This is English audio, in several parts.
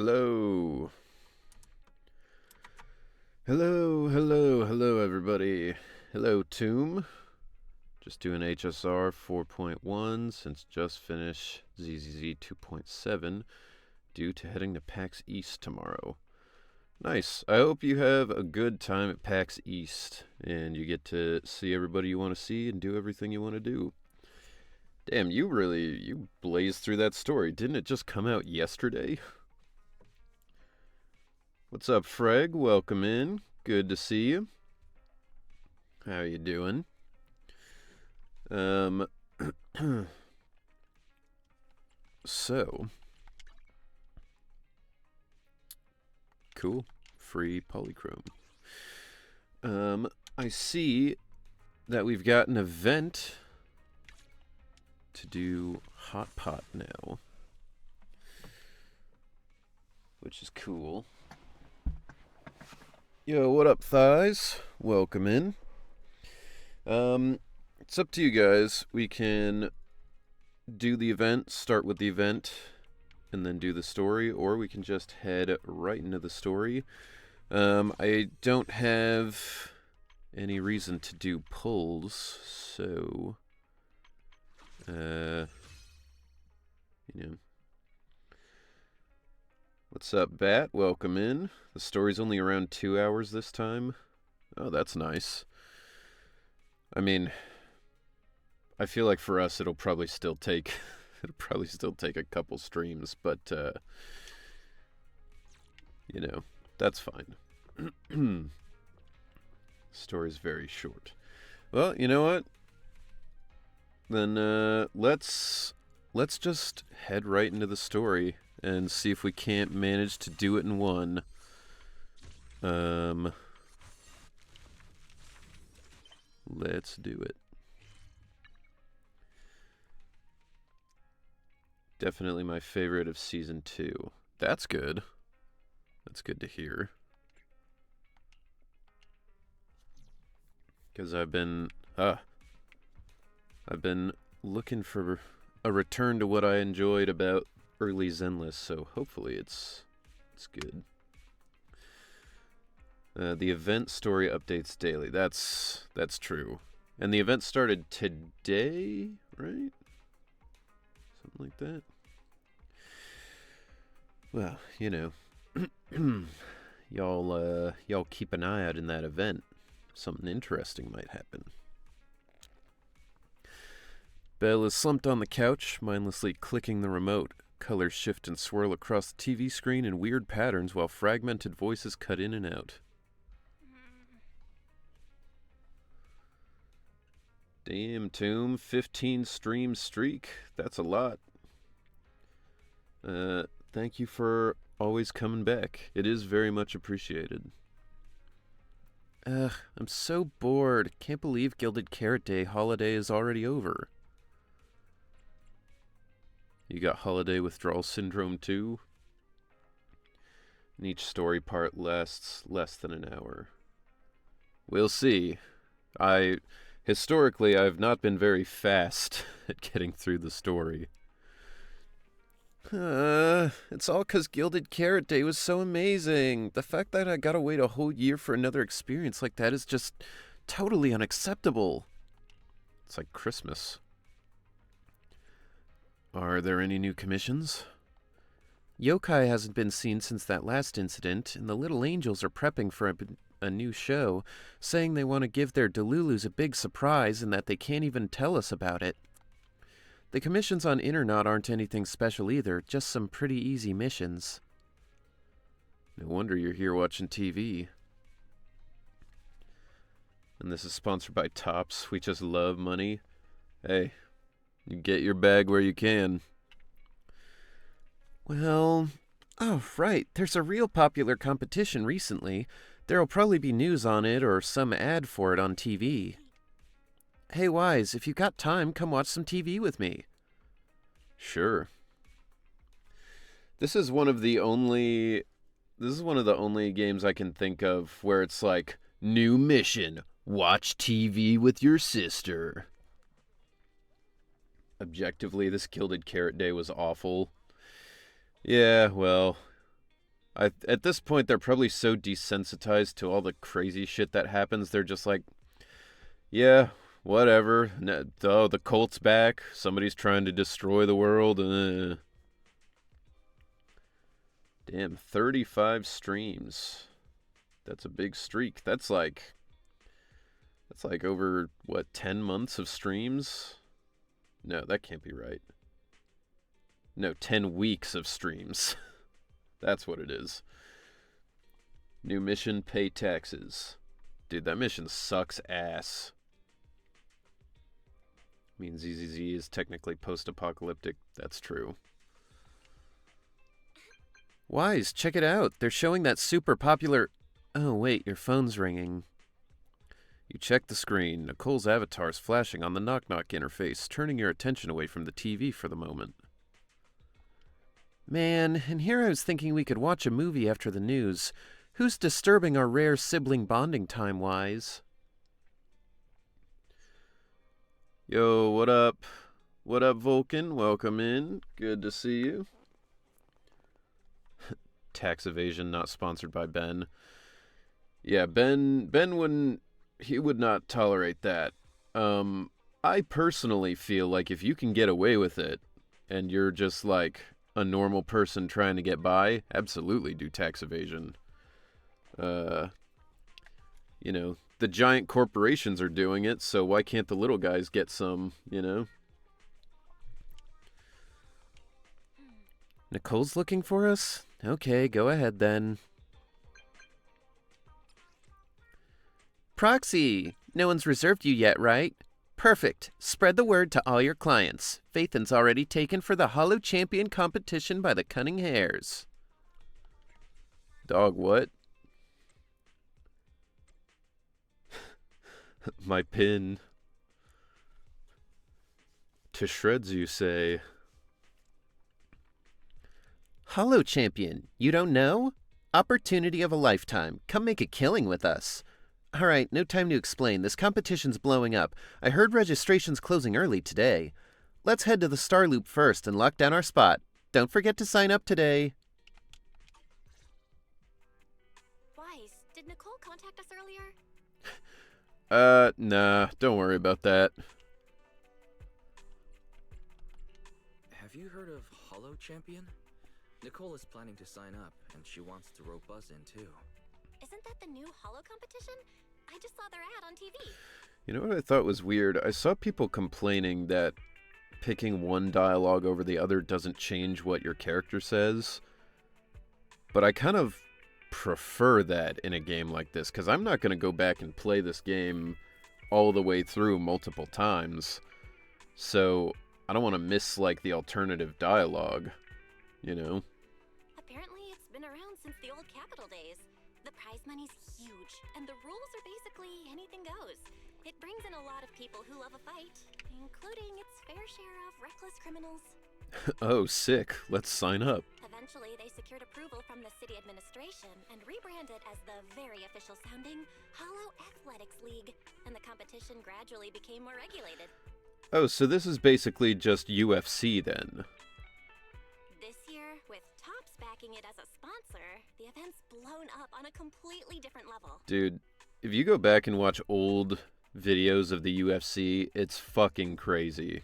Hello. Hello, everybody. Hello, Tomb. Just doing HSR 4.1 since just finished ZZZ 2.7 due to heading to PAX East tomorrow. Nice. I hope you have a good time at PAX East and you get to see everybody you want to see and do everything you want to do. Damn, you blazed through that story. Didn't it just come out yesterday? What's up, Freg? Welcome in. Good to see you. How you doing? So, cool. Free polychrome. I see that we've got an event to do hot pot now, which is cool. Yo, what up, thighs? Welcome in. It's up to you guys. We can do the event, start with the event, and then do the story, or we can just head right into the story. I don't have any reason to do pulls, so, What's up, Bat? Welcome in. The story's only around 2 hours this time. Oh, that's nice. I mean, I feel like for us it'll probably still take a couple streams, but that's fine. Story's very short. Well, you know what? Then let's just head right into the story and see if we can't manage to do it in one. Let's do it. Definitely my favorite of Season 2. That's good. That's good to hear. Because I've been looking for a return to what I enjoyed about early Zenless, so hopefully it's good. The event story updates daily. That's true. And the event started today, right? Something like that. Well, y'all keep an eye out in that event. Something interesting might happen. Belle is slumped on the couch, mindlessly clicking the remote. Colors shift and swirl across the TV screen in weird patterns while fragmented voices cut in and out. Damn, Tomb, 15 stream streak. That's a lot. Thank you for always coming back. It is very much appreciated. Ugh, I'm so bored. Can't believe Gilded Carrot Day holiday is already over. You got holiday withdrawal syndrome too? And each story part lasts less than an hour. We'll see. Historically, I've not been very fast at getting through the story. It's all 'cause Gilded Carrot Day was so amazing. The fact that I gotta wait a whole year for another experience like that is just totally unacceptable. It's like Christmas. Are there any new commissions? Yokai hasn't been seen since that last incident, and the Little Angels are prepping for a new show, saying they want to give their Delulus a big surprise and that they can't even tell us about it. The commissions on Internaut aren't anything special either, just some pretty easy missions. No wonder you're here watching TV. And this is sponsored by Topps. We just love money. Hey, you get your bag where you can. Well, oh, right. There's a real popular competition recently. There'll probably be news on it or some ad for it on TV. Hey, Wise, if you got time, come watch some TV with me. Sure. This is one of the only games I can think of where it's like, new mission, watch TV with your sister. Objectively, this Gilded Carrot Day was awful. Yeah, well, At this point, they're probably so desensitized to all the crazy shit that happens. They're just like, yeah, whatever. Oh, the cult's back. Somebody's trying to destroy the world. Damn, 35 streams. That's a big streak. That's like over, what, 10 months of streams? No, that can't be right. No, 10 weeks of streams. That's what it is. New mission, pay taxes. Dude, that mission sucks ass. I mean, ZZZ is technically post-apocalyptic. That's true. Wise, check it out. They're showing that super popular... Oh, wait, your phone's ringing. You check the screen. Nicole's avatar's flashing on the knock-knock interface, turning your attention away from the TV for the moment. Man, and here I was thinking we could watch a movie after the news. Who's disturbing our rare sibling bonding time, Wise? Yo, what up? What up, Vulcan? Welcome in. Good to see you. Tax evasion not sponsored by Ben. Yeah, Ben wouldn't... He would not tolerate that. I personally feel like if you can get away with it, and you're just like a normal person trying to get by, absolutely do tax evasion. You know, the giant corporations are doing it, so why can't the little guys get some, you know? Nicole's looking for us? Okay, go ahead then. Proxy! No one's reserved you yet, right? Perfect. Spread the word to all your clients. Phaethan's already taken for the Hollow Champion competition by the Cunning Hares. Dog, what? My pin. To shreds, you say. Hollow Champion, you don't know? Opportunity of a lifetime. Come make a killing with us. Alright, no time to explain. This competition's blowing up. I heard registration's closing early today. Let's head to the Star Loop first and lock down our spot. Don't forget to sign up today. Wise, did Nicole contact us earlier? Nah, don't worry about that. Have you heard of Hollow Champion? Nicole is planning to sign up, and she wants to rope us in too. Isn't that the new Hollow competition? I just saw their ad on TV. You know what I thought was weird? I saw people complaining that picking one dialogue over the other doesn't change what your character says. But I kind of prefer that in a game like this, because I'm not going to go back and play this game all the way through multiple times. So I don't want to miss, like, the alternative dialogue, you know? Apparently it's been around since the old Capitol days. The prize money's huge, and the rules are basically anything goes. It brings in a lot of people who love a fight, including its fair share of reckless criminals. Oh, sick. Let's sign up. Eventually, they secured approval from the city administration and rebranded as the very official sounding Hollow Athletics League, and the competition gradually became more regulated. Oh, so this is basically just UFC then. This year, with Topps backing it as a sponsor, the event's blown up on a completely different level. Dude, if you go back and watch old videos of the UFC, it's fucking crazy.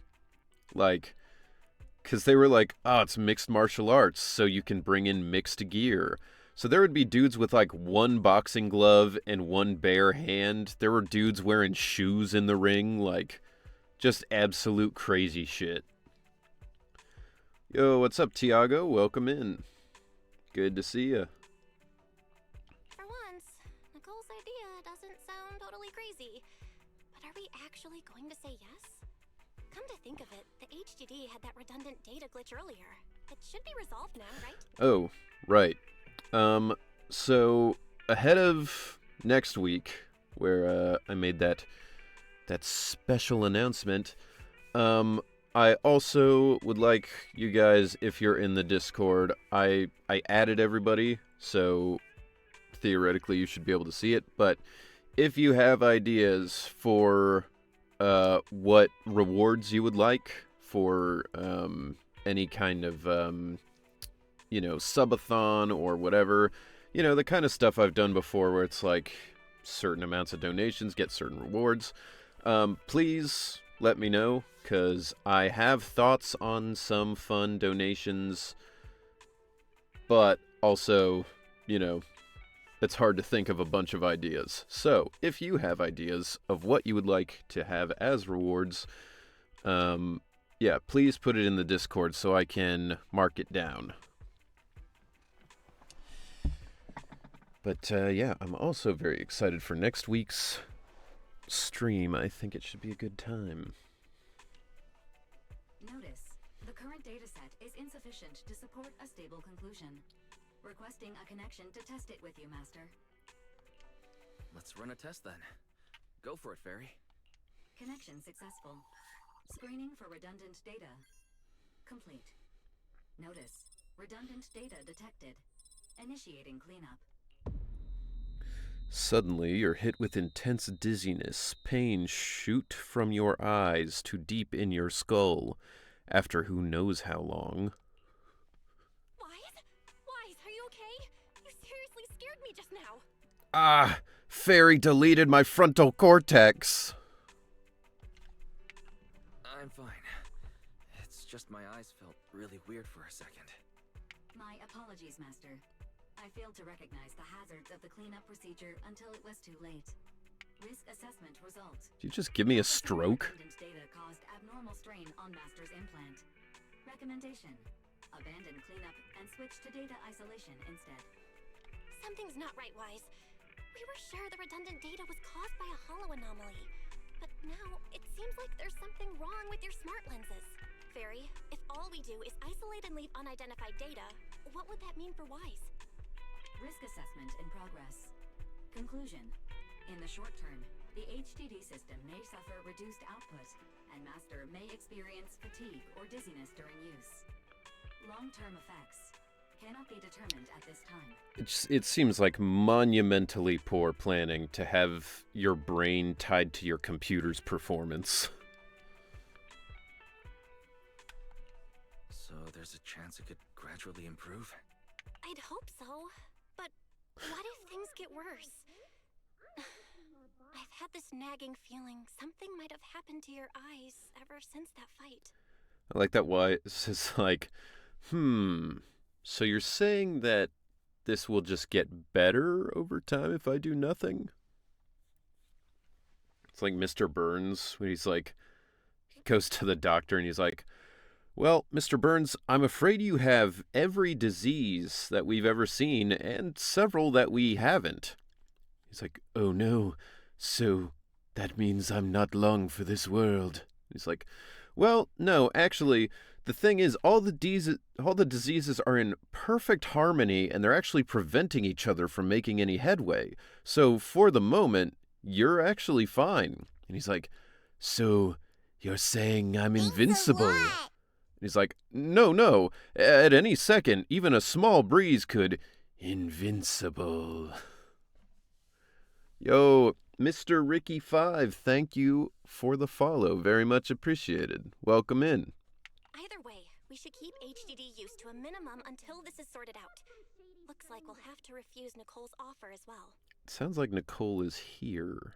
Like, because they were like, oh, it's mixed martial arts, so you can bring in mixed gear. So there would be dudes with like one boxing glove and one bare hand. There were dudes wearing shoes in the ring, like, just absolute crazy shit. Yo, what's up, Tiago? Welcome in. Good to see ya. For once, Nicole's idea doesn't sound totally crazy. But are we actually going to say yes? Come to think of it, the HDD had that redundant data glitch earlier. It should be resolved now, right? Oh, right. So ahead of next week, where I made that special announcement, I also would like you guys, if you're in the Discord, I added everybody, so theoretically you should be able to see it, but if you have ideas for what rewards you would like for any kind of subathon or whatever. The kind of stuff I've done before where it's like certain amounts of donations get certain rewards. Please let me know, because I have thoughts on some fun donations, but also, it's hard to think of a bunch of ideas. So, if you have ideas of what you would like to have as rewards, please put it in the Discord so I can mark it down. But, I'm also very excited for next week's stream. I think it should be a good time. Notice, the current dataset is insufficient to support a stable conclusion. Requesting a connection to test it with you, Master. Let's run a test then. Go for it, Fairy. Connection successful. Screening for redundant data. Complete. Notice, redundant data detected. Initiating cleanup. Suddenly, you're hit with intense dizziness. Pain shoot from your eyes to deep in your skull. After who knows how long. Wise, are you okay? You seriously scared me just now. Ah! Fairy deleted my frontal cortex! I'm fine. It's just my eyes felt really weird for a second. My apologies, Master. I failed to recognize the hazards of the cleanup procedure until it was too late. Risk assessment results. Did you just give me a stroke? Redundant data caused abnormal strain on Master's implant. Recommendation: abandon cleanup and switch to data isolation instead. Something's not right, Wise. We were sure the redundant data was caused by a hollow anomaly. But now, it seems like there's something wrong with your smart lenses. Fairy, if all we do is isolate and leave unidentified data, what would that mean for Wise? Risk assessment in progress. Conclusion: in the short term, the HDD system may suffer reduced output, and Master may experience fatigue or dizziness during use. Long-term effects cannot be determined at this time. It seems like monumentally poor planning to have your brain tied to your computer's performance. So there's a chance it could gradually improve? I'd hope so, but what if things get worse? I've had this nagging feeling something might have happened to your eyes ever since that fight. I like that Wise is like, so you're saying that this will just get better over time if I do nothing? It's like Mr. Burns when he's like, he goes to the doctor and he's like, well, Mr. Burns, I'm afraid you have every disease that we've ever seen and several that we haven't. He's like, oh no, so that means I'm not long for this world. He's like, well, no, actually, the thing is, all the diseases are in perfect harmony, and they're actually preventing each other from making any headway. So, for the moment, you're actually fine. And he's like, so, you're saying I'm invincible? And he's like, no, at any second, even a small breeze could... Invincible. Yo, Mr. Ricky5, thank you for the follow. Very much appreciated. Welcome in. Either way, we should keep HDD use to a minimum until this is sorted out. Looks like we'll have to refuse Nicole's offer as well. It sounds like Nicole is here.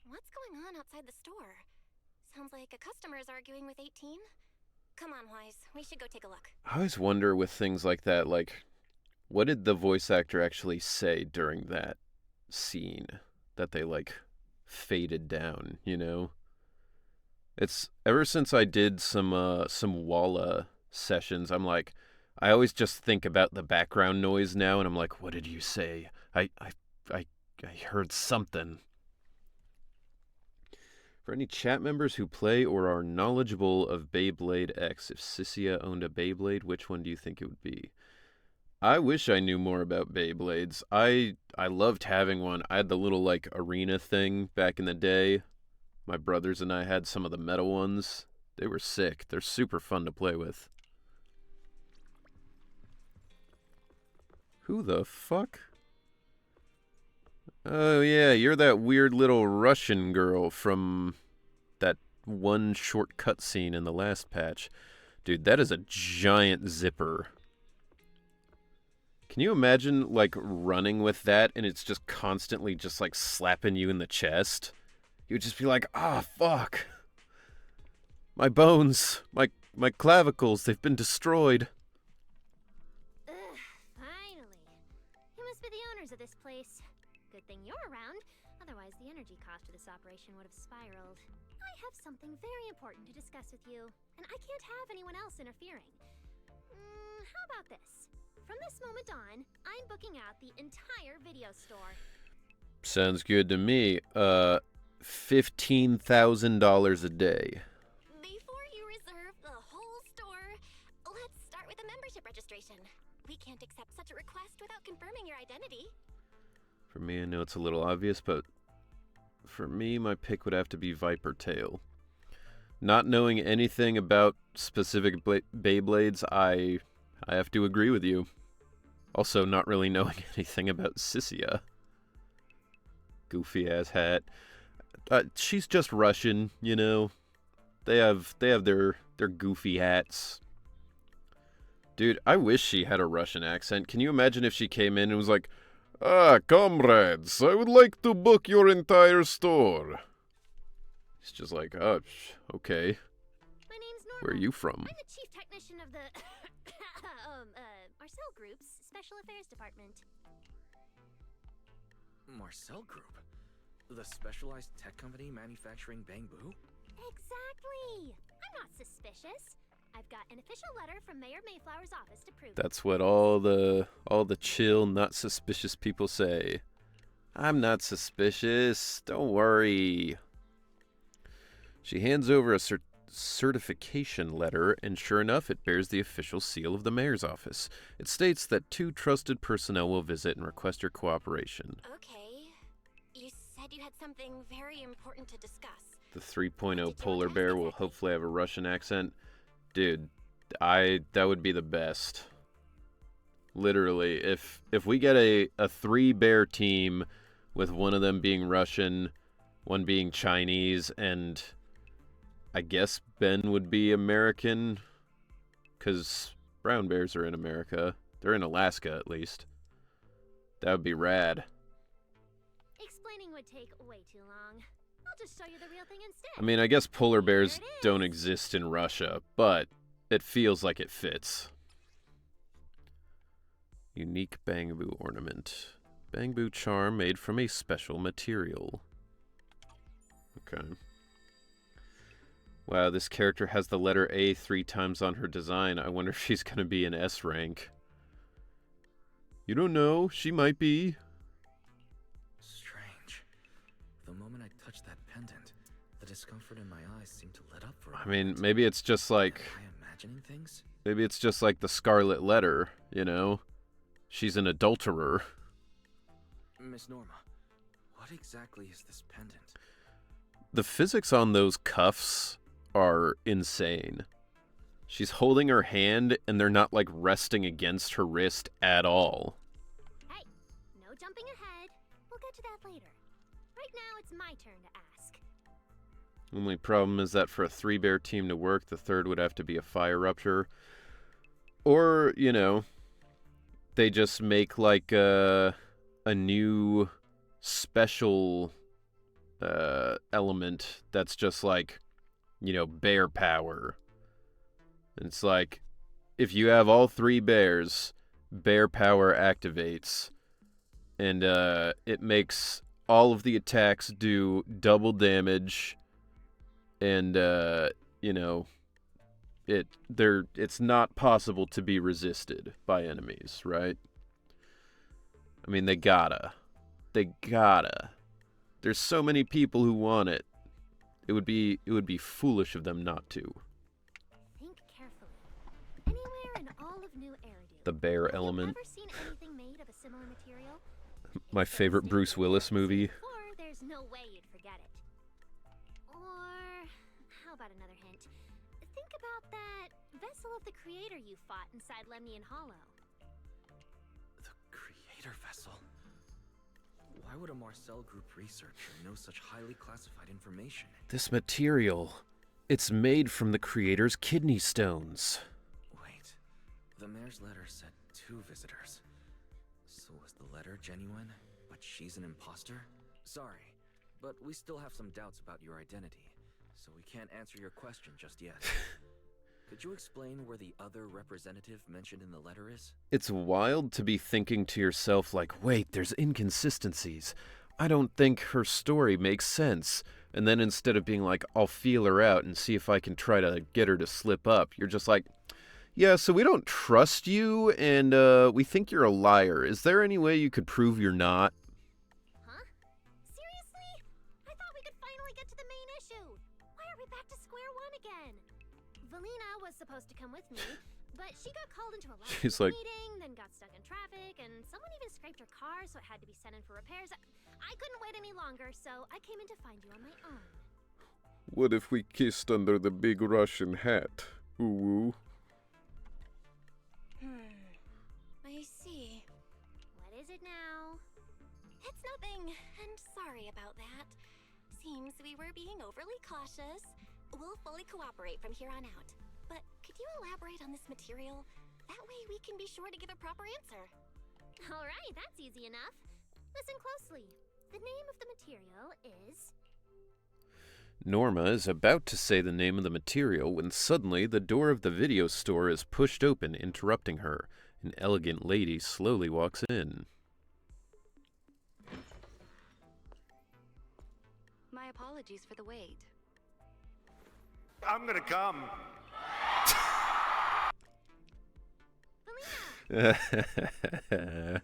What's going on outside the store? Sounds like a customer is arguing with 18. Come on, Wise. We should go take a look. I always wonder with things like that, like, what did the voice actor actually say during that scene that they, like, faded down, It's ever since I did some Walla sessions, I'm like, I always just think about the background noise now, and I'm like, what did you say? I heard something. For any chat members who play or are knowledgeable of Beyblade X, if Sissia owned a Beyblade, which one do you think it would be? I wish I knew more about Beyblades. I loved having one. I had the little, like, arena thing back in the day. My brothers and I had some of the metal ones. They were sick. They're super fun to play with. Who the fuck? Oh, yeah, you're that weird little Russian girl from that one short cutscene in the last patch. Dude, that is a giant zipper. Can you imagine, like, running with that and it's just constantly just, like, slapping you in the chest? You would just be like, ah, fuck. My bones, my clavicles, they've been destroyed. Ugh, finally. You must be the owners of this place. Good thing you're around, otherwise the energy cost of this operation would have spiraled. I have something very important to discuss with you, and I can't have anyone else interfering. How about this? From this moment on, I'm booking out the entire video store. Sounds good to me. $15,000 a day. Before you reserve the whole store, let's start with a membership registration. We can't accept such a request without confirming your identity. For me, I know it's a little obvious, but for me, my pick would have to be Viper Tail. Not knowing anything about specific Beyblades, I have to agree with you. Also, not really knowing anything about Sissia. Goofy-ass hat. She's just Russian, you know. They have their goofy hats. Dude, I wish she had a Russian accent. Can you imagine if she came in and was like, comrades, I would like to book your entire store. It's just like, oh, okay. My name's Norma. Where are you from? I'm the chief technician of the Marcel Group's Special Affairs Department. Marcel Group? The specialized tech company manufacturing bamboo? Exactly. I'm not suspicious. I've got an official letter from Mayor Mayflower's office to prove That's what all the chill, not suspicious people say. I'm not suspicious. Don't worry. She hands over a certification letter, and sure enough, it bears the official seal of the mayor's office. It states that 2 trusted personnel will visit and request your cooperation. Okay. You said you had something very important to discuss. The 3.0 polar bear will hopefully have a Russian accent. Dude, that would be the best. Literally, if we get a 3-bear team with one of them being Russian, one being Chinese, and I guess Ben would be American, because brown bears are in America. They're in Alaska, at least. That would be rad. Explaining would take way too long. I'll just show you the real thing instead. I mean, I guess polar bears Here it is. don't exist in Russia, but it feels like it fits. Unique bamboo ornament. Bamboo charm made from a special material. Okay. Wow, this character has the letter A 3 times on her design. I wonder if she's going to be an S rank. You don't know. She might be. Strange. The moment I touched that pendant, the discomfort in my eyes seemed to let up for a I mean, moment. maybe it's just like... Am I imagining things? Maybe it's just like the Scarlet Letter, you know? She's an adulterer. Miss Norma, what exactly is this pendant? The physics on those cuffs are insane. She's holding her hand, and they're not, like, resting against her wrist at all. Hey, no jumping ahead. We'll get to that later. Right now, it's my turn to ask. Only problem is that for a 3-bear team to work, the third would have to be a fire rupture. Or, you know, they just make, like, a new special element that's just, like, you know, bear power. And it's like, if you have all 3 bears, bear power activates, and it makes all of the attacks do double damage, and you know, it's not possible to be resisted by enemies, right? I mean, they gotta. There's so many people who want it. It would be foolish of them not to. Think carefully. Anywhere in all of New Eridu. The bear have element. you ever seen anything made of a similar material? My favorite Bruce Willis movie. Or there's no way you'd forget it. Or how about another hint? Think about that vessel of the creator you fought inside Lemnian Hollow. The creator vessel? Why would a Marcel Group researcher know such highly classified information? This material, it's made from the creator's kidney stones. Wait, the mayor's letter said 2 visitors. So was the letter genuine, but she's an imposter? Sorry, but we still have some doubts about your identity, so we can't answer your question just yet. Could you explain where the other representative mentioned in the letter is? It's wild to be thinking to yourself like, wait, there's inconsistencies. I don't think her story makes sense. And then instead of being like, I'll feel her out and see if I can try to get her to slip up, you're just like, yeah, so we don't trust you, and we think you're a liar. Is there any way you could prove you're not? Huh? Seriously? I thought we could finally get to the main issue. Why are we back to square one again? Valina was supposed to come with me, but she got called into a She's last like- meeting, then got stuck in traffic, and someone even scraped her car, so it had to be sent in for repairs. I couldn't wait any longer, so I came in to find you on my own. What if we kissed under the big Russian hat? Ooh. I see. What is it now? It's nothing, and sorry about that. Seems we were being overly cautious. We'll fully cooperate from here on out. But could you elaborate on this material? That way we can be sure to give a proper answer. All right, that's easy enough. Listen closely. The name of the material is... Norma is about to say the name of the material when suddenly the door of the video store is pushed open, interrupting her. An elegant lady slowly walks in. My apologies for the wait. I'm gonna come. Valina!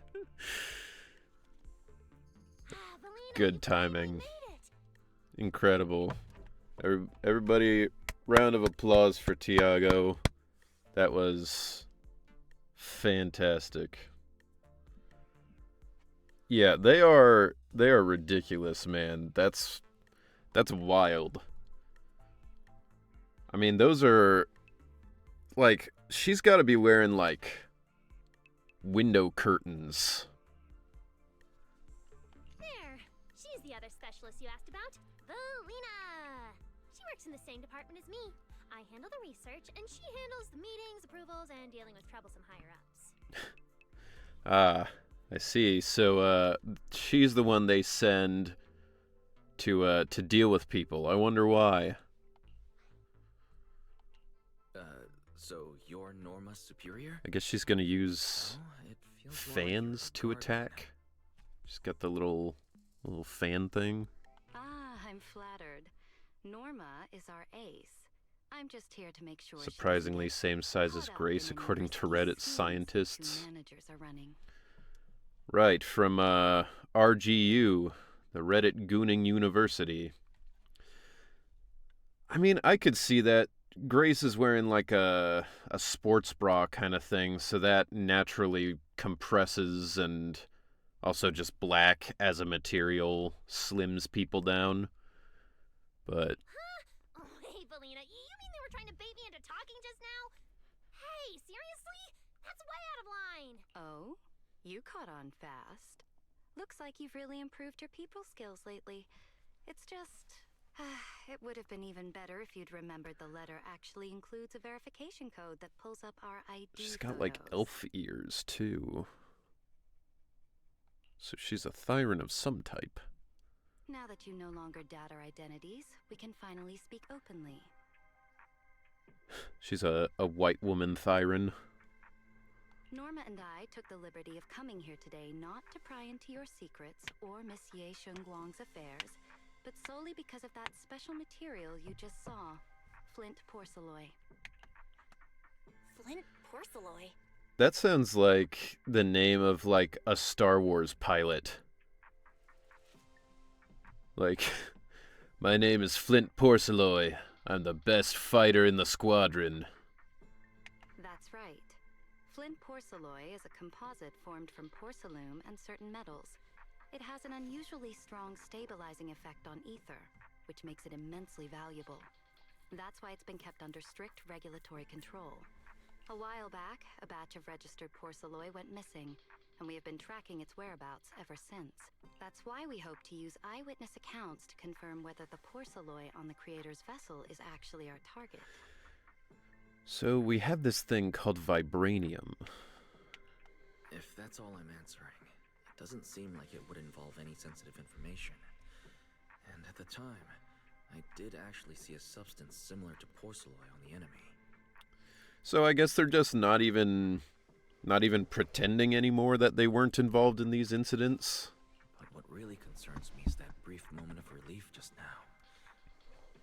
Good timing. Incredible. Everybody, round of applause for Tiago. That was fantastic. Yeah, they are ridiculous, man. That's wild. I mean, those are like, she's got to be wearing like window curtains. There. She's the other specialist you asked about. Valina! She works in the same department as me. I handle the research, and she handles the meetings, approvals, and dealing with troublesome higher-ups. Ah, I see. So, she's the one they send to deal with people. I wonder why. So you're Norma's superior? I guess she's gonna use Well, it feels more like you're fans a to guardian. attack. She's got the little fan thing. Ah, I'm flattered. Norma is our ace. I'm just here to make sure she doesn't Surprisingly get same size as caught up Grace, in the according to numbers Reddit schemes these scientists. two managers are running. Right, from RGU, the Reddit Gooning University. I mean, I could see that. Grace is wearing like a sports bra kind of thing, so that naturally compresses, and also just black as a material slims people down. But Huh? Oh, hey, Valina, you mean they were trying to bait me into talking just now? Hey, seriously? That's way out of line! Oh, you caught on fast. Looks like you've really improved your people skills lately. It's just... it would have been even better if you'd remembered the letter actually includes a verification code that pulls up our ID she's got like photos. elf ears too. So she's a Thyran of some type. Now that you no longer doubt our identities, we can finally speak openly. She's a white woman Thyran. Norma and I took the liberty of coming here today not to pry into your secrets or Miss Ye Shengguang's affairs, but solely because of that special material you just saw, flint porcelain. Flint porcelain? That sounds like the name of like a Star Wars pilot. Like, my name is Flint Porceloy. I'm the best fighter in the squadron. That's right. Flint porcelain is a composite formed from porcelain and certain metals. It has an unusually strong stabilizing effect on ether, which makes it immensely valuable. That's why it's been kept under strict regulatory control. A while back, a batch of registered porcelain went missing, and we have been tracking its whereabouts ever since. That's why we hope to use eyewitness accounts to confirm whether the porcelain on the creator's vessel is actually our target. So we have this thing called vibranium. If that's all I'm answering, it doesn't seem like it would involve any sensitive information. And at the time, I did actually see a substance similar to porcelain on the enemy. So I guess they're just not even pretending anymore that they weren't involved in these incidents. But what really concerns me is that brief moment of relief just now.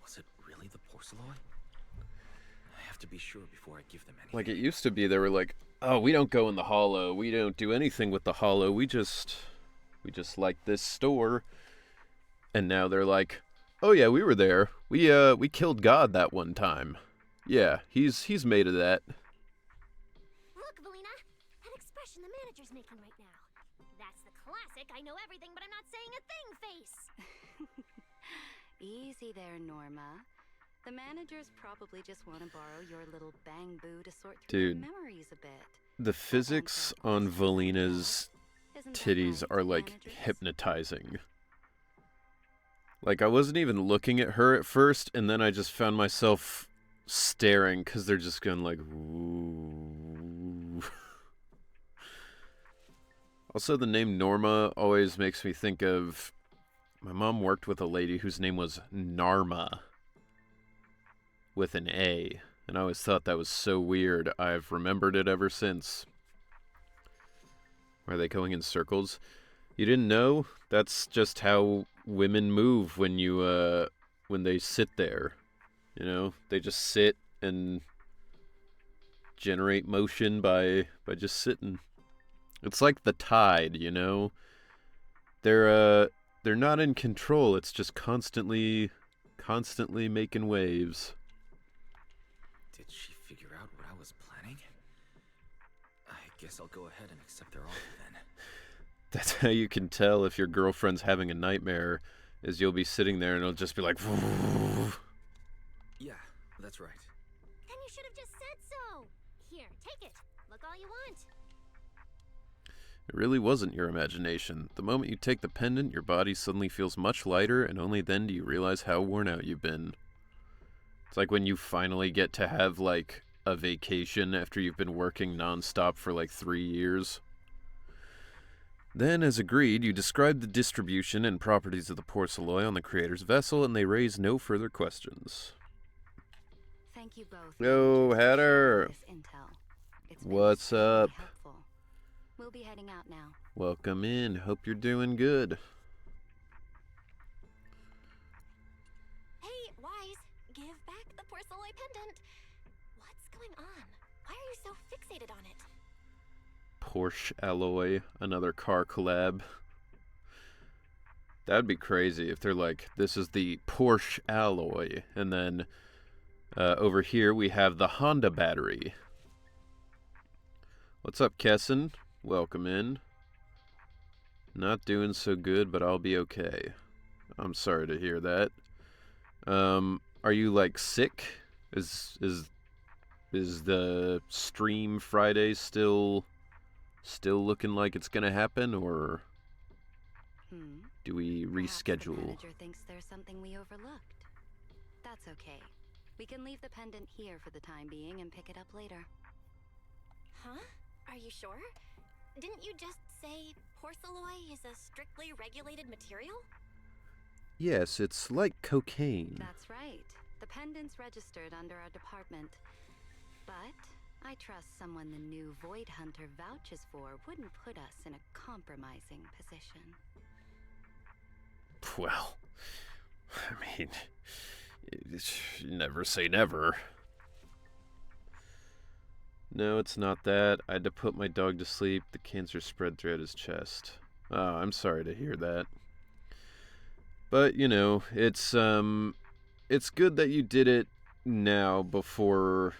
Was it really the porcelain? I have to be sure before I give them anything. Like it used to be, they were like, "Oh, we don't go in the hollow. We don't do anything with the hollow. We just like this store." And now they're like, "Oh yeah, we were there. We killed God that one time. Yeah, he's made of that." Look, Valina, that expression the manager's making right now. That's the classic I know everything but I'm not saying a thing face. Easy there, Norma. The managers probably just want to borrow your little bang boo to sort through Dude, their memories a bit. the physics on Valina's Isn't that titties right, are like managers? hypnotizing. Like I wasn't even looking at her at first, and then I just found myself staring because they're just going like, ooh. Also, the name Norma always makes me think of, my mom worked with a lady whose name was Narma with an A, and I always thought that was so weird. I've remembered it ever since. Are they going in circles? You didn't know? That's just how women move when they sit there. You know, they just sit and generate motion by just sitting. It's like the tide, you know? They're not in control. It's just constantly making waves. Did she figure out what I was planning? I guess I'll go ahead and accept their offer then. That's how you can tell if your girlfriend's having a nightmare, is you'll be sitting there and it'll just be like, Yeah, that's right. Then you should have just said so. Here, take it. Look all you want. It really wasn't your imagination. The moment you take the pendant, your body suddenly feels much lighter, and only then do you realize how worn out you've been. It's like when you finally get to have, like, a vacation after you've been working nonstop for, like, 3 years. Then, as agreed, you describe the distribution and properties of the porcelain on the creator's vessel, and they raise no further questions. Thank you both. Yo, managers, for Hatter. sharing this intel. It's been What's extremely up? helpful. We'll be heading out now. Welcome in. Hope you're doing good. Hey, Wise, give back the porcelain pendant. What's going on? Why are you so fixated on it? Porsche alloy, another car collab. That'd be crazy if they're like, this is the Porsche alloy, and then over here we have the Honda battery. What's up, Kesson? Welcome in. Not doing so good, but I'll be okay. I'm sorry to hear that. Are you like sick? Is the stream Friday still looking like it's gonna happen, or do we Perhaps the reschedule? manager thinks there's something we overlooked. That's okay. We can leave the pendant here for the time being and pick it up later. Huh? Are you sure? Didn't you just say porcelain is a strictly regulated material? Yes, it's like cocaine. That's right. The pendant's registered under our department. But I trust someone the new Void Hunter vouches for wouldn't put us in a compromising position. Well, I mean, never say never. No, it's not that. I had to put my dog to sleep. The cancer spread throughout his chest. Oh, I'm sorry to hear that. But, you know, it's good that you did it now before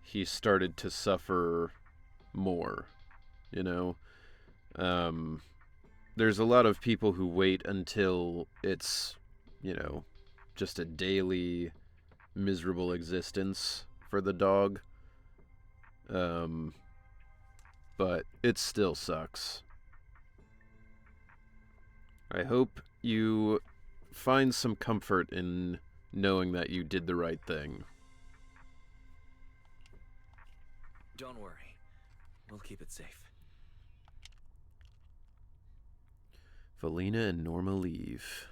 he started to suffer more, you know? There's a lot of people who wait until it's, you know, just a daily miserable existence for the dog. But it still sucks. I hope you find some comfort in knowing that you did the right thing. Don't worry. We'll keep it safe. Valina and Norma leave.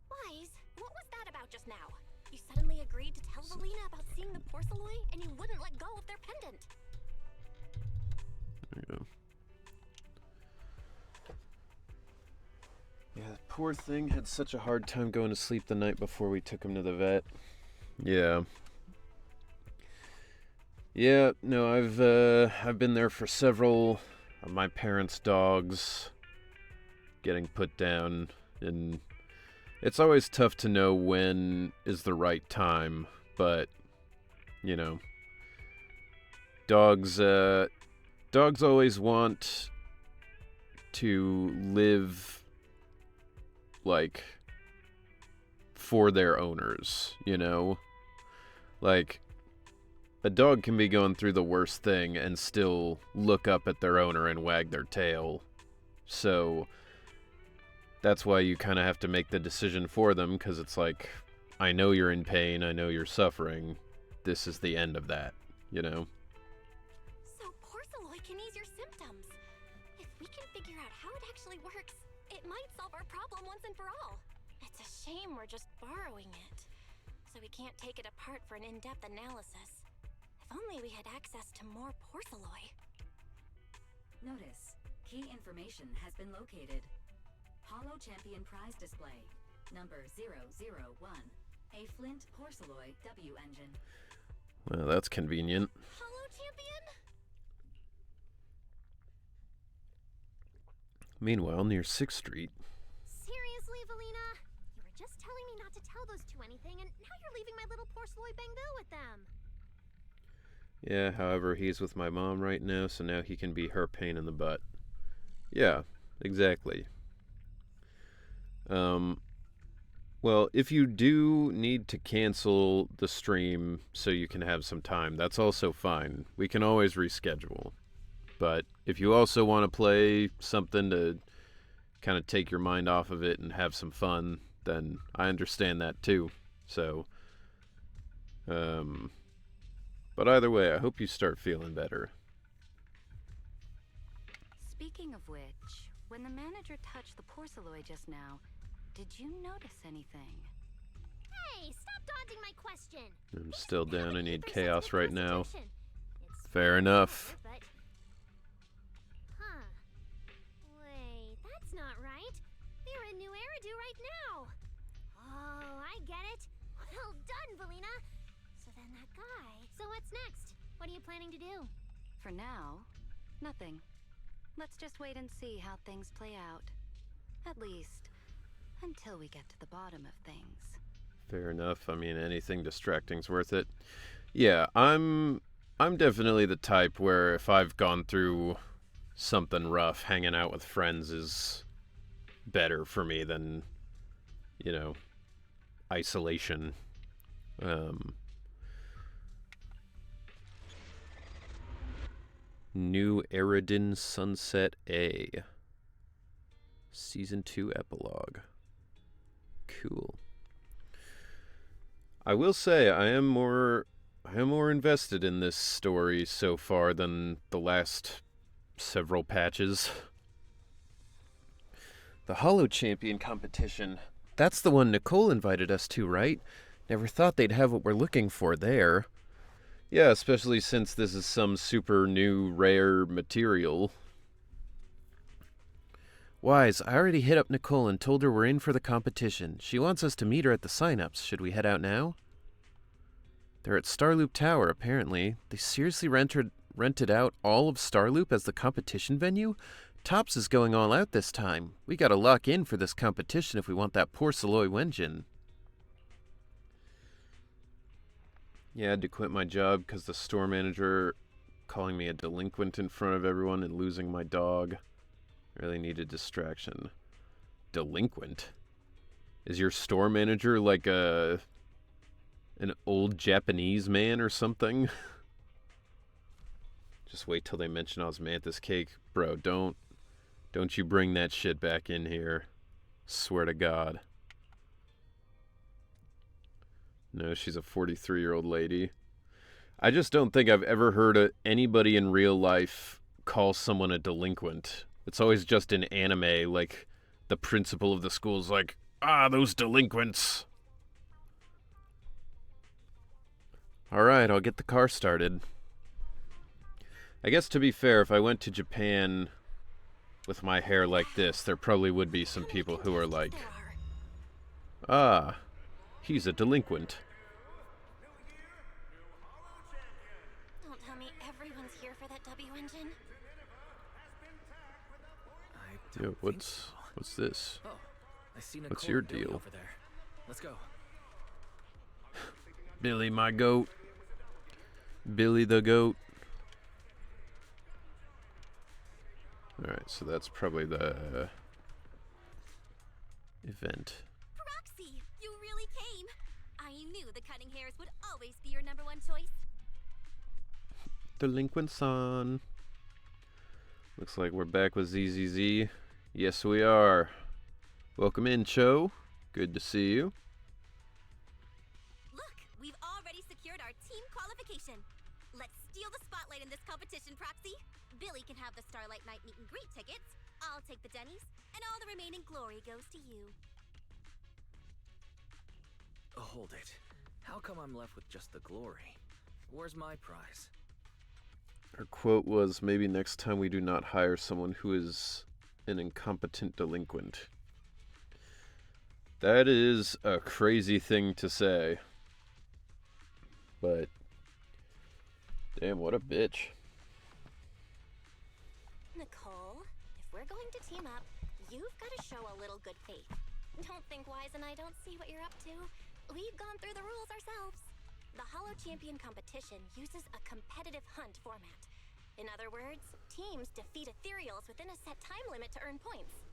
Wise, what was that about just now? You suddenly agreed to tell Valina about seeing the porcelain, and you wouldn't let go of their pendant. There you go. Yeah, that poor thing had such a hard time going to sleep the night before we took him to the vet. Yeah. Yeah, no, I've been there for several of my parents' dogs getting put down, and it's always tough to know when is the right time, but you know, dogs always want to live like for their owners, you know? Like a dog can be going through the worst thing and still look up at their owner and wag their tail. So that's why you kind of have to make the decision for them, because it's like, I know you're in pain, I know you're suffering. This is the end of that, you know? So porcelain can ease your symptoms. If we can figure out how it actually works, it might solve our problem once and for all. It's a shame we're just borrowing it, so we can't take it apart for an in-depth analysis. If only we had access to more porcelain. Notice, key information has been located. Hollow Champion prize display, number 001, a Flint Porceloid W engine. Well, that's convenient. Hollow Champion? Meanwhile, near 6th Street. Seriously, Valina? You were just telling me not to tell those two anything, and now you're leaving my little porcelain Bangbill with them. Yeah, however, he's with my mom right now, so now he can be her pain in the butt. Yeah, exactly. Well, if you do need to cancel the stream so you can have some time, that's also fine. We can always reschedule. But if you also want to play something to kind of take your mind off of it and have some fun, then I understand that too. So, but either way, I hope you start feeling better. Speaking of which, when the manager touched the porcelain just now, did you notice anything? Hey, stop dodging my question. I'm still down. I need chaos right now. It's Fair enough. but... Huh. Wait, that's not right. We're in New Eridu right now. Oh, I get it. Well done, Valina. So then that guy... So what's next? What are you planning to do? For now, nothing. Let's just wait and see how things play out. At least, until we get to the bottom of things. Fair enough. I mean, anything distracting's worth it. Yeah, I'm definitely the type where if I've gone through something rough, hanging out with friends is better for me than, you know, isolation. New Eridan Sunset A. Season 2 epilogue. Cool. I will say I am more invested in this story so far than the last several patches. The Hollow Champion competition. That's the one Nicole invited us to, right? Never thought they'd have what we're looking for there. Yeah, especially since this is some super new rare material. Wise, I already hit up Nicole and told her we're in for the competition. She wants us to meet her at the sign-ups. Should we head out now? They're at Starloop Tower, apparently. They seriously rented out all of Starloop as the competition venue? Tops is going all out this time. We gotta lock in for this competition if we want that porcelain engine. Yeah, I had to quit my job because the store manager calling me a delinquent in front of everyone and losing my dog. Really needed distraction. Delinquent? Is your store manager like an old Japanese man or something? Just wait till they mention osmanthus cake. Bro, don't you bring that shit back in here. Swear to God. No, she's a 43-year-old lady. I just don't think I've ever heard anybody in real life call someone a delinquent. It's always just in anime, like the principal of the school's like, "Ah, those delinquents." Alright, I'll get the car started. I guess to be fair, if I went to Japan with my hair like this, there probably would be some people who are like, "Ah, he's a delinquent." Don't tell me everyone's here for that W engine. I Yo, don't think so. what's this? Oh, I see Nicole What's your and Billy deal? over there. Let's go. Billy, my goat. Billy the goat. Alright, so that's probably the event. Roxy, you really came. I knew the cutting hairs would always be your number one choice. Delinquents on. Looks like we're back with ZZZ. Yes, we are. Welcome in, Cho. Good to see you. Look, we've already secured our team qualification. Let's steal the spotlight in this competition, Proxy. Billy can have the Starlight Night meet and greet tickets. I'll take the Denny's, and all the remaining glory goes to you. Hold it. How come I'm left with just the glory? Where's my prize? Her quote was, "Maybe next time we do not hire someone who is an incompetent delinquent." That is a crazy thing to say. But, damn, what a bitch. Nicole, if we're going to team up, you've got to show a little good faith. Don't think Wise and I don't see what you're up to. We've gone through the rules ourselves. The Hollow Champion competition uses a competitive hunt format. In other words, teams defeat ethereals within a set time limit to earn points.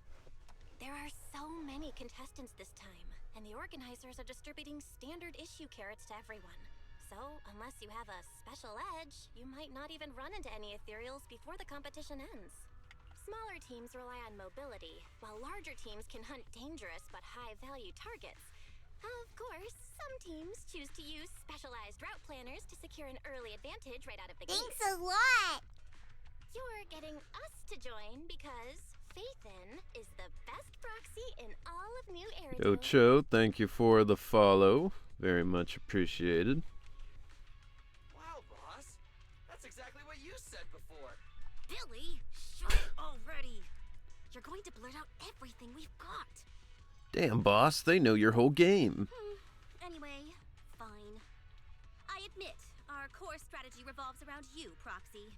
There are so many contestants this time, and the organizers are distributing standard issue carrots to everyone. So, unless you have a special edge, you might not even run into any ethereals before the competition ends. Smaller teams rely on mobility, while larger teams can hunt dangerous but high-value targets. Of course, some teams choose to use specialized route planners to secure an early advantage right out of the gate. Thanks a lot! You're getting us to join because Faithin is the best proxy in all of New Eridu. Yo, Cho, thank you for the follow. Very much appreciated. Wow, boss. That's exactly what you said before. Billy, shut it already! You're going to blurt out everything we've got. Damn, boss, they know your whole game. Anyway, fine. I admit, our core strategy revolves around you, Proxy.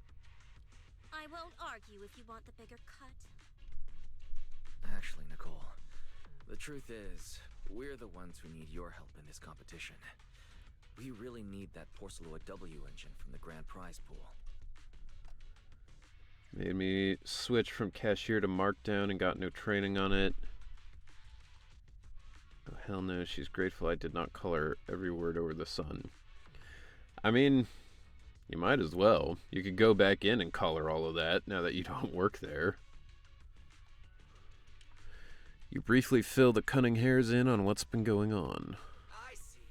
I won't argue if you want the bigger cut. Actually, Nicole, the truth is, we're the ones who need your help in this competition. We really need that Porceloid W engine from the grand prize pool. Made me switch from cashier to markdown and got no training on it. Oh, hell no, she's grateful I did not color every word over the sun. I mean, you might as well. You could go back in and color all of that now that you don't work there. You briefly fill the cunning hairs in on what's been going on. I see.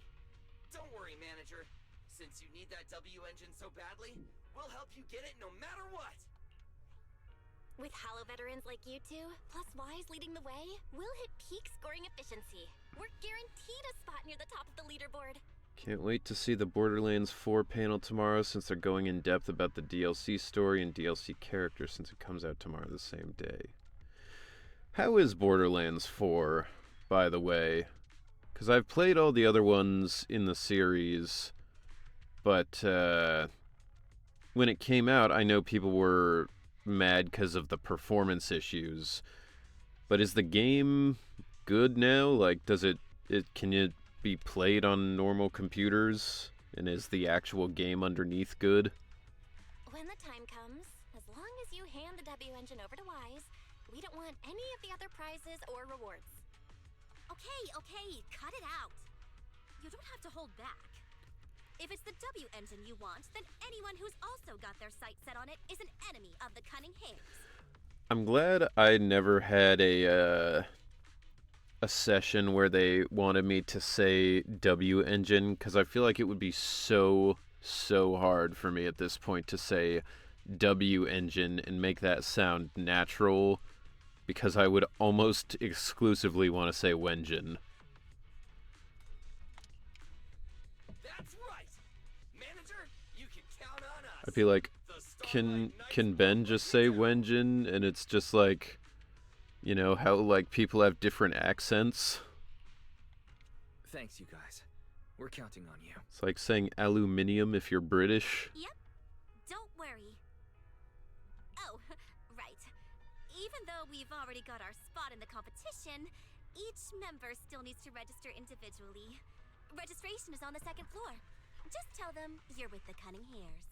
Don't worry, manager. Since you need that W engine so badly, we'll help you get it no matter what. With Hollow veterans like you two, plus Wise leading the way, we'll hit peak scoring efficiency. We're guaranteed a spot near the top of the leaderboard. Can't wait to see the Borderlands 4 panel tomorrow since they're going in depth about the DLC story and DLC characters since it comes out tomorrow the same day. How is Borderlands 4, by the way? Because I've played all the other ones in the series, but when it came out, I know people were mad because of the performance issues. But is the game good now? Like, can it be played on normal computers? And is the actual game underneath good? When the time comes, as long as you hand the W engine over to Wise, we don't want any of the other prizes or rewards. Okay, cut it out. You don't have to hold back. If it's the W engine you want, then anyone who's also got their sights set on it is an enemy of the cunning hairs. I'm glad I never had a session where they wanted me to say W engine, because I feel like it would be so hard for me at this point to say W engine and make that sound natural because I would almost exclusively want to say Wenjin. That's right. Manager, you can count on us. I'd be like, The can Starlight Knights can will Ben bring just it say down. Wenjin? And it's just like, you know, how like people have different accents. Thanks, you guys. We're counting on you. It's like saying aluminium if you're British. Yep. Don't worry. Oh, right. Even though we've already got our spot in the competition, each member still needs to register individually. Registration is on the second floor. Just tell them you're with the Cunning Hares.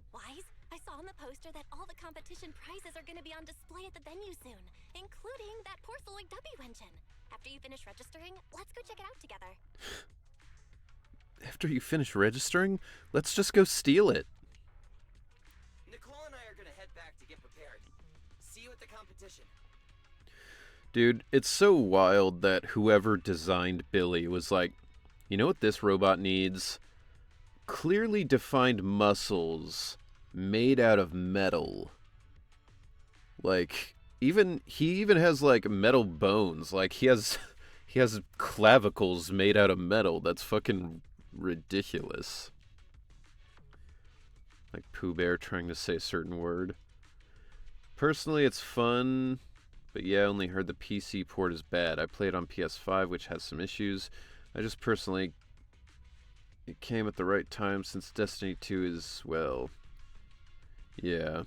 Wise, I saw on the poster that all the competition prizes are going to be on display at the venue soon, including that Porceloid W engine. After you finish registering, let's go check it out together. After you finish registering, let's just go steal it. Nicole and I are gonna head back to get prepared. See you at the competition. Dude, it's so wild that whoever designed Billy was like, you know what this robot needs? Clearly defined muscles made out of metal. Like, he even has like metal bones. Like he has clavicles made out of metal. That's fucking ridiculous. Like Pooh Bear trying to say a certain word. Personally, it's fun, but yeah, I only heard the PC port is bad. I played on PS5, which has some issues. I just personally, it came at the right time since Destiny 2 is, well, yeah.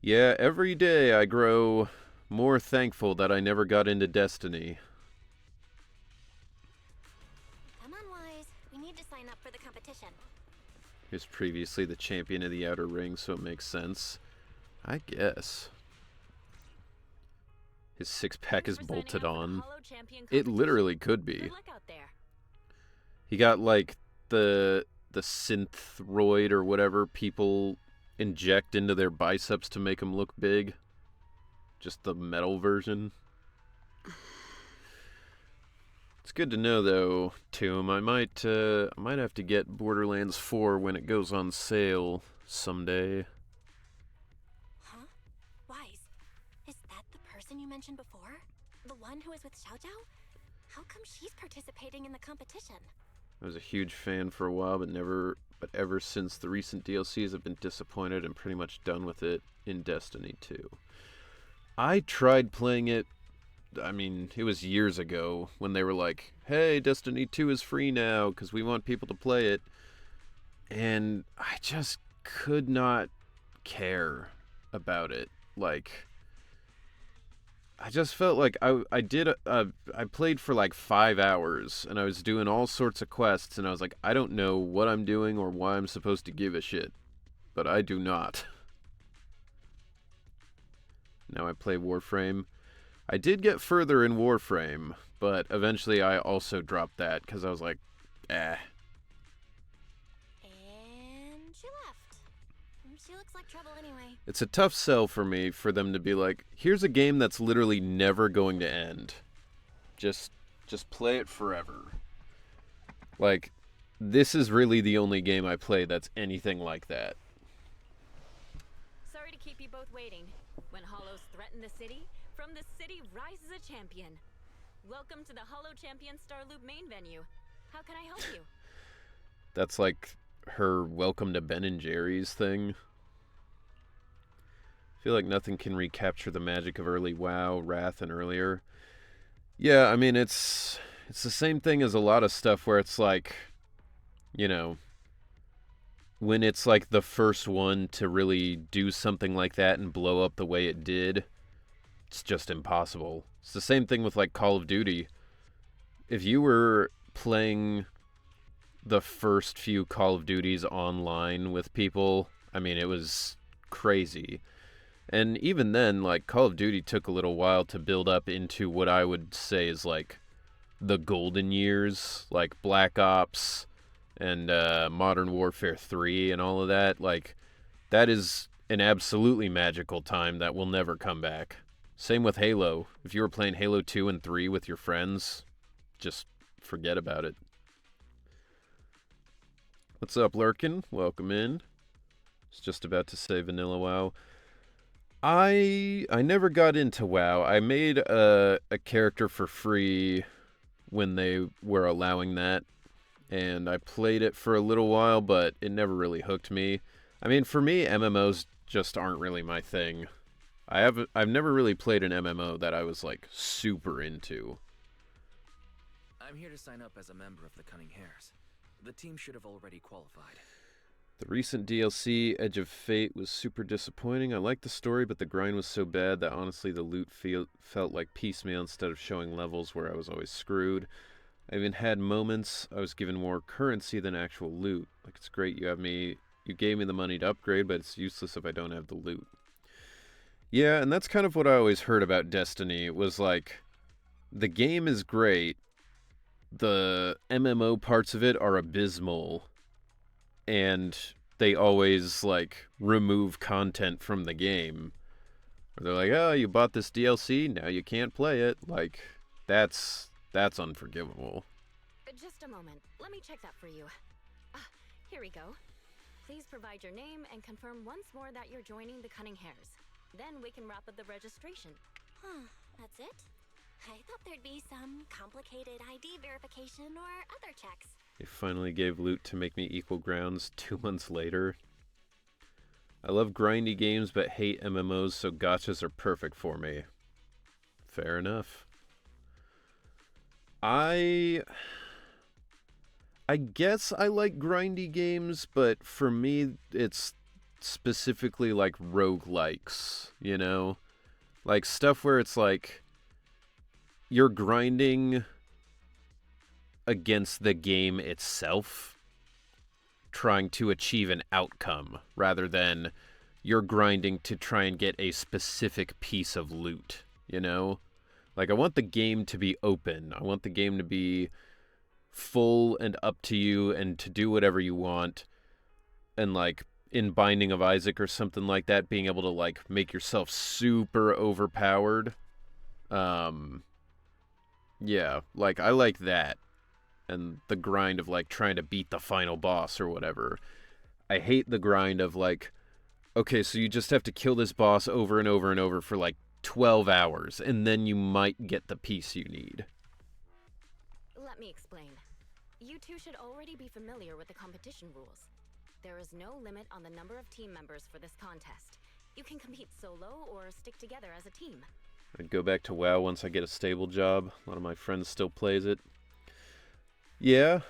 Yeah, every day I grow more thankful that I never got into Destiny. Come on, Wise. We need to sign up for the competition. He was previously the champion of the Outer Ring, so it makes sense. I guess. His six-pack is bolted on. It literally could be. Good luck out there. He got like the synthroid or whatever people inject into their biceps to make them look big. Just the metal version. It's good to know though, Tomb. I might have to get Borderlands 4 when it goes on sale someday. Huh? Wise, is that the person you mentioned before? The one who was with Xiao Zhao? How come she's participating in the competition? I was a huge fan for a while, but ever since the recent DLCs, I've been disappointed and pretty much done with it in Destiny 2. I tried playing it, I mean, it was years ago when they were like, hey, Destiny 2 is free now because we want people to play it. And I just could not care about it. Like, I just felt like I played for like 5 hours and I was doing all sorts of quests and I was like, I don't know what I'm doing or why I'm supposed to give a shit. But I do not. Now I play Warframe. I did get further in Warframe, but eventually I also dropped that because I was like, eh. And she left. She looks like trouble anyway. It's a tough sell for me for them to be like, here's a game that's literally never going to end. Just play it forever. Like, this is really the only game I play that's anything like that. Sorry to keep you both waiting. When hollows threaten the city, from the city rises a champion. Welcome to the Hollow Champion Starloop main venue. How can I help you? That's like her welcome to Ben and Jerry's thing. I feel like nothing can recapture the magic of early WoW, Wrath, and earlier. Yeah, I mean, it's the same thing as a lot of stuff where it's like, you know, when it's like the first one to really do something like that and blow up the way it did, it's just impossible. It's the same thing with like Call of Duty. If you were playing the first few Call of Duties online with people, I mean, it was crazy. And even then, like, Call of Duty took a little while to build up into what I would say is like the golden years, like Black Ops and Modern Warfare 3 and all of that. Like, that is an absolutely magical time that will never come back. Same with Halo. If you were playing Halo 2 and 3 with your friends, just forget about it. What's up, Lurkin? Welcome in. I was just about to say Vanilla WoW. I never got into WoW. I made a character for free when they were allowing that, and I played it for a little while, but it never really hooked me. I mean, for me, MMOs just aren't really my thing. I've never really played an MMO that I was like super into. I'm here to sign up as a member of the Cunning Hares. The team should have already qualified. The recent DLC, Edge of Fate, was super disappointing. I liked the story, but the grind was so bad that honestly the loot felt like piecemeal instead of showing levels where I was always screwed. I even had moments I was given more currency than actual loot. Like, it's great you gave me the money to upgrade, but it's useless if I don't have the loot. Yeah, and that's kind of what I always heard about Destiny. It was like, the game is great, the MMO parts of it are abysmal, and they always like remove content from the game. Or they're like, "Oh, you bought this DLC, now you can't play it." Like, that's unforgivable. Just a moment. Let me check that for you. Here we go. Please provide your name and confirm once more that you're joining the Cunning Hares. Then we can wrap up the registration. That's it? I thought there'd be some complicated ID verification or other checks. They finally gave loot to make me equal grounds 2 months later. I love grindy games but hate MMOs, so gotchas are perfect for me. Fair enough. I guess I like grindy games, but for me it's specifically like roguelikes, you know? Like stuff where it's like you're grinding against the game itself, trying to achieve an outcome, rather than you're grinding to try and get a specific piece of loot, you know? Like, I want the game to be open. I want the game to be full and up to you and to do whatever you want. And, like, in Binding of Isaac or something like that, being able to, like, make yourself super overpowered. Yeah, like, I like that. And the grind of, like, trying to beat the final boss or whatever. I hate the grind of, like, okay, so you just have to kill this boss over and over and over for, like, 12 hours, and then you might get the piece you need. Let me explain. You two should already be familiar with the competition rules. There is no limit on the number of team members for this contest. You can compete solo or stick together as a team. I'd go back to WoW once I get a stable job. A lot of my friends still plays it. Yeah,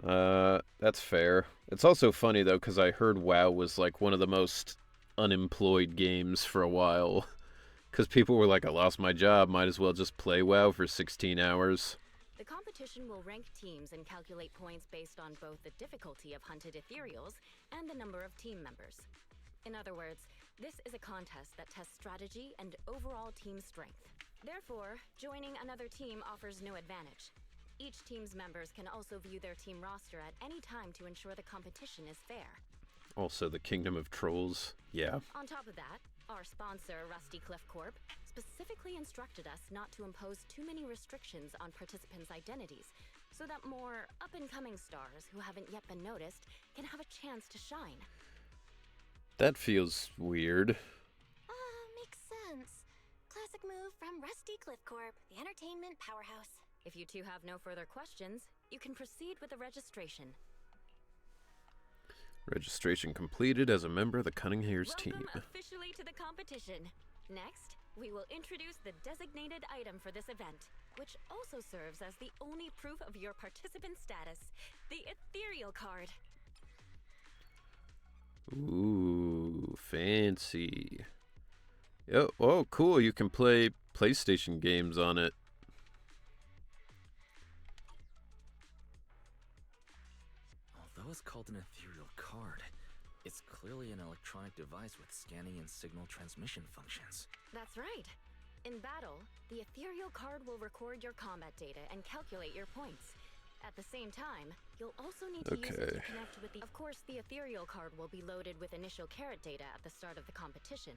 that's fair. It's also funny, though, because I heard WoW was, like, one of the most unemployed games for a while. Because people were like, I lost my job, might as well just play WoW for 16 hours. The competition will rank teams and calculate points based on both the difficulty of hunted ethereals and the number of team members. In other words, this is a contest that tests strategy and overall team strength. Therefore, joining another team offers no advantage. Each team's members can also view their team roster at any time to ensure the competition is fair. Also, the Kingdom of Trolls. Yeah. On top of that, our sponsor, Rusty Cliff Corp, specifically instructed us not to impose too many restrictions on participants' identities, so that more up-and-coming stars who haven't yet been noticed can have a chance to shine. That feels weird. Makes sense. Classic move from Rusty Cliff Corp, the entertainment powerhouse. If you two have no further questions, you can proceed with the registration. Registration completed as a member of the Cunning Hares team. Welcome officially to the competition. Next, we will introduce the designated item for this event, which also serves as the only proof of your participant status, the ethereal card. Ooh, fancy. Oh, cool, you can play PlayStation games on it. Although it's called an ethereal card, it's clearly an electronic device with scanning and signal transmission functions. That's right. In battle, the ethereal card will record your combat data and calculate your points. At the same time, you'll also need to use it to connect with the... Of course, the ethereal card will be loaded with initial carrot data at the start of the competition,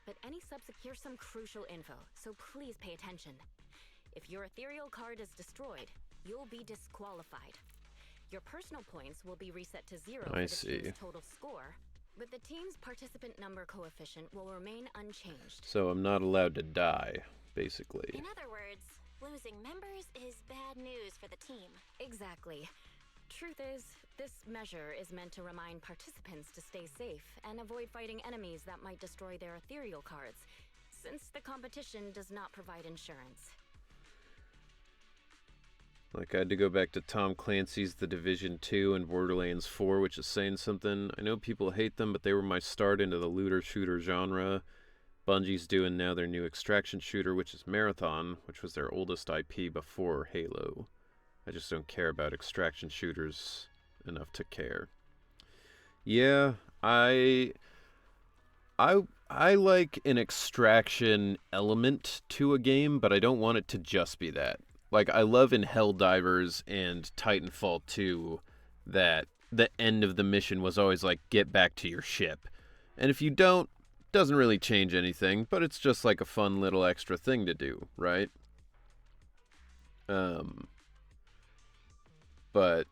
but any here's some crucial info, so please pay attention. If your ethereal card is destroyed, you'll be disqualified. Your personal points will be reset to 0 for the team's total score, but the team's participant number coefficient will remain unchanged. So I'm not allowed to die, basically. In other words, losing members is bad news for the team. Exactly. Truth is, this measure is meant to remind participants to stay safe and avoid fighting enemies that might destroy their ethereal cards, since the competition does not provide insurance. Like, I had to go back to Tom Clancy's The Division 2 and Borderlands 4, which is saying something. I know people hate them, but they were my start into the looter-shooter genre. Bungie's doing now their new extraction shooter, which is Marathon, which was their oldest IP before Halo. I just don't care about extraction shooters enough to care. Yeah, I like an extraction element to a game, but I don't want it to just be that. Like, I love in Helldivers and Titanfall 2 that the end of the mission was always like, get back to your ship. And if you don't, doesn't really change anything, but it's just like a fun little extra thing to do, right? But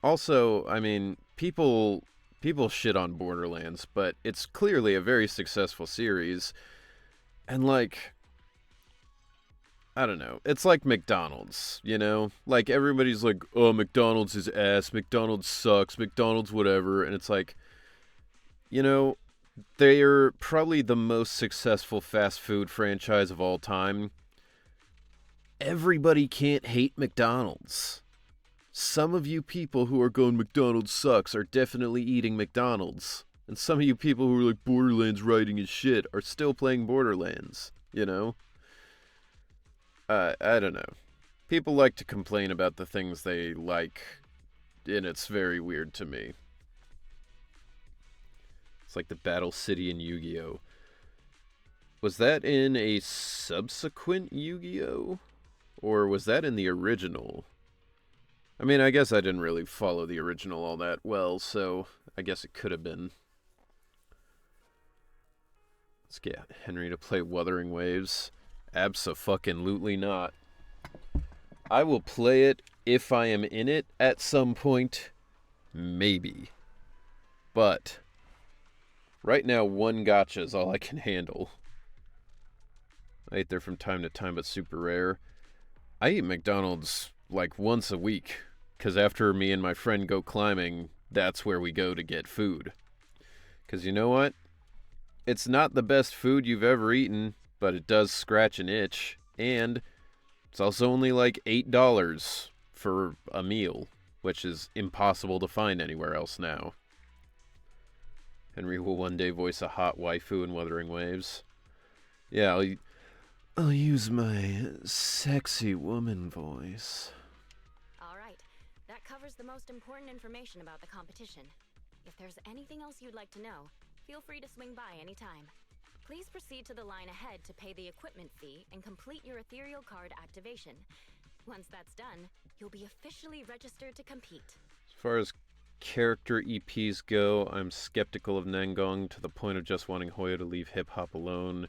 also, I mean, people shit on Borderlands, but it's clearly a very successful series. And like, I don't know. It's like McDonald's, you know? Like, everybody's like, oh, McDonald's is ass, McDonald's sucks, McDonald's whatever. And it's like, you know, they're probably the most successful fast food franchise of all time. Everybody can't hate McDonald's. Some of you people who are going McDonald's sucks are definitely eating McDonald's. And some of you people who are like, Borderlands writing is shit are still playing Borderlands, you know? I don't know. People like to complain about the things they like, and it's very weird to me. It's like the Battle City in Yu-Gi-Oh! Was that in a subsequent Yu-Gi-Oh? Or was that in the original? I mean, I guess I didn't really follow the original all that well, so I guess it could have been. Let's get Henry to play Wuthering Waves. Abso-fucking-lutely not. I will play it if I am in it at some point. Maybe. But right now, one gacha is all I can handle. I eat there from time to time, but super rare. I eat McDonald's like once a week, because after me and my friend go climbing, that's where we go to get food. Because you know what? It's not the best food you've ever eaten, but it does scratch an itch, and it's also only like $8 for a meal, which is impossible to find anywhere else now. Henry will one day voice a hot waifu in Wuthering Waves. Yeah, I'll use my sexy woman voice. Alright, that covers the most important information about the competition. If there's anything else you'd like to know, feel free to swing by anytime. Please proceed to the line ahead to pay the equipment fee and complete your ethereal card activation. Once that's done, you'll be officially registered to compete. As far as character EPs go, I'm skeptical of Nangong to the point of just wanting Hoyo to leave hip-hop alone.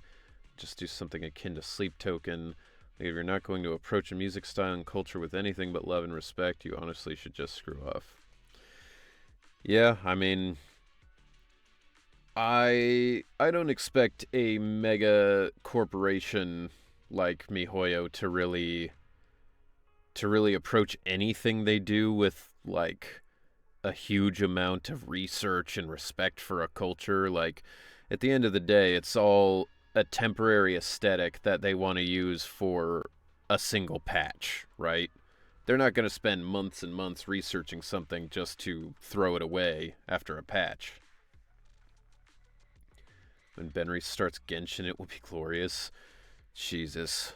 Just do something akin to Sleep Token. Like, if you're not going to approach a music style and culture with anything but love and respect, you honestly should just screw off. Yeah, I mean, I don't expect a mega corporation like MiHoYo to really approach anything they do with like a huge amount of research and respect for a culture. Like, at the end of the day, it's all a temporary aesthetic that they want to use for a single patch, right? They're not going to spend months and months researching something just to throw it away after a patch. When Benry starts Genshin, it will be glorious. Jesus.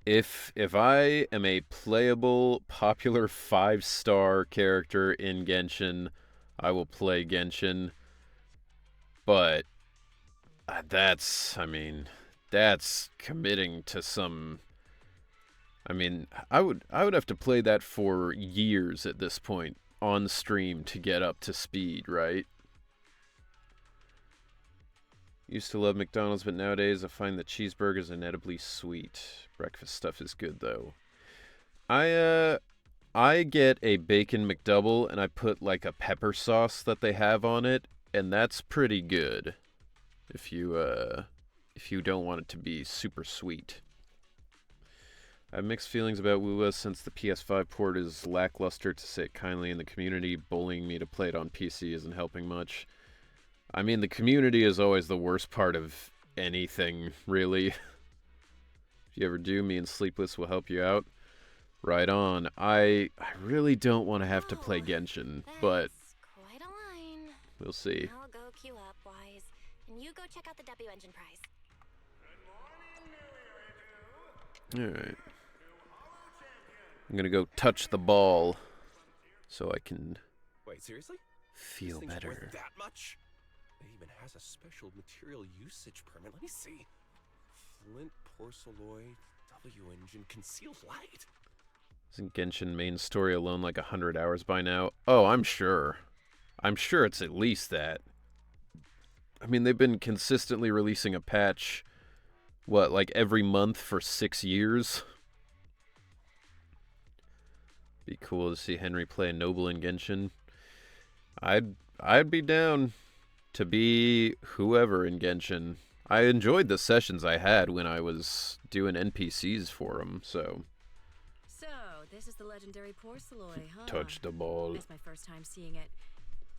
If I am a playable, popular 5-star character in Genshin, I will play Genshin. But that's committing to some. I mean, I would have to play that for years at this point on stream to get up to speed, right? Used to love McDonald's, but nowadays I find that cheeseburgers inedibly sweet. Breakfast stuff is good though. I get a bacon McDouble and I put like a pepper sauce that they have on it, and that's pretty good if you don't want it to be super sweet. I have mixed feelings about WUA since the PS5 port is lackluster, to say it kindly, and the community bullying me to play it on PC isn't helping much. I mean, the community is always the worst part of anything, really. If you ever do, me and Sleepless will help you out. Right on. I really don't want to have to play Genshin, but That's quite a line. we'll see. I'll go queue up, Wise, and you go check out the W Engine prize. Alright. I'm gonna go touch the ball so I can Wait, seriously? feel This thing's better. worth that much? It even has a special material usage permit. Let me see. Flint, porcelloid, W engine, concealed light. Isn't Genshin main story alone like 100 hours by now? Oh, I'm sure. I'm sure it's at least that. I mean, they've been consistently releasing a patch, what, like every month for 6 years? Be cool to see Henry play a noble in Genshin. I'd be down to be whoever in Genshin. I enjoyed the sessions I had when I was doing NPCs for him, so So, this is the legendary porcelloid, huh? touch the ball. It's my first time seeing it.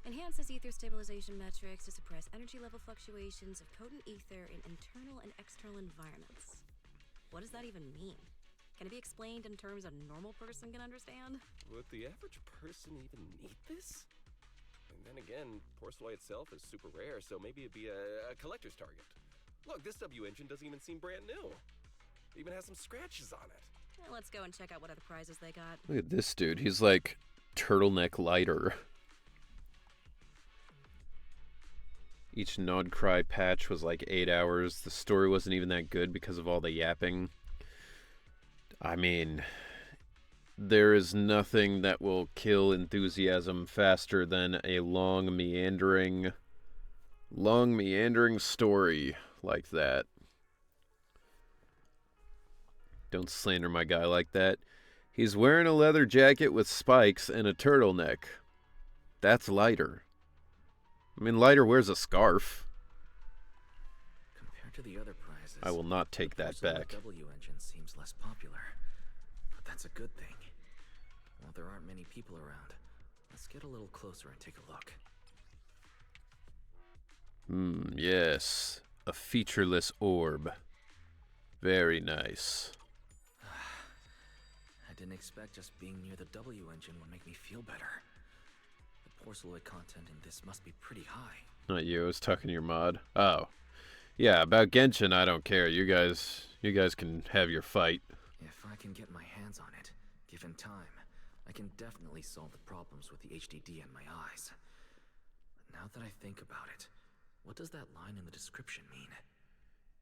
Enhances ether stabilization metrics to suppress energy level fluctuations of potent ether in internal and external environments. What does that even mean? Can it be explained in terms a normal person can understand? Would the average person even need this? And then again, porcelloid itself is super rare, so maybe it'd be a collector's target. Look, this W engine doesn't even seem brand new. It even has some scratches on it. Well, let's go and check out what other prizes they got. Look at this dude. He's like turtleneck lighter. Each Nod Cry patch was like 8 hours. The story wasn't even that good because of all the yapping. I mean, there is nothing that will kill enthusiasm faster than a long meandering story like that. Don't slander my guy like that. He's wearing a leather jacket with spikes and a turtleneck. That's lighter. I mean, lighter wears a scarf. Compared to the other prizes, I will not take the that porcelloid back. W engine seems less popular, but that's a good thing. While there aren't many people around, let's get a little closer and take a look. Yes. A featureless orb. Very nice. I didn't expect just being near the W engine would make me feel better. The porcelloid content in this must be pretty high. Not you, I was talking to your mod. Oh. Yeah, about Genshin, I don't care. You guys can have your fight. If I can get my hands on it, given time, I can definitely solve the problems with the HDD in my eyes. But now that I think about it, what does that line in the description mean?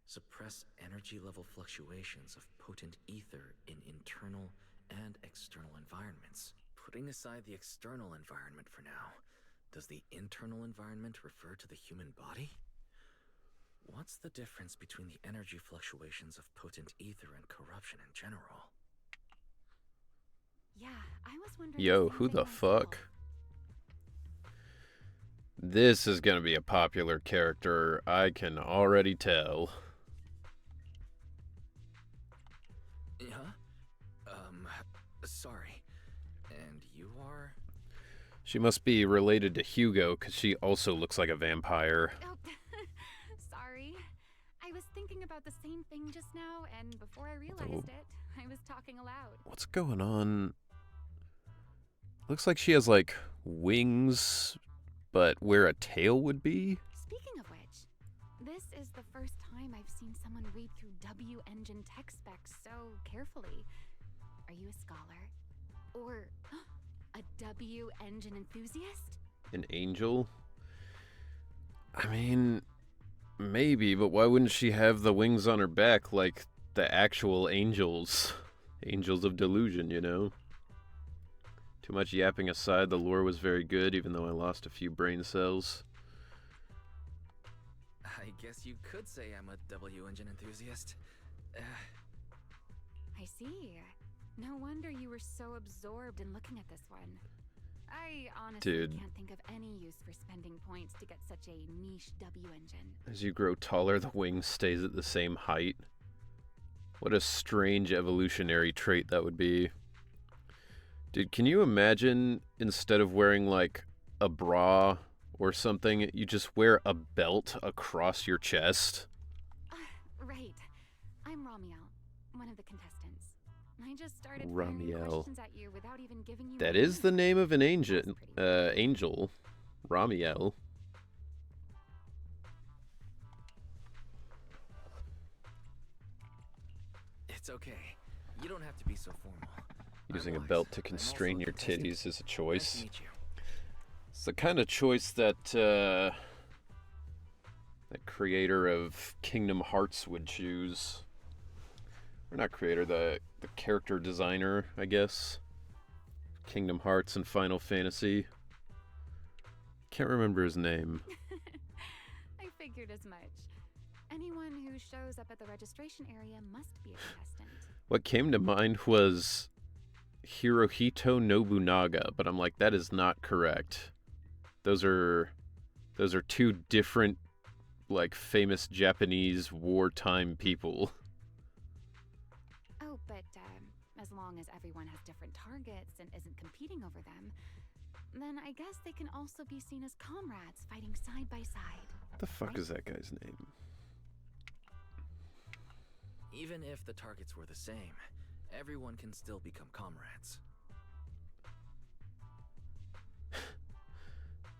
Suppress energy level fluctuations of potent ether in internal and external environments. Putting aside the external environment for now, does the internal environment refer to the human body? What's the difference between the energy fluctuations of potent ether and corruption in general? Yeah, I was wondering. Yo, same who thing the myself. fuck? This is gonna be a popular character. I can already tell. Huh? Sorry. And you are? She must be related to Hugo, because she also looks like a vampire. Oh, sorry. I was thinking about the same thing just now, and before I realized it, I was talking aloud. What's going on? Looks like she has, like, wings, but where a tail would be? Speaking of which, this is the first time I've seen someone read through W engine tech specs so carefully. Are you a scholar? Or a W engine enthusiast? An angel? I mean, maybe, but why wouldn't she have the wings on her back like the actual angels? Angels of Delusion, you know? Too much yapping aside, the lore was very good, even though I lost a few brain cells. I guess you could say I'm a W engine enthusiast. I see. No wonder you were so absorbed in looking at this one. I honestly Dude. can't think of any use for spending points to get such a niche W engine. As you grow taller, the wing stays at the same height. What a strange evolutionary trait that would be. Dude, can you imagine instead of wearing like a bra or something, you just wear a belt across your chest? Right. I'm Ramiel, one of the contestants. I just started firing Ramiel. questions at you without even giving you That a is the hint. name of an That's angel. pretty good. Angel. Ramiel. It's okay. You don't have to be so formal. Using a I'm belt Wise. to I'm also constrain a your contestant. titties is a Nice to choice. meet you. It's the kind of choice that the creator of Kingdom Hearts would choose. Or not creator, the character designer, I guess. Kingdom Hearts and Final Fantasy. Can't remember his name. I figured as much. Anyone who shows up at the registration area must be a contestant. What came to mind was Hirohito Nobunaga, but I'm like, that is not correct. Those are two different, like, famous Japanese wartime people. Oh, but as long as everyone has different targets and isn't competing over them, then I guess they can also be seen as comrades fighting side by side. What the fuck is that guy's name? Even if the targets were the same, everyone can still become comrades.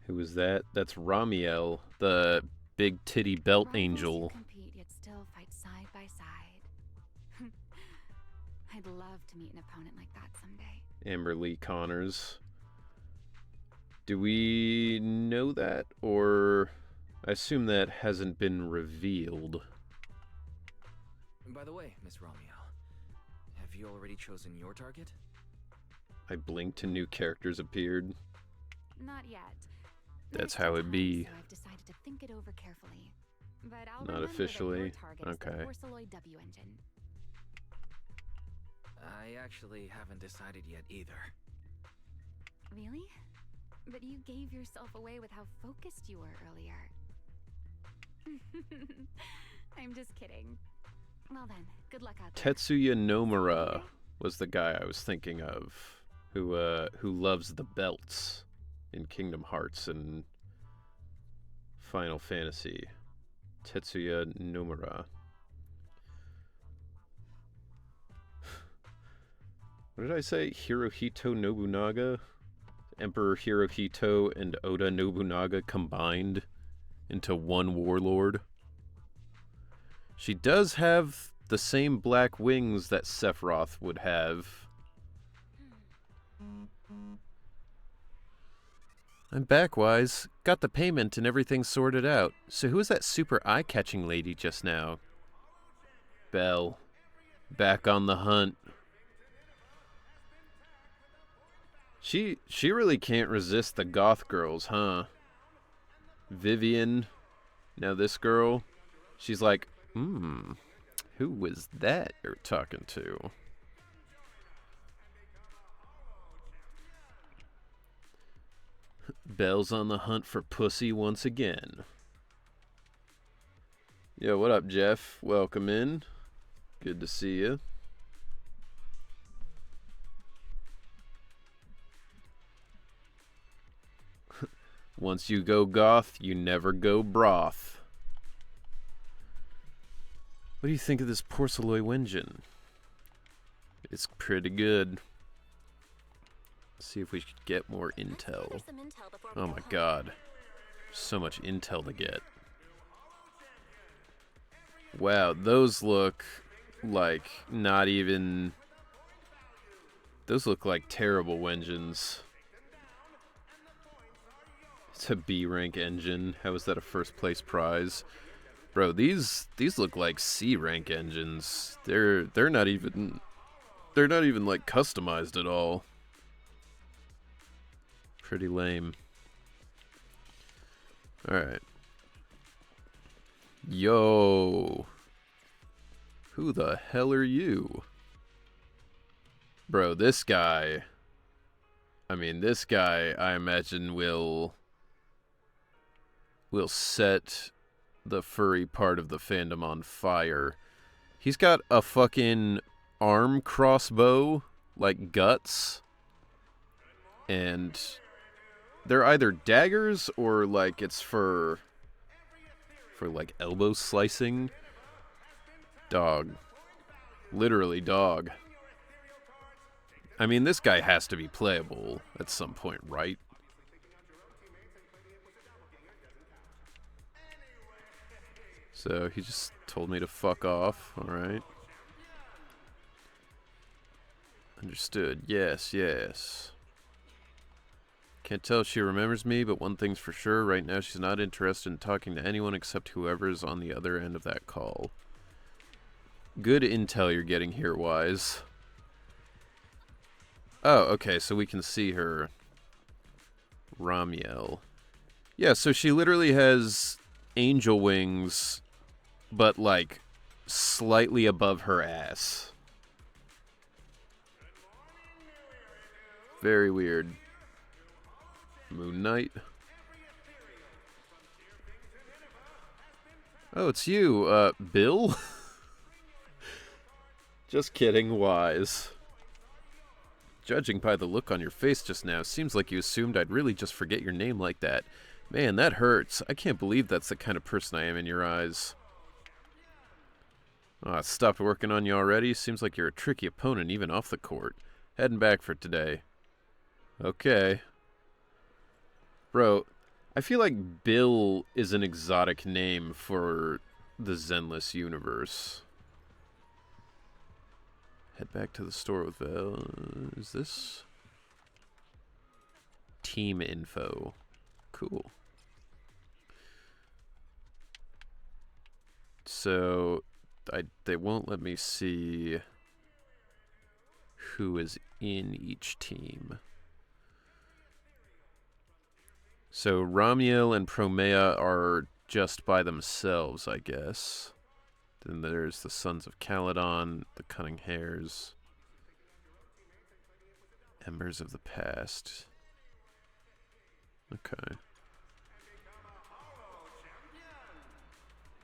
Who is that? That's Ramiel, the big titty belt Rivals who angel. compete yet still fight side by side. I'd love to meet an opponent like that someday. Amber Lee Connors. Do we know that, or I assume that hasn't been revealed? By the way, Miss Ramiel, have you already chosen your target? I blinked and new characters appeared. Not yet. That's There's how still it time, be. So I've decided to think it over carefully. But I'll Not remember that officially. your target is Okay. the Porceloid W engine. I actually haven't decided yet either. Really? But you gave yourself away with how focused you were earlier. I'm just kidding. Well then, good luck out there. Tetsuya Nomura was the guy I was thinking of, who loves the belts in Kingdom Hearts and Final Fantasy. Tetsuya Nomura. What did I say? Hirohito Nobunaga? Emperor Hirohito and Oda Nobunaga combined into one warlord. She does have the same black wings that Sephiroth would have. I'm back, Wise. Got the payment and everything sorted out. So who was that super eye-catching lady just now? Belle. Back on the hunt. She really can't resist the goth girls, huh? Vivian. Now this girl. She's like, who was that you're talking to? Belle's on the hunt for pussy once again. Yo, what up, Jeff? Welcome in. Good to see you. Once you go goth, you never go broth. What do you think of this Porceloid engine? It's pretty good. Let's see if we could get more intel. There's some intel before we Oh go my home. god. So much intel to get. Wow, those look like not even... Those look like terrible engines. It's a B rank engine. How is that a first place prize? Bro, these look like C rank engines. They're not even like customized at all. Pretty lame. Alright. Yo. Who the hell are you? Bro, this guy. I mean, this guy, I imagine, will set the furry part of the fandom on fire. He's got a fucking arm crossbow, like guts, and they're either daggers or like it's for like elbow slicing. Dog. Literally dog. I mean, this guy has to be playable at some point, right? So he just told me to fuck off, alright. Understood. Yes, yes. Can't tell if she remembers me, but one thing's for sure, right now she's not interested in talking to anyone except whoever's on the other end of that call. Good intel you're getting here, Wise. Oh, okay, so we can see her. Ramiel. Yeah, so she literally has angel wings, but like slightly above her ass. Very weird. Moon Knight. Oh, it's you, Bill? Just kidding, Wise. Judging by the look on your face just now, seems like you assumed I'd really just forget your name like that. Man, that hurts. I can't believe that's the kind of person I am in your eyes. Oh, I stopped working on you already? Seems like you're a tricky opponent even off the court. Heading back for today. Okay. Bro, I feel like Bill is an exotic name for the Zenless universe. Head back to the store with Val. Is this? Team info. Cool. So, they won't let me see who is in each team. So Ramiel and Promea are just by themselves, I guess. Then there's the Sons of Caledon, the Cunning Hares, Embers of the Past. Okay.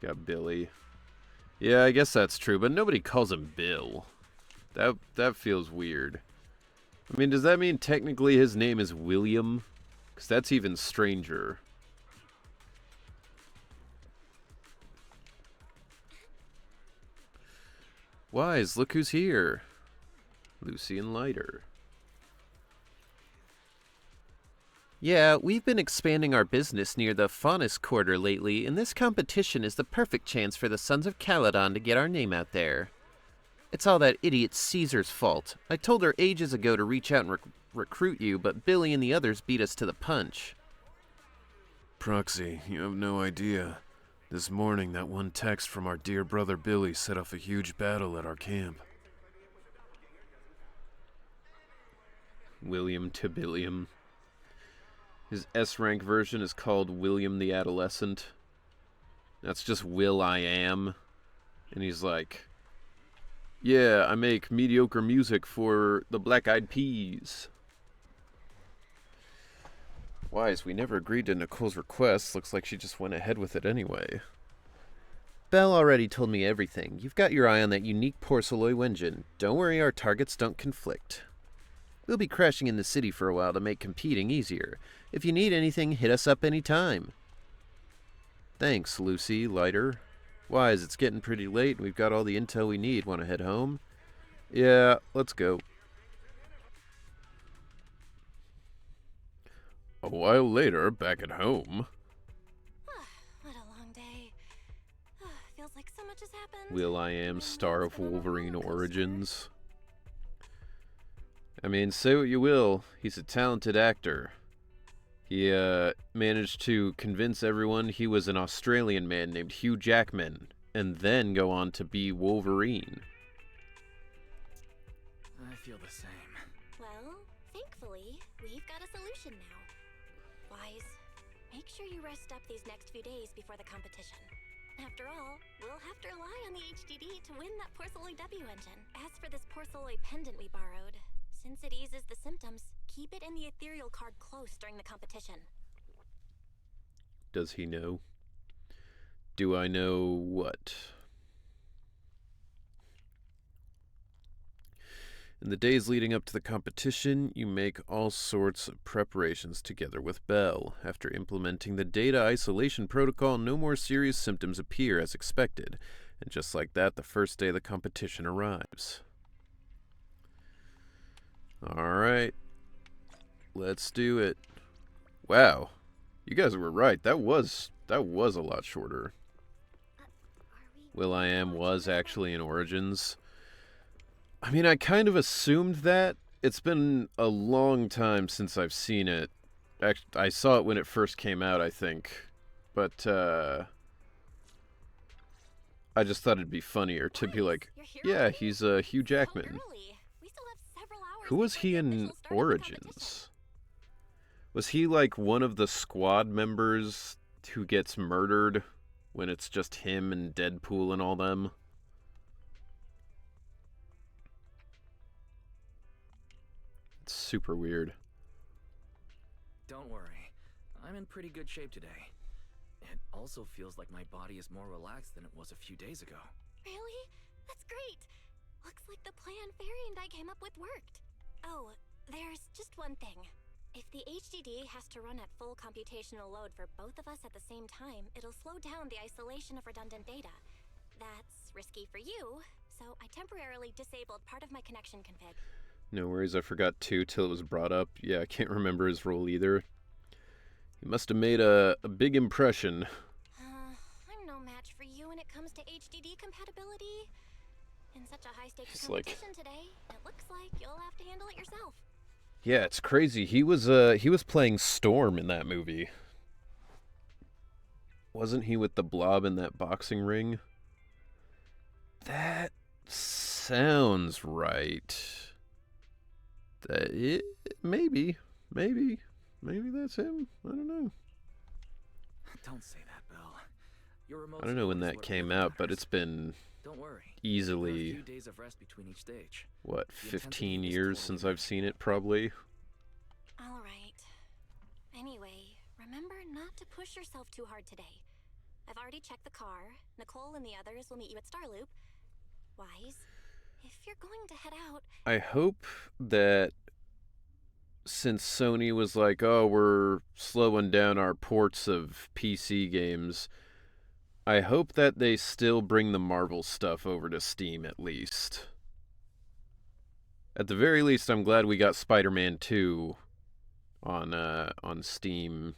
Got Billy. Yeah, I guess that's true, but nobody calls him Bill. That feels weird. I mean, does that mean technically his name is William? Because that's even stranger. Wise, look who's here. Lucy and Lighter. Yeah, we've been expanding our business near the Faunus Quarter lately, and this competition is the perfect chance for the Sons of Caledon to get our name out there. It's all that idiot Caesar's fault. I told her ages ago to reach out and recruit you, but Billy and the others beat us to the punch. Proxy, you have no idea. This morning, that one text from our dear brother Billy set off a huge battle at our camp. William Tibillium. His S-rank version is called William the Adolescent. That's just Will I Am. And he's like, yeah, I make mediocre music for the Black Eyed Peas. Wise, we never agreed to Nicole's request. Looks like she just went ahead with it anyway. Belle already told me everything. You've got your eye on that unique Porceloy engine. Don't worry, our targets don't conflict. We'll be crashing in the city for a while to make competing easier. If you need anything, hit us up anytime. Thanks, Lucy, Lighter. Wise, it's getting pretty late and we've got all the intel we need. Want to head home? Yeah, let's go. A while later, back at home. What a long day. Feels like so much has happened. Will I Am, star of Wolverine Origins. I mean, say what you will, he's a talented actor. He managed to convince everyone he was an Australian man named Hugh Jackman, and then go on to be Wolverine. I feel the same. Well, thankfully, we've got a solution now. Wise, make sure you rest up these next few days before the competition. After all, we'll have to rely on the HDD to win that Porceloy W engine. As for this Porceloy pendant we borrowed, Since it eases the symptoms, keep it in the ethereal card close during the competition. Does he know? Do I know what? In the days leading up to the competition, you make all sorts of preparations together with Belle. After implementing the data isolation protocol, no more serious symptoms appear as expected. And just like that, the first day of the competition arrives. Alright. Let's do it. Wow. You guys were right. That was a lot shorter. Will.i.am was actually in Origins. I mean, I kind of assumed that. It's been a long time since I've seen it. I saw it when it first came out, I think. But, I just thought it'd be funnier to be like, yeah, he's Hugh Jackman. Who was he in Origins? Was he like one of the squad members who gets murdered when it's just him and Deadpool and all them? It's super weird. Don't worry. I'm in pretty good shape today. It also feels like my body is more relaxed than it was a few days ago. Really? That's great. Looks like the plan Fairy and I came up with worked. Oh, there's just one thing. If the HDD has to run at full computational load for both of us at the same time, it'll slow down the isolation of redundant data. That's risky for you, so I temporarily disabled part of my connection config. No worries, I forgot too till it was brought up. Yeah, I can't remember his role either. He must have made a big impression. I'm no match for you when it comes to HDD compatibility. In such a high-stakes He's competition today, it looks like you'll have to handle it yourself. Yeah, it's crazy. He was playing Storm in that movie. Wasn't he with the Blob in that boxing ring? That sounds right. Maybe that's him. I don't know. Don't say that, Bill. Your I don't know when that came out, but it's been Don't worry. easily, A few days of rest between each stage. what, The 15 intensity is years totally since I've worth seen it, probably. All right. Anyway, remember not to push yourself too hard today. I've already checked the car. Nicole and the others will meet you at Starloop. Wise, if you're going to head out... I hope that since Sony was like, oh, we're slowing down our ports of PC games, I hope that they still bring the Marvel stuff over to Steam at least. At the very least, I'm glad we got Spider-Man 2 on Steam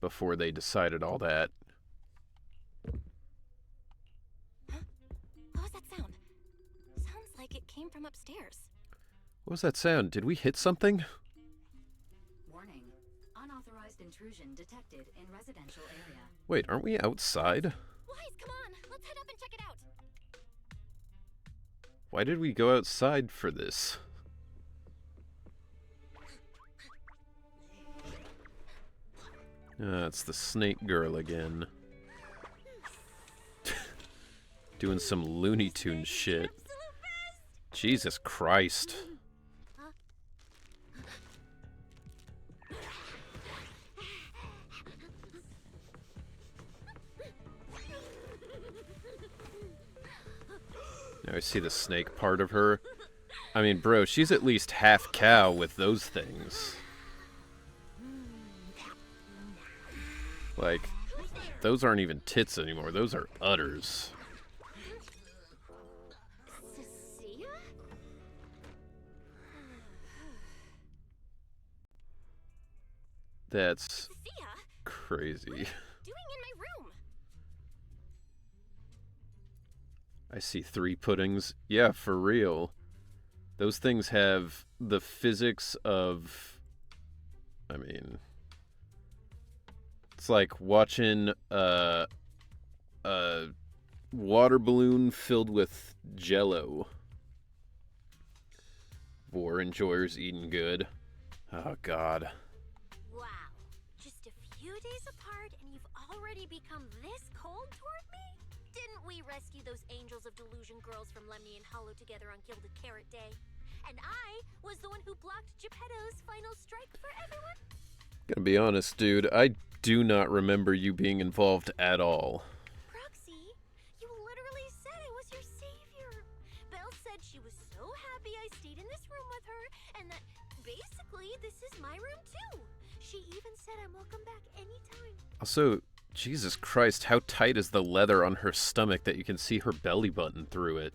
before they decided all that. Huh? What was that sound? Sounds like it came from upstairs. What was that sound? Did we hit something? Warning. Unauthorized intrusion detected in residential area. Wait, aren't we outside? Wise, come on! Let's head up and check it out! Why did we go outside for this? It's the snake girl again. Doing some Looney Tunes shit. Jesus Christ. Now I see the snake part of her. I mean, bro, she's at least half cow with those things. Like, those aren't even tits anymore. Those are udders. Cecilia? That's Cecilia? crazy. Doing in my room? I see 3 puddings. Yeah, for real. Those things have the physics of... I mean... It's like watching a water balloon filled with Jello. Vor enjoyers eating good. Oh, God. Wow. Just a few days apart and you've already become this cold toward me? Didn't we rescue those angels of delusion girls from Lemny and Hollow together on Gilded Carrot Day? And I was the one who blocked Geppetto's final strike for everyone. Gonna be honest, dude, I do not remember you being involved at all. Proxy, you literally said I was your savior. Belle said she was so happy I stayed in this room with her, and that basically this is my room too. She even said I'm welcome back anytime. Also, Jesus Christ, how tight is the leather on her stomach that you can see her belly button through it?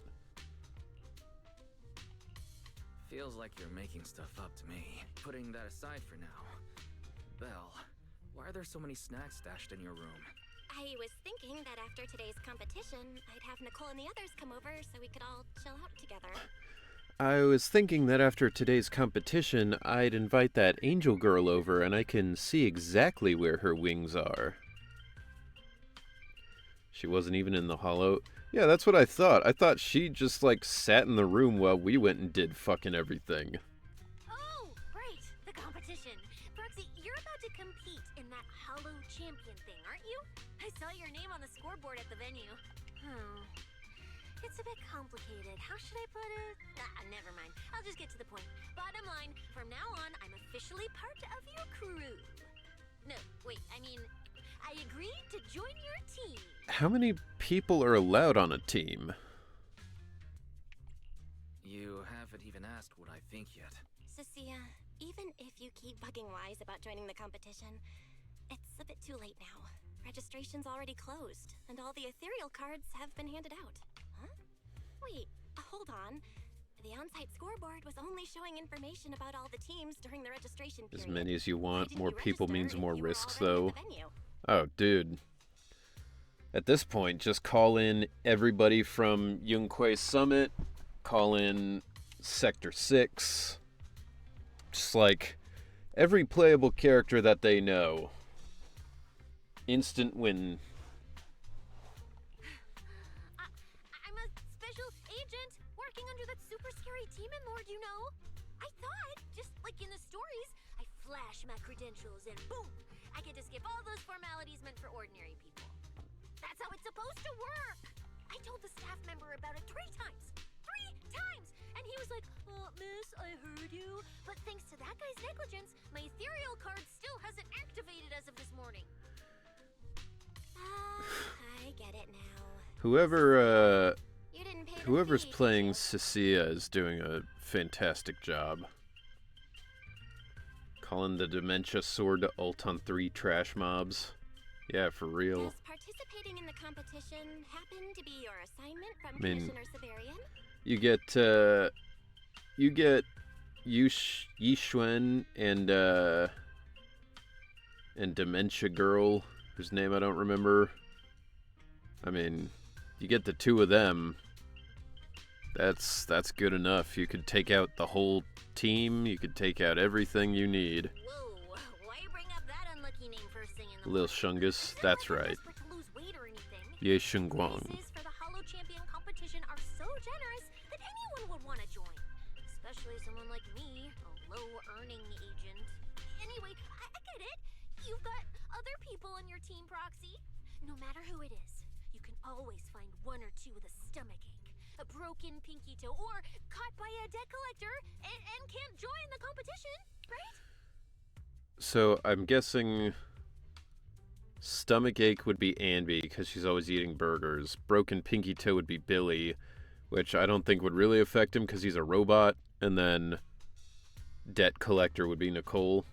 Feels like you're making stuff up to me. Putting that aside for now. Belle, why are there so many snacks stashed in your room? I was thinking that after today's competition, I'd have Nicole and the others come over so we could all chill out together. I was thinking that after today's competition, I'd invite that angel girl over and I can see exactly where her wings are. She wasn't even in the hollow. Yeah, that's what I thought. I thought she just, like, sat in the room while we went and did fucking everything. Oh, right, the competition. Proxy, you're about to compete in that hollow champion thing, aren't you? I saw your name on the scoreboard at the venue. It's a bit complicated. How should I put it? Never mind. I'll just get to the point. Bottom line, from now on, I'm officially part of your crew. No, wait, I mean, I agreed to join your team. How many people are allowed on a team? You haven't even asked what I think yet. Cecilia, even if you keep bugging Wise about joining the competition, it's a bit too late now. Registration's already closed, and all the ethereal cards have been handed out. Huh? Wait, hold on. The on-site scoreboard was only showing information about all the teams during the registration period. As many as you Why want. didn't More you people register means if more you were risks, already though. at the venue? Oh, dude. At this point, just call in everybody from Yunquay Summit. Call in Sector 6. Just like every playable character that they know. Instant win. I'm a special agent working under that super scary demon lord, you know. I thought, just like in the stories, I flash my credentials and boom, I get to skip all those formalities meant for ordinary people. That's how it's supposed to work. I told the staff member about it 3 times. 3 times! And he was like, miss, I heard you. But thanks to that guy's negligence, my ethereal card still hasn't activated as of this morning. I get it now. Whoever, You didn't pay the whoever's fee, did playing you? Cecilia is doing a fantastic job. Calling the Dementia Sword to ult on 3 trash mobs. Yeah, for real. Does participating in the competition happen to be your assignment from I mean, Commissioner Severian? You get Yixuan and Dementia Girl, whose name I don't remember. I mean, you get the 2 of them. That's good enough. You could take out the whole team. You could take out everything you need. Whoa, why bring up that unlucky name first thing in the Lil morning? Shungus, It's not that's like I'm right. desperate to lose weight or anything. Ye Shunguang. Prices for the Hollow Champion competition are so generous that anyone would want to join. Especially someone like me, a low-earning agent. Anyway, I get it. You've got other people on your team, Proxy. No matter who it is, you can always find 1 or 2 with a stomachache, a broken pinky toe, or caught by a debt collector and can't join the competition, right? So I'm guessing stomachache would be Anby because she's always eating burgers. Broken pinky toe would be Billy, which I don't think would really affect him because he's a robot. And then debt collector would be Nicole.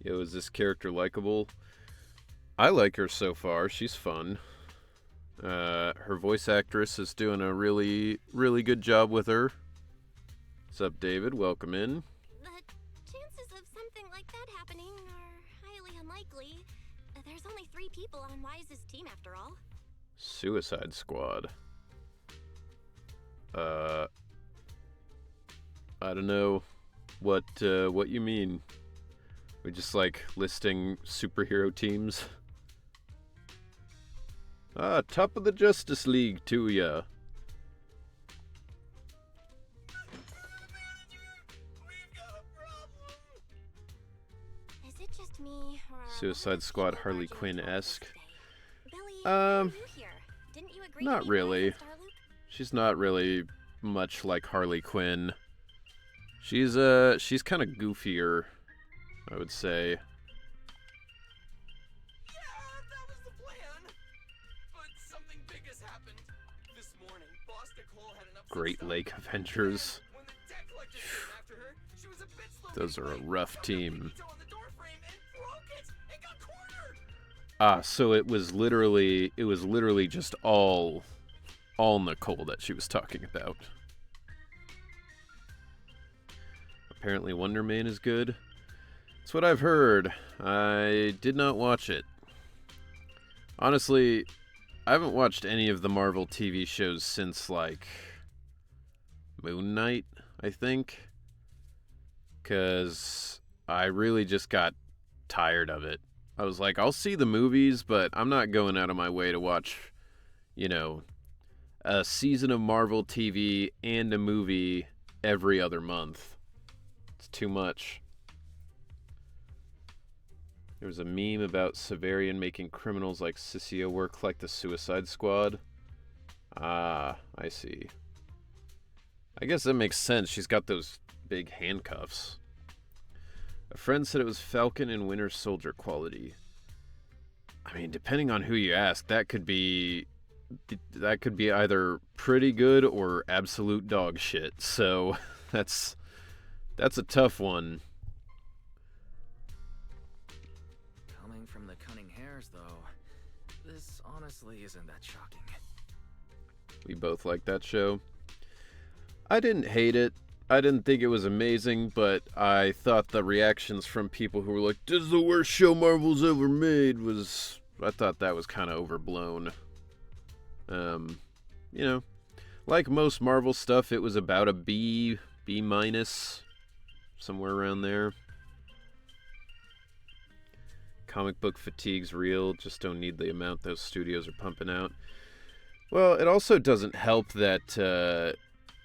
Yo, is this character likable? I like her so far. She's fun. Her voice actress is doing a really, really good job with her. What's up, David? Welcome in. The chances of something like that happening are highly unlikely. There's only 3 people on Wise's team after all. Suicide Squad. I don't know what you mean. We just like listing superhero teams. Top of the Justice League to ya. Is it just me, or are Suicide other Squad people Harley barging Quinn-esque. into this today? Billy, why are you here? Didn't you agree to Not meet Wise really. in Starloop? She's not really much like Harley Quinn. She's kind of goofier, I would say. Yeah, that was the plan. But something big has happened. This morning, Boss Nicole had an upset Great stomach. Lake Avengers. When the debt collector came after her, she was a bit slow. Those are a rough team. On the door frame and broke it and got cornered. So it was literally just all Nicole that she was talking about. Apparently Wonder Man is good. That's what I've heard. I did not watch it. Honestly, I haven't watched any of the Marvel TV shows since, like, Moon Knight, I think. 'Cause I really just got tired of it. I was like, I'll see the movies, but I'm not going out of my way to watch, you know, a season of Marvel TV and a movie every other month. It's too much. There was a meme about Severian making criminals like Sissio work like the Suicide Squad. Ah, I see. I guess that makes sense. She's got those big handcuffs. A friend said it was Falcon and Winter Soldier quality. I mean, depending on who you ask, that could be either pretty good or absolute dog shit. So that's a tough one. Coming from the cunning hairs, though, this honestly isn't that shocking. We both like that show. I didn't hate it. I didn't think it was amazing, but I thought the reactions from people who were like, "This is the worst show Marvel's ever made," I thought that was kind of overblown. You know, like most Marvel stuff, it was about a B minus, somewhere around there. Comic book fatigue's real, just don't need the amount those studios are pumping out. Well, it also doesn't help that,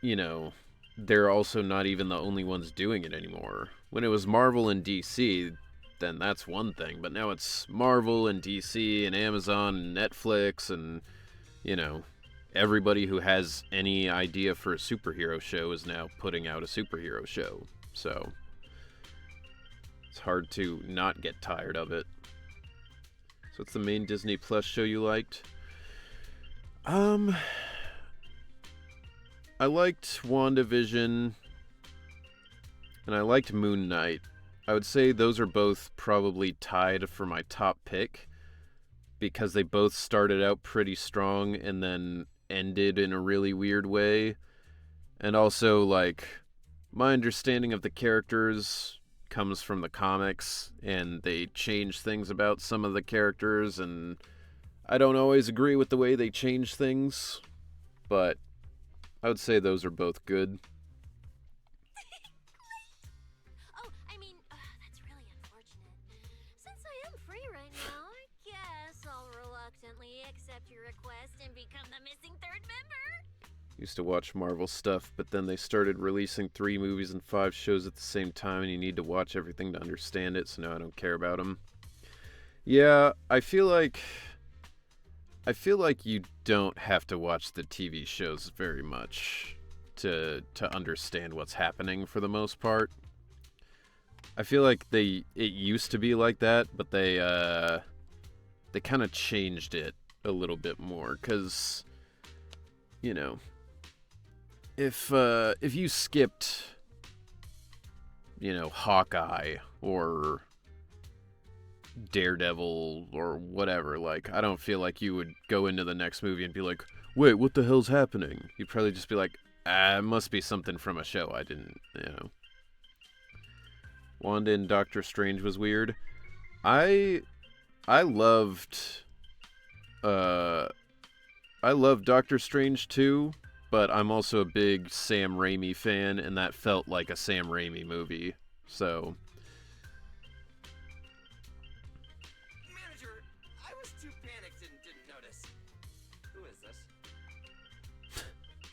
you know, they're also not even the only ones doing it anymore. When it was Marvel and DC, then that's one thing, but now it's Marvel and DC and Amazon and Netflix and, you know, everybody who has any idea for a superhero show is now putting out a superhero show. So it's hard to not get tired of it. So what's the main Disney Plus show you liked? I liked WandaVision, and I liked Moon Knight. I would say those are both probably tied for my top pick, because they both started out pretty strong and then ended in a really weird way. And also, like, my understanding of the characters comes from the comics, and they change things about some of the characters, and I don't always agree with the way they change things, but I would say those are both good. Oh, I mean, that's really unfortunate. Since I am free right now, I guess I'll reluctantly accept your request and become the missing third member. Used to watch Marvel stuff, but then they started releasing 3 movies and 5 shows at the same time, and you need to watch everything to understand it, so now I don't care about them. Yeah, I feel like you don't have to watch the TV shows very much to understand what's happening for the most part. I feel like it used to be like that, but they kind of changed it a little bit more, cuz you know, if you skipped, you know, Hawkeye or Daredevil or whatever, like, I don't feel like you would go into the next movie and be like, wait, what the hell's happening? You'd probably just be like, it must be something from a show I didn't, you know. Wanda and Doctor Strange was weird. I loved Doctor Strange too, but I'm also a big Sam Raimi fan, and that felt like a Sam Raimi movie, so I was too panicked and didn't notice. Who is this?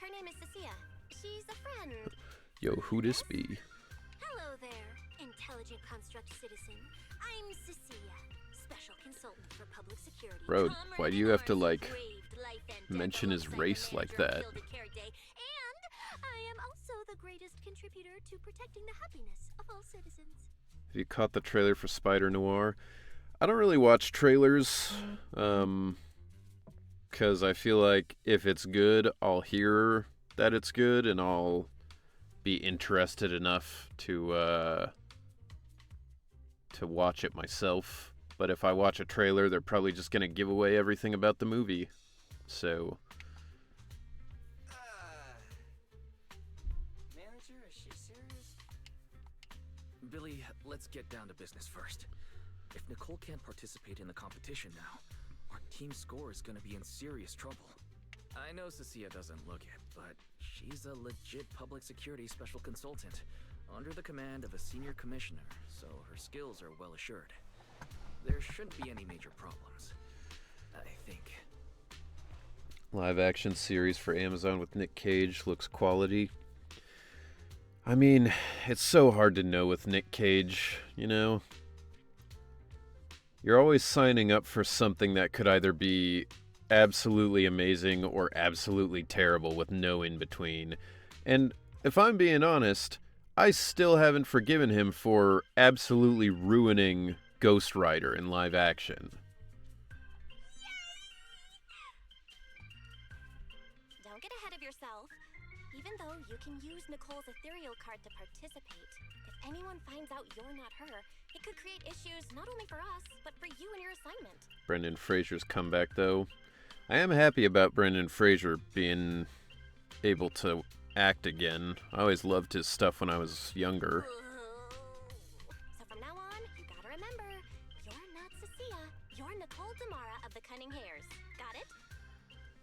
Her name is Cecilia. She's a friend. yo, who this be? Hello there, intelligent construct citizen. I'm Cecilia, special consultant for public security. Bro, Tom why do you have to, Mars like, braved life and death mention his alongside the race like manager of that? Gilded Carrot Day, and contributor to protecting the happiness of all citizens. Have you caught the trailer for Spider Noir? I don't really watch trailers, because I feel like if it's good, I'll hear that it's good, and I'll be interested enough to watch it myself. But if I watch a trailer, they're probably just gonna give away everything about the movie. So, Manager, is she serious? Billy, let's get down to business first. If Nicole can't participate in the competition now, our team score is gonna be in serious trouble. I know Cecilia doesn't look it, but she's a legit public security special consultant, under the command of a senior commissioner, so her skills are well assured. There shouldn't be any major problems, I think. live action series for Amazon with Nick Cage looks quality. I mean, it's so hard to know with Nick Cage, you know? You're always signing up for something that could either be absolutely amazing or absolutely terrible with no in between. And if I'm being honest, I still haven't forgiven him for absolutely ruining Ghost Rider in live action. Don't get ahead of yourself. Even though you can use Nicole's ethereal card to participate, if anyone finds out you're not her, it could create issues not only for us, but for you and your assignment. Brendan Fraser's comeback, though. I am happy about Brendan Fraser being able to act again. I always loved his stuff when I was younger. So from now on, you gotta remember, you're not Cecilia, you're Nicole Damara of the Cunning Hairs. Got it?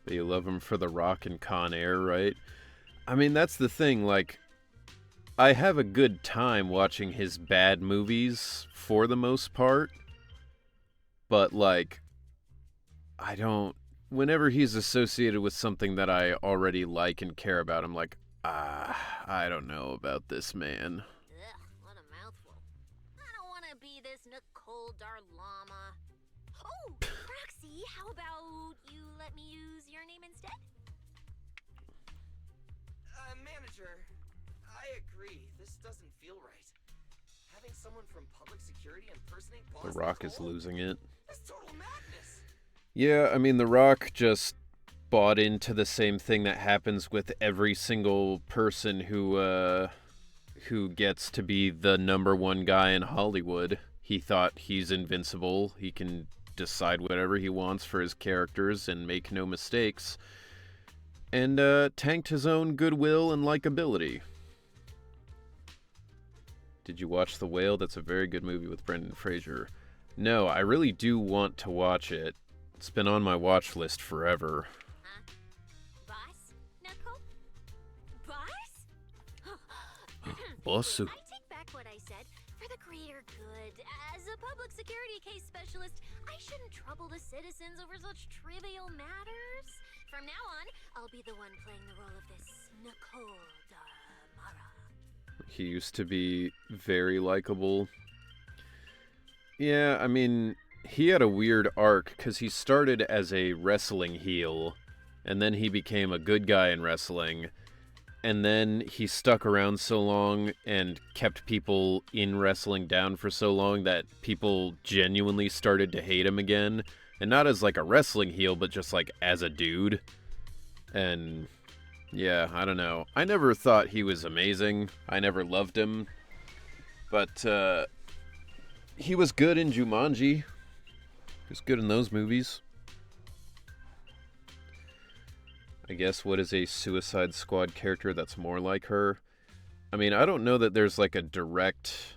But you love him for The Rock and Con Air, right? I mean, that's the thing, like, I have a good time watching his bad movies for the most part, but, like, I don't... Whenever he's associated with something that I already like and care about, I'm like, I don't know about this man. Ugh, what a mouthful. I don't want to be this Nicole Darlama. Oh, Roxy, how about you let me use your name instead? Manager, I agree. This doesn't feel right. Having someone from public security impersonate The Boss Rock is Nicole? losing it. That's total madness. Yeah, I mean, The Rock just bought into the same thing that happens with every single person who gets to be the number one guy in Hollywood. He thought he's invincible. He can decide whatever he wants for his characters and make no mistakes. And tanked his own goodwill and likability. Did you watch The Whale? That's a very good movie with Brendan Fraser. No, I really do want to watch it. It's been on my watch list forever. Boss? Nicole? Boss? Boss? I take back what I said. For the greater good, as a public security case specialist, I shouldn't trouble the citizens over such trivial matters. From now on, I'll be the one playing the role of this Nicole Damara. He used to be very likable. Yeah, I mean, he had a weird arc because he started as a wrestling heel, and then he became a good guy in wrestling, and then he stuck around so long and kept people in wrestling down for so long that people genuinely started to hate him again. And not as like a wrestling heel, but just like as a dude. And yeah, I don't know. I never thought he was amazing. I never loved him. But he was good in Jumanji. He was good in those movies. I guess, what is a Suicide Squad character that's more like her? I mean, I don't know that there's like a direct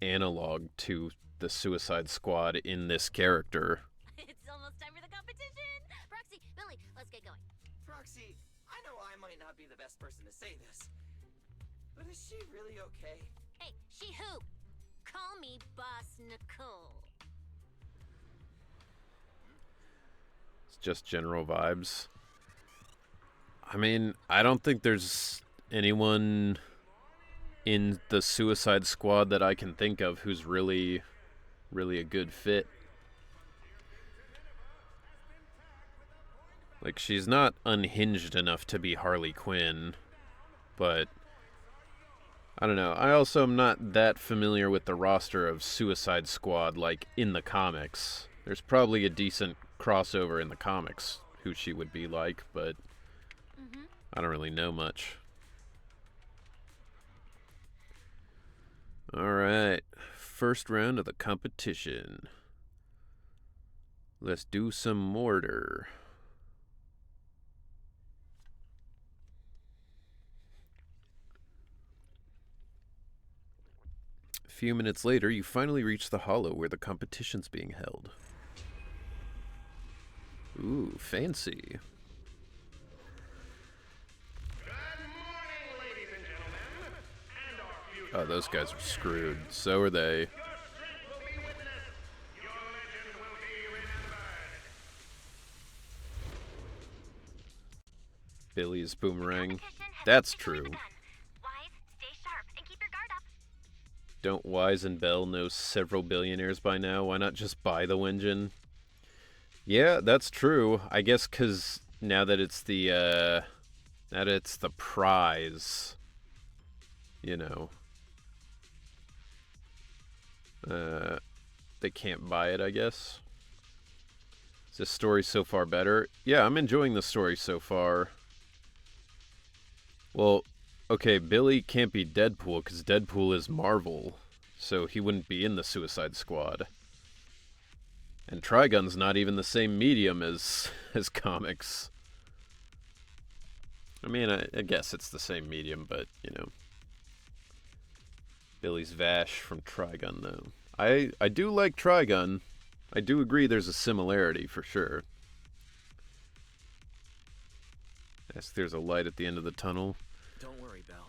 analog to the Suicide Squad in this character. It's almost time for the competition! Roxy, Billy, let's get going. Roxy, I know I might not be the best person to say this, but is she really okay? Hey, she who? Call me Boss Nicole. It's just general vibes. I mean, I don't think there's anyone in the Suicide Squad that I can think of who's really a good fit. Like, she's not unhinged enough to be Harley Quinn, but I don't know. I also am not that familiar with the roster of Suicide Squad, like, in the comics. There's probably a decent crossover in the comics who she would be like, but I don't really know much. Alright, first round of the competition. Let's do some mortar. A few minutes later, you finally reach the hollow where the competition's being held. Ooh, fancy. Oh, those guys are screwed. So are they. Billy's boomerang. That's true. Don't Wise and Bell know several billionaires by now? Why not just buy the Wenjin? Yeah, that's true. I guess because now that it's the prize, you know, they can't buy it, I guess. Is this story so far better? Yeah, I'm enjoying the story so far. Well, okay, Billy can't be Deadpool because Deadpool is Marvel, so he wouldn't be in the Suicide Squad. And Trigun's not even the same medium as comics. I mean, I guess it's the same medium, but, you know. Billy's Vash from Trigun, though. I do like Trigun. I do agree there's a similarity, for sure. Yes, there's a light at the end of the tunnel. Don't worry, Belle.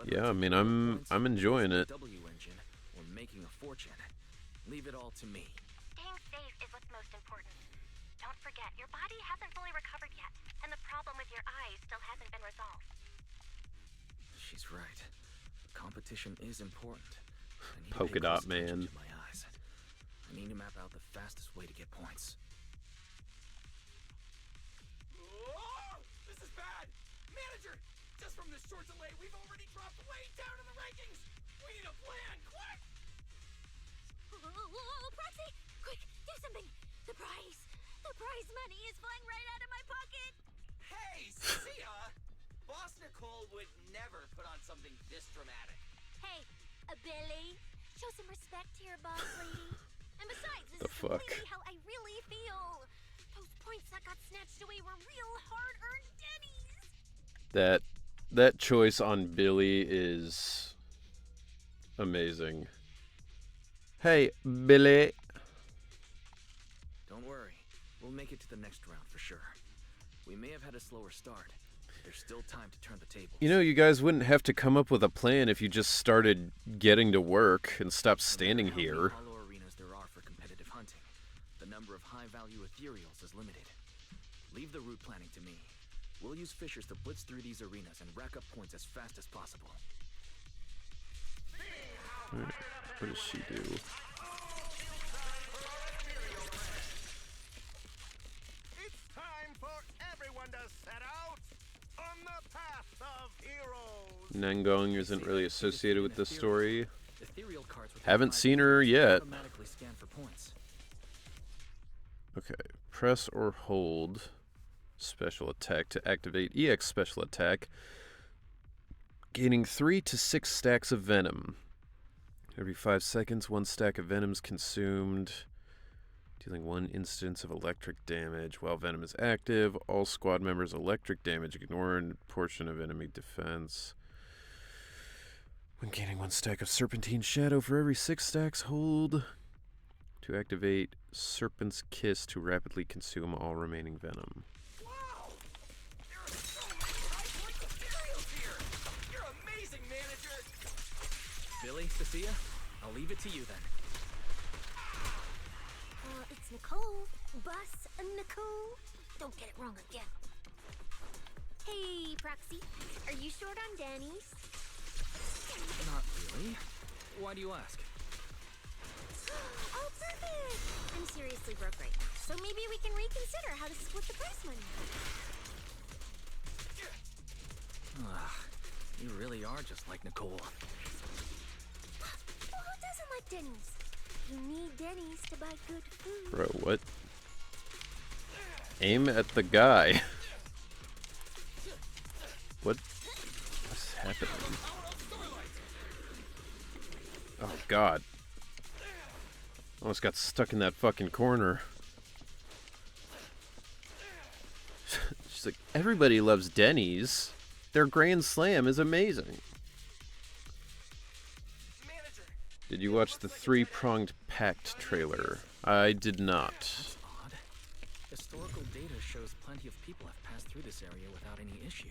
Yeah, I mean, I'm enjoying it. W engine or making a fortune. Leave it all to me. Staying safe is what's most important. Don't forget, your body hasn't fully recovered yet, and the problem with your eyes still hasn't been resolved. She's right. Competition is important. I need to Polka pay dot close attention man. to my eyes. I need to map out the fastest way to get points. Oh, this is bad! Manager! Just from this short delay, we've already dropped way down in the rankings! We need a plan, quick! Whoa, Proxy! Quick, do something! The prize money is flying right out of my pocket! Hey, Sia! Boss Nicole would never put on something this dramatic. Hey, Billy, show some respect to your boss lady. And besides, this The is fuck? completely how I really feel. Those points that got snatched away were real hard-earned dennies. That choice on Billy is amazing. Hey, Billy. Don't worry. We'll make it to the next round for sure. We may have had a slower start. There's still time to turn the tables. You know, you guys wouldn't have to come up with a plan if you just started getting to work and stopped standing No matter how here. many hollow arenas there are for competitive hunting, the number of high-value ethereals is limited. Leave the route planning to me. We'll use fishers to blitz through these arenas and rack up points as fast as possible. Alright, what does she do? It's time for everyone to set out on the path of heroes. Nangong isn't really associated with this story. Ethereal cards with Haven't high seen her yet. automatically scan for points. Okay, press or hold special attack to activate EX special attack, gaining 3 to 6 stacks of venom. Every 5 seconds, 1 stack of venom is consumed, dealing 1 instance of electric damage. While venom is active, all squad members' electric damage ignore a portion of enemy defense. When gaining 1 stack of serpentine shadow for every 6 stacks, hold to activate Serpent's Kiss to rapidly consume all remaining venom. Wow! There are so many high-point ethereals here! You're amazing, manager! Billy, Cecilia, I'll leave it to you then. It's Nicole. Bus Nicole. Don't get it wrong again. Hey, Proxy. Are you short on Danny's? Not really. Why do you ask? Oh, perfect! I'm seriously broke right now, so maybe we can reconsider how to split the prize money. You really are just like Nicole. Well, who doesn't like Denny's? You need Denny's to buy good food. Bro, what? Aim at the guy. What's happening? Oh god. Almost got stuck in that fucking corner. She's like, everybody loves Denny's. Their Grand Slam is amazing. Manager, Did you watch the Three-Pronged Pact trailer? I did not. That's odd. Historical data shows plenty of people have passed through this area without any issue.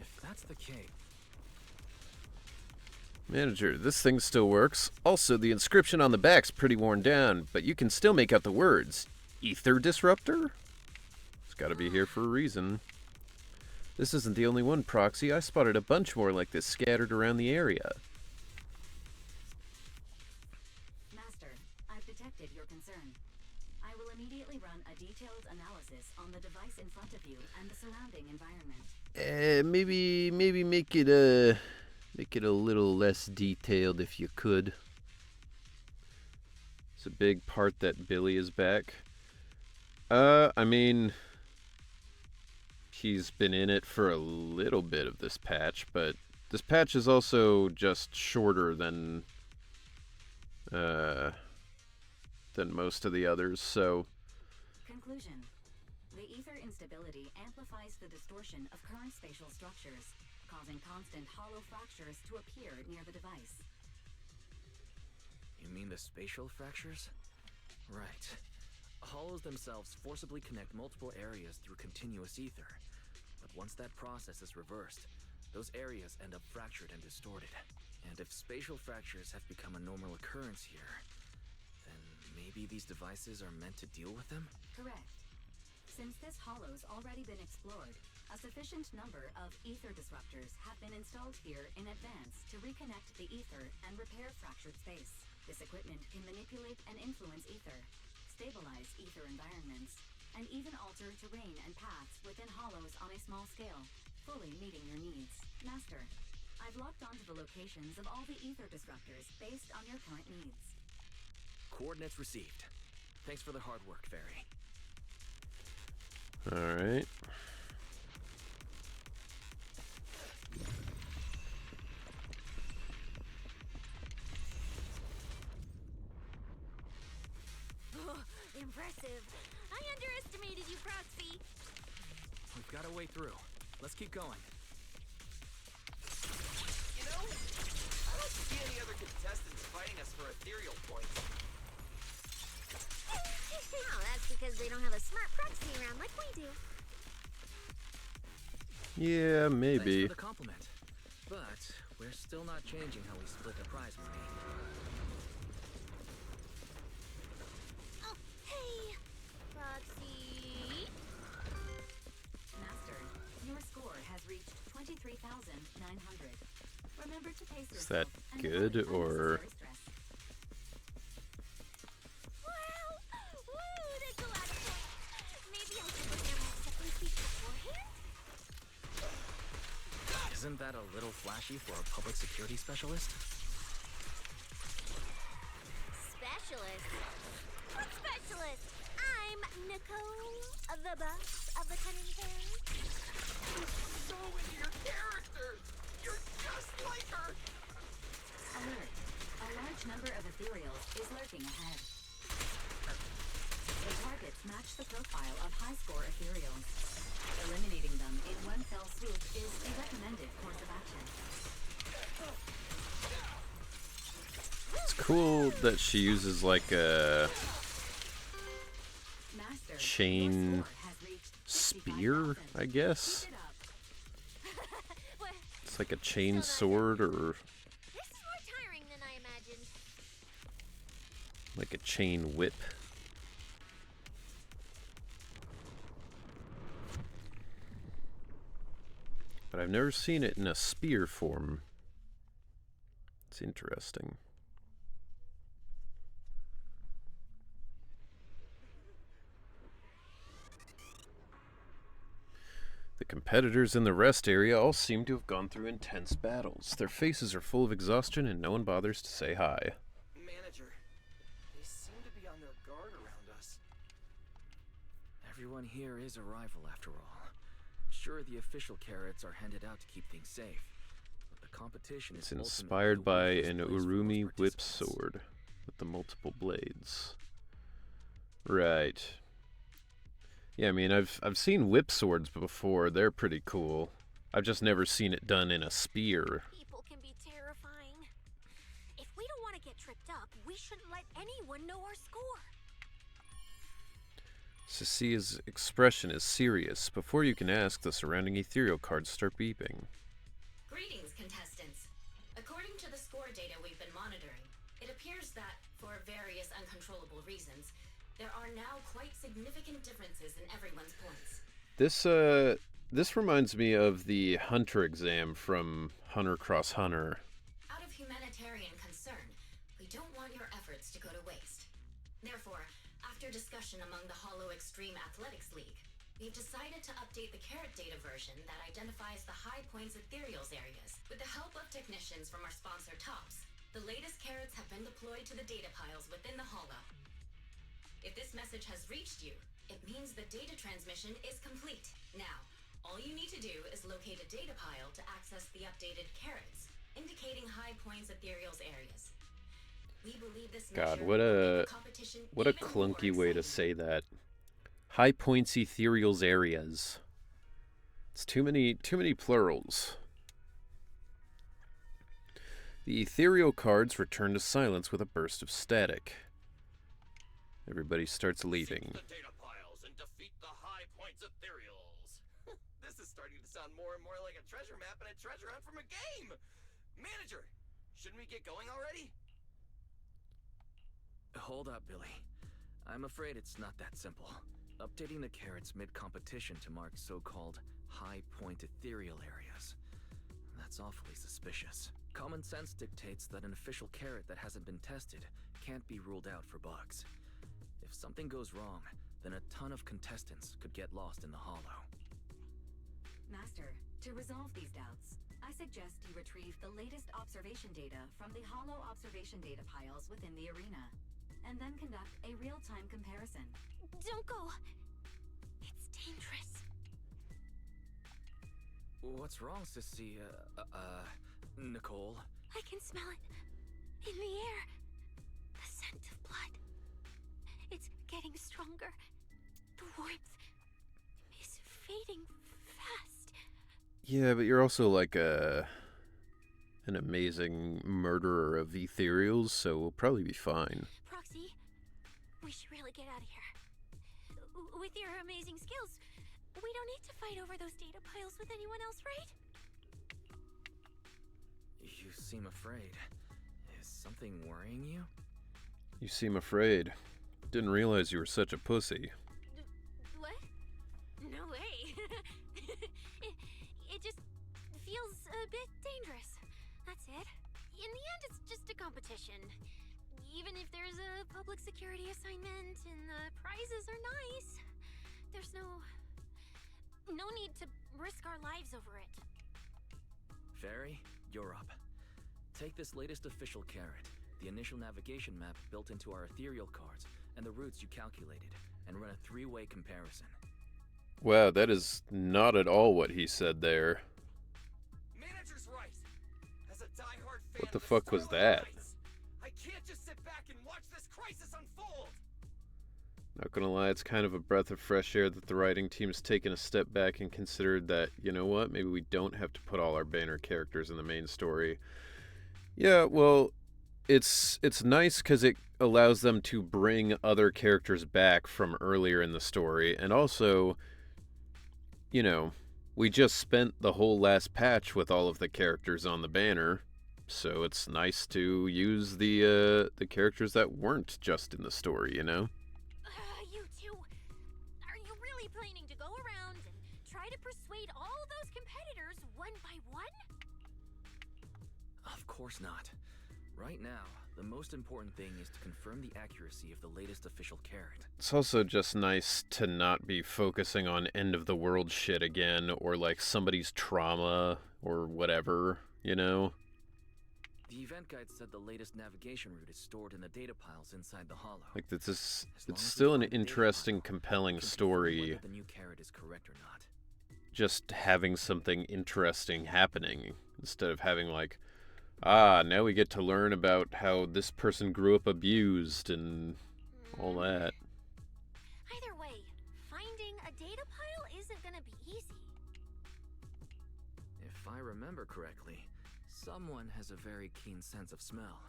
If that's the case... Manager, this thing still works. Also, the inscription on the back's pretty worn down, but you can still make out the words. Ether Disruptor? It's gotta be here for a reason. This isn't the only one, Proxy. I spotted a bunch more like this scattered around the area. Master, I've detected your concern. I will immediately run a detailed analysis on the device in front of you and the surrounding environment. Maybe make it a little less detailed if you could. It's a big part that Billy is back. I mean, he's been in it for a little bit of this patch, but this patch is also just shorter than most of the others, so... Conclusion. The ether instability amplifies the distortion of current spatial structures, causing constant hollow fractures to appear near the device. You mean the spatial fractures? Right. Hollows themselves forcibly connect multiple areas through continuous ether. But once that process is reversed, those areas end up fractured and distorted. And if spatial fractures have become a normal occurrence here, then maybe these devices are meant to deal with them? Correct. Since this hollow's already been explored, a sufficient number of ether disruptors have been installed here in advance to reconnect the ether and repair fractured space. This equipment can manipulate and influence ether, stabilize ether environments, and even alter terrain and paths within hollows on a small scale, fully meeting your needs. Master, I've locked onto the locations of all the ether disruptors based on your current needs. Coordinates received. Thanks for the hard work, Fairy. Alright. Impressive. I underestimated you, Proxy. We've got a way through. Let's keep going. you know, I don't see any other contestants fighting us for ethereal points. Oh, that's because they don't have a smart proxy around like we do. Yeah, maybe. Thanks for the compliment. But we're still not changing how we split the prize money. Oh, hey, Proxy. Master, your score has reached 23,900. Remember to pace Is yourself that and good, avoid or... unnecessary stress. Wow! Woo, that's a lot of fun. Maybe I should prepare my acceptance speech beforehand? Isn't that a little flashy for a public security specialist? Specialist? What specialist? I'm Nicole, the boss of the Cunning Fairy. So into your character! You're just like her! Alert. A large number of ethereals is lurking ahead. The targets match the profile of high-score ethereals. Eliminating them in one fell swoop is a recommended course of action. It's cool that she uses like a Master, chain your score has reached spear, 65,000. I guess. Keep it up. What? It's like a chain sword or This is more tiring than I imagined. like a chain whip. But I've never seen it in a spear form. It's interesting. The The competitors in the rest area all seem to have gone through intense battles. Their faces are full of exhaustion and no one bothers to say hi. Manager, they seem to be on their guard around us. Everyone here is a rival after all. Sure, the official carrots are handed out to keep things safe, but the competition It's is inspired ultimately by the worst an place for most Urumi whip participants. sword with the multiple blades. Right. Yeah, I mean, I've seen whip swords before. They're pretty cool. I've just never seen it done in a spear. People can be terrifying. If we don't want to get tripped up, we shouldn't let anyone know our score. Cecia's expression is serious. Before you can ask, the surrounding ethereal cards start beeping. Greetings, contestants. According to the score data we've been monitoring, it appears that, for various uncontrollable reasons, there are now quite significant differences in everyone's points. This reminds me of the Hunter exam from Hunter x Hunter. Out of humanitarian concern, we don't want your efforts to go to waste. Therefore, after discussion among the Hollow Extreme Athletics League, we've decided to update the carrot data version that identifies the high points ethereals areas. With the help of technicians from our sponsor Tops, the latest carrots have been deployed to the data piles within the Hollow. If this message has reached you, it means the data transmission is complete. Now, all you need to do is locate a data pile to access the updated carrots, indicating high points ethereals areas. We believe this God, measure what will a make the competition what a even more clunky way to exciting. say that. High points ethereals areas. It's too many plurals. The ethereal cards return to silence with a burst of static. Everybody starts leaving. Seize the data piles and defeat the high points ethereals. This is starting to sound more and more like a treasure map and a treasure hunt from a game. Manager, shouldn't we get going already? Hold up, Billy. I'm afraid it's not that simple. Updating the carrots mid-competition to mark so-called high-point ethereal areas. That's awfully suspicious. Common sense dictates that an official carrot that hasn't been tested can't be ruled out for bugs. If something goes wrong, then a ton of contestants could get lost in the Hollow. Master, to resolve these doubts, I suggest you retrieve the latest observation data from the Hollow observation data piles within the arena, and then conduct a real-time comparison. Don't go. It's dangerous. What's wrong, Sissy? Nicole? I can smell it. In the air. The scent of blood. It's getting stronger. The warmth is fading fast. Yeah, but you're also like an amazing murderer of ethereals, so we'll probably be fine. Proxy, we should really get out of here. With your amazing skills, we don't need to fight over those data piles with anyone else, right? You seem afraid. Is something worrying you? You seem afraid. Didn't realize you were such a pussy. What? No way. it just feels a bit dangerous. That's it. In the end, it's just a competition. Even if there's a public security assignment and the prizes are nice, there's no need to risk our lives over it. Fairy, you're up. Take this latest official carrot, the initial navigation map built into our ethereal cards, and the routes you calculated, and run a three-way comparison. Wow, that is not at all what he said there. Manager's right. As a diehard fan What the of fuck was Starlight that? Knights, I can't just sit back and watch this crisis unfold. Not gonna lie, it's kind of a breath of fresh air that the writing team's taken a step back and considered that, you know what, maybe we don't have to put all our banner characters in the main story. Yeah, well, it's nice because it allows them to bring other characters back from earlier in the story, and also, you know, we just spent the whole last patch with all of the characters on the banner, so it's nice to use the characters that weren't just in the story, you know? You two, are you really planning to go around and try to persuade all those competitors one by one? Of course not. Right now, The most important thing is to confirm the accuracy of the latest official carrot. It's also just nice to not be focusing on end of the world shit again, or like somebody's trauma or whatever, you know? The event guide said the latest navigation route is stored in the data piles inside the hollow. Like this is, As long it's as we still an find the data interesting, pile, compelling we can confirm story. whether the new carrot is correct or not. Just having something interesting happening instead of having like, ah, now we get to learn about how this person grew up abused and all that. Either way, finding a data pile isn't gonna be easy. If I remember correctly, someone has a very keen sense of smell.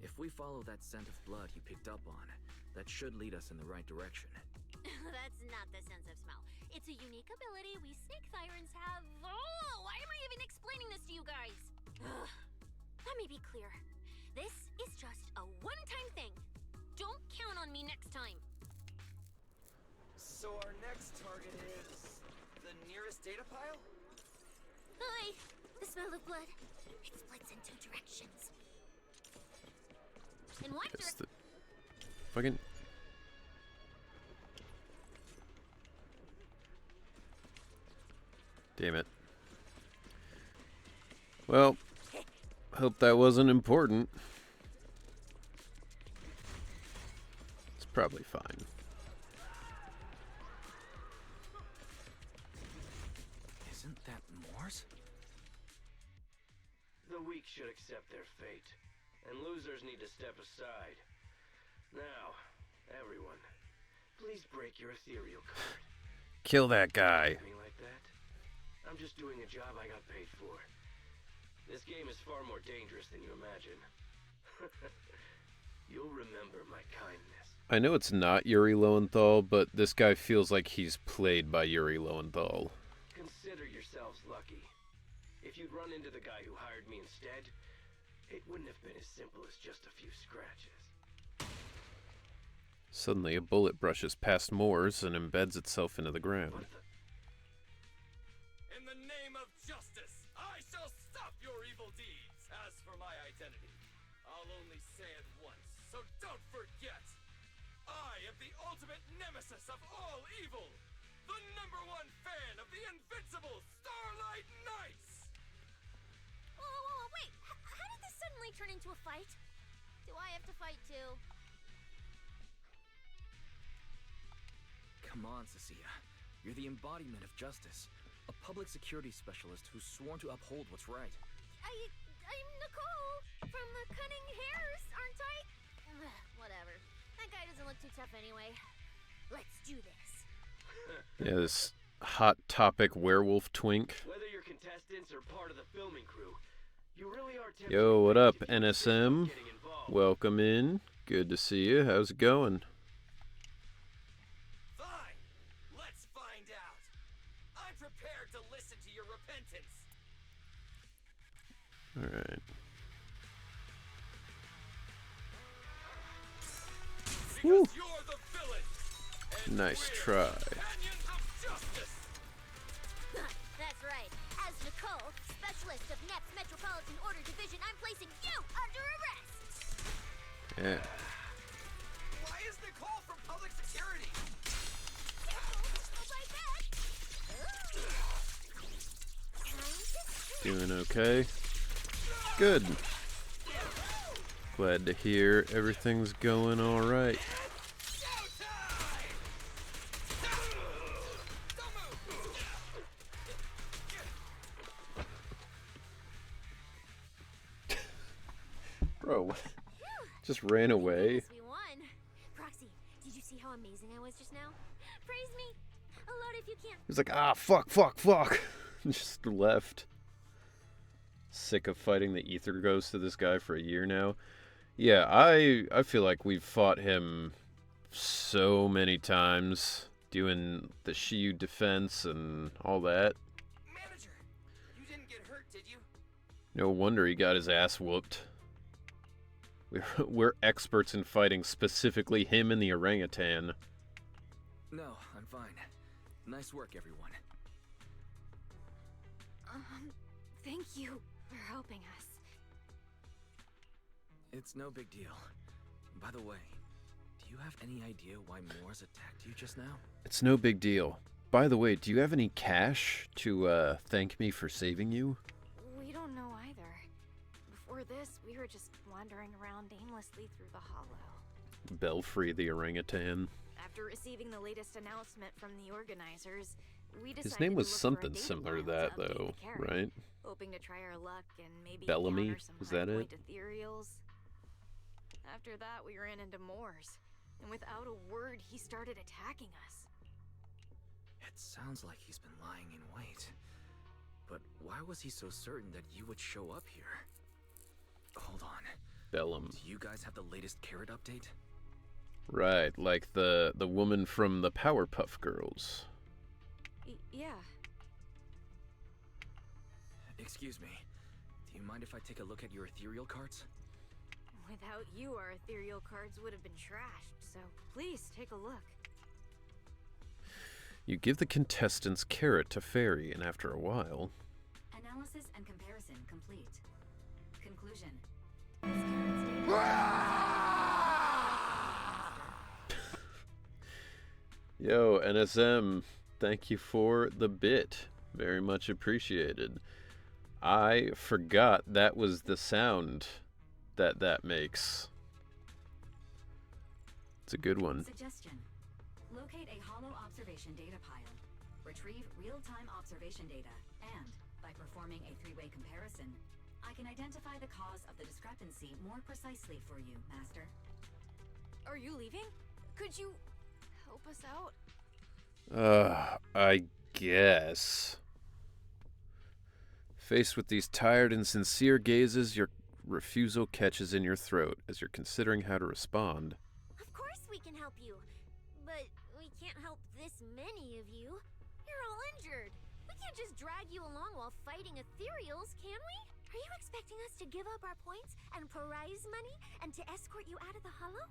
If we follow that scent of blood he picked up on, that should lead us in the right direction. That's not the sense of smell. It's a unique ability we snake sirens have. Oh, why am I even explaining this to you guys? Ugh. Let me be clear. This is just a one-time thing. Don't count on me next time. So our next target is the nearest data pile? Hi. The smell of blood. It splits in two directions. In one It's direction. the fucking. Damn it. Well, hope that wasn't important. It's probably fine. Isn't that Morse? The weak should accept their fate, and losers need to step aside. Now, everyone, please break your ethereal card. Kill that guy. Me like that? I'm just doing a job I got paid for. This game is far more dangerous than you imagine. You'll remember my kindness. I know it's not Yuri Lowenthal, but this guy feels like he's played by Yuri Lowenthal. Consider yourselves lucky. If you'd run into the guy who hired me instead, it wouldn't have been as simple as just a few scratches. Suddenly, a bullet brushes past Moore's and embeds itself into the ground. In the name of justice, I shall stop your evil deeds. As for my identity, I'll only say it once, so don't forget. I am the ultimate nemesis of all evil. The #1 fan of the invincible Starlight Knights. Whoa, wait. How did this suddenly turn into a fight? Do I have to fight too? Come on, Cecilia. You're the embodiment of justice. A public security specialist who's sworn to uphold what's right. I'm Nicole from the Cunning Hairs, aren't I? Whatever. That guy doesn't look too tough anyway. Let's do this. Yeah, this hot topic werewolf twink. Whether your contestants are part of the filming crew, you really are tempted Yo, what to up, if you insist on NSM? getting involved. Welcome in. Good to see you. How's it going? Fine. Let's find out. I'm prepared to listen to your repentance. Alright. Because you're the villain. And Nice we're try. companions of justice. That's right. As Nicole, specialist of NEP's Metropolitan Order Division, I'm placing you under arrest. Yeah. Why is Nicole from public security? I'll bite back. Doing okay? Good. Glad to hear everything's going alright. Bro, just ran away. Yes, we won. Proxy, did you see how amazing I was just now? Praise me. A lot if you can't. He's like, ah, fuck. Just left. Sick of fighting the ether ghost of this guy for a year now. Yeah, I feel like we've fought him so many times, doing the Shiyu defense and all that. Manager, you didn't get hurt, did you? No wonder he got his ass whooped. We're experts in fighting specifically him and the orangutan. No, I'm fine. Nice work, everyone. Thank you for helping us. It's no big deal. By the way, do you have any idea why Moors attacked you just now? It's no big deal. By the way, do you have any cash to thank me for saving you? We don't know either. Before this, we were just wandering around aimlessly through the hollow. Belfry the orangutan. After receiving the latest announcement from the organizers, we decided His name was to look for a something data similar to file that, update though, the carrot, right? hoping to try our luck and maybe Bellamy? encounter some Was that it? high-point ethereals. After that, we ran into Moors, and without a word, he started attacking us. It sounds like he's been lying in wait. But why was he so certain that you would show up here? Hold on. Bellum. Do you guys have the latest carrot update? Right, like the woman from the Powerpuff Girls. Yeah. Excuse me. Do you mind if I take a look at your ethereal cards? Without you, our ethereal cards would have been trashed, so please take a look. You give the contestants carrot to Fairy, and after a while... Analysis and comparison complete. Conclusion. This carrot's data. Yo, NSM, thank you for the bit. Very much appreciated. I forgot that was the sound that makes. It's a good one. Suggestion. Locate a hollow observation data pile. Retrieve real-time observation data. And, by performing a three-way comparison, I can identify the cause of the discrepancy more precisely for you, Master. Are you leaving? Could you help us out? I guess. Faced with these tired and sincere gazes, your refusal catches in your throat as you're considering how to respond. Of course we can help you, but we can't help this many of you. You're all injured. We can't just drag you along while fighting ethereals, can we? Are you expecting us to give up our points and prize money and to escort you out of the hollow?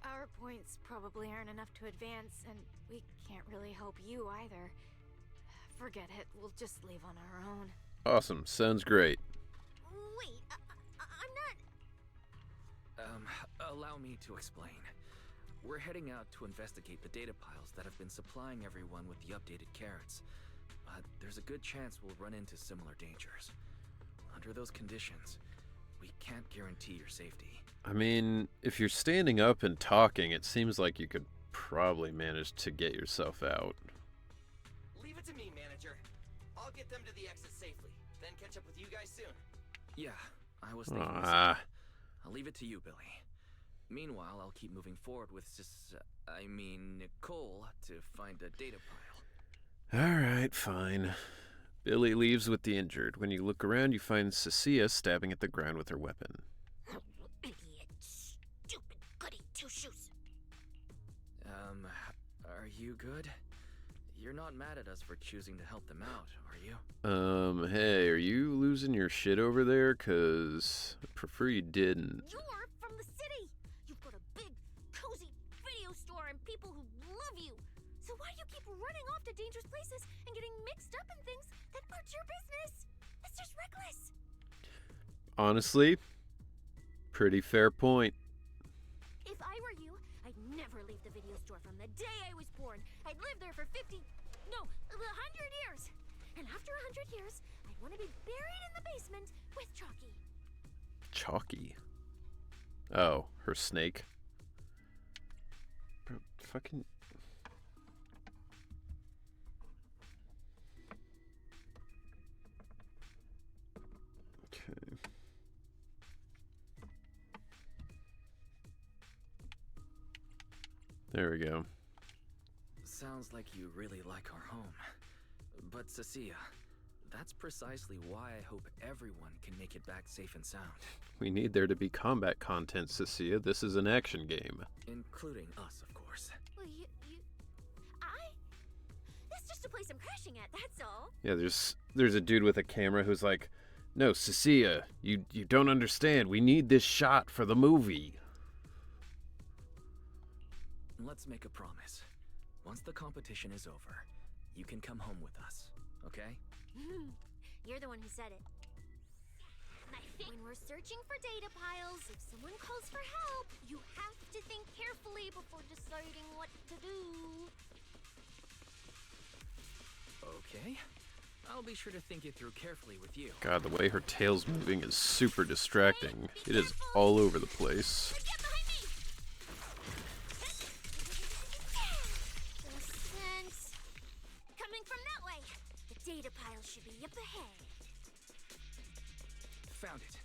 Our points probably aren't enough to advance, and we can't really help you either. Forget it. We'll just leave on our own. Awesome. Sounds great. Wait, I'm not... Allow me to explain. We're heading out to investigate the data piles that have been supplying everyone with the updated carrots. But there's a good chance we'll run into similar dangers. Under those conditions, we can't guarantee your safety. I mean, if you're standing up and talking, it seems like you could probably manage to get yourself out. Leave it to me, manager. I'll get them to the exit safely, then catch up with you guys soon. Yeah, I was thinking the same. Ah. I'll leave it to you, Billy. Meanwhile, I'll keep moving forward with Nicole to find a data pile. Alright, fine. Billy leaves with the injured. When you look around, you find Cecilia stabbing at the ground with her weapon. Idiot. Stupid goody two-shoes. Are you good? You're not mad at us for choosing to help them out, are you? Hey, are you losing your shit over there? 'Cause I prefer you didn't. You're from the city. You've got a big, cozy video store and people who love you. So why do you keep running off to dangerous places and getting mixed up in things that aren't your business? It's just reckless. Honestly, pretty fair point. If I were you, I'd never leave the video store from the day I was born. I'd live there for 100 years. And after 100 years, I'd want to be buried in the basement with Chalky. Chalky. Oh, her snake. Bro, fucking... Okay. There we go. Sounds like you really like our home. But Cecilia, that's precisely why I hope everyone can make it back safe and sound. We need there to be combat content, Cecilia. This is an action game. Including us, of course. Well, that's just a place I'm crashing at, that's all. Yeah, there's a dude with a camera who's like, "No, Cecilia, you don't understand. We need this shot for the movie." Let's make a promise. Once the competition is over, you can come home with us, okay? You're the one who said it. When we're searching for data piles, if someone calls for help, you have to think carefully before deciding what to do. Okay. I'll be sure to think it through carefully with you. God, the way her tail's moving is super distracting. It is all over the place. Get behind me! Sense. Coming from that way. The data pile should be up ahead. Found it.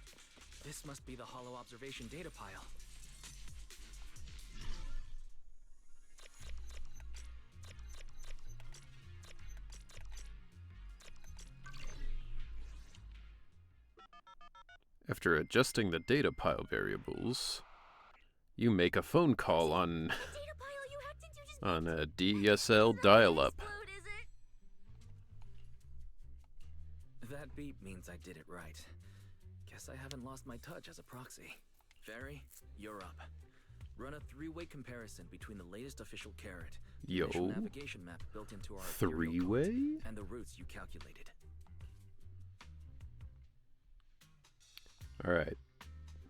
This must be the hollow observation data pile. After adjusting the data pile variables, you make a phone call on Data pile you hacked into just a DSL dial-up. explode, is it? That beep means I did it right. Guess I haven't lost my touch as a proxy. Fairy, you're up. Run a three-way comparison between the latest official carrot, the Yo. initial navigation map built into our ethereal cards, Three-way? and the routes you calculated. Alright,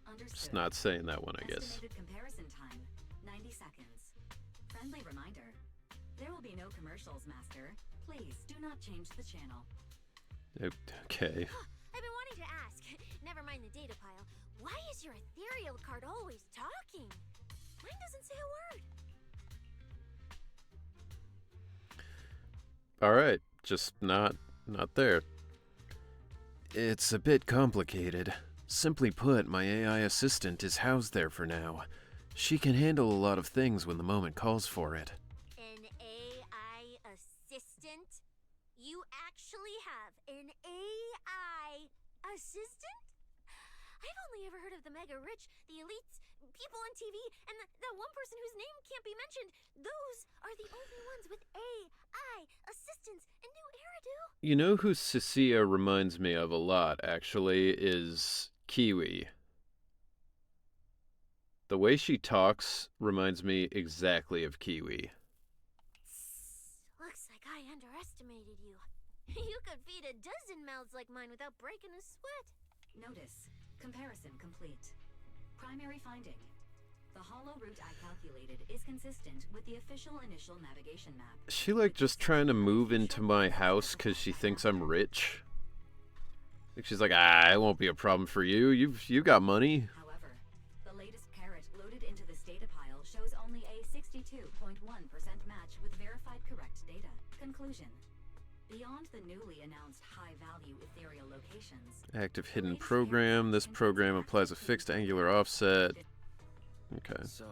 Understood. just not saying that one, I guess. Estimated comparison time, 90 seconds. Friendly reminder, there will be no commercials, Master. Please do not change the channel. Okay. I've been wanting to ask. Never mind the data pile. Why is your ethereal card always talking? Mine doesn't say a word. Alright, just not there. It's a bit complicated. Simply put, my AI assistant is housed there for now. She can handle a lot of things when the moment calls for it. An AI assistant? You actually have an AI assistant? I've only ever heard of the mega rich, the elites, people on TV, and that one person whose name can't be mentioned. Those are the only ones with AI assistants in New Eridu. You know who Cecilia reminds me of a lot, actually, is Kiwi. The way she talks reminds me exactly of Kiwi. Looks like I underestimated you. You could feed a dozen mouths like mine without breaking a sweat. Notice, comparison complete. Primary finding. The hollow route I calculated is consistent with the official initial navigation map. Is she like just trying to move into my house because she thinks I'm rich? Like she's like, it won't be a problem for you. You got money. However, the latest carrot loaded into this data pile shows only a 62.1% match with verified correct data. Conclusion. Beyond the newly announced high-value ethereal locations, Active hidden program. This program applies a fixed angular offset. Okay. So,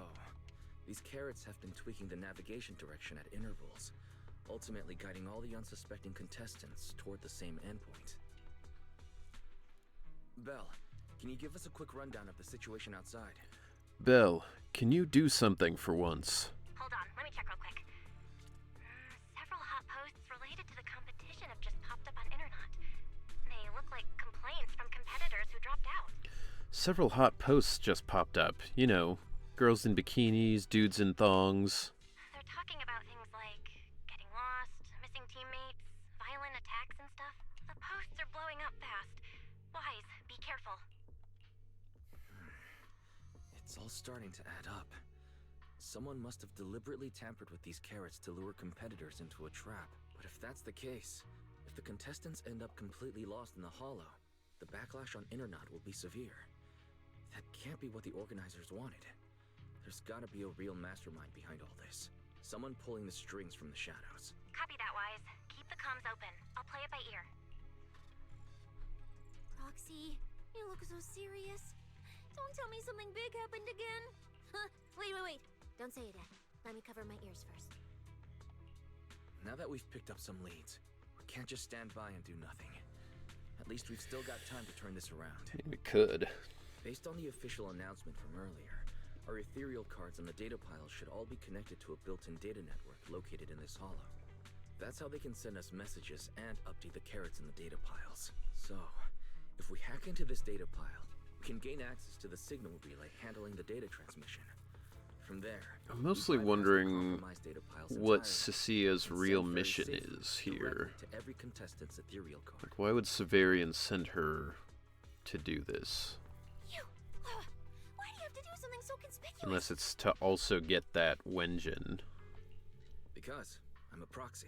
these carrots have been tweaking the navigation direction at intervals, ultimately guiding all the unsuspecting contestants toward the same endpoint. Belle, can you give us a quick rundown of the situation outside? Belle, can you do something for once? Hold on, let me check real quick. Several hot posts related to the competition have just popped up on Internet. They look like complaints from competitors who dropped out. Several hot posts just popped up. You know, girls in bikinis, dudes in thongs. They're talking about things like getting lost, missing teammates, violent attacks and stuff. The posts are blowing up fast. Wise, be careful. It's all starting to add up. Someone must have deliberately tampered with these carrots to lure competitors into a trap. But if that's the case, if the contestants end up completely lost in the hollow, the backlash on Internet will be severe. That can't be what the organizers wanted. There's gotta be a real mastermind behind all this. Someone pulling the strings from the shadows. Copy that, Wise. Keep the comms open. I'll play it by ear. Roxy, you look so serious. Don't tell me something big happened again. Huh? Wait. Don't say it yet. Let me cover my ears first. Now that we've picked up some leads, we can't just stand by and do nothing. At least we've still got time to turn this around. We could. Based on the official announcement from earlier, our ethereal cards and the data piles should all be connected to a built-in data network located in this hollow. That's how they can send us messages and update the carrots in the data piles. So, if we hack into this data pile, we can gain access to the signal relay handling the data transmission. From there, I'm mostly we bypass the wondering compromised data piles what entirely Cecilia's and real send very mission safely is directly here. to every contestant's ethereal card. Like, why would Severian send her to do this. You, why do you have to do something so conspicuous? Unless it's to also get that Wenjin. Because I'm a proxy.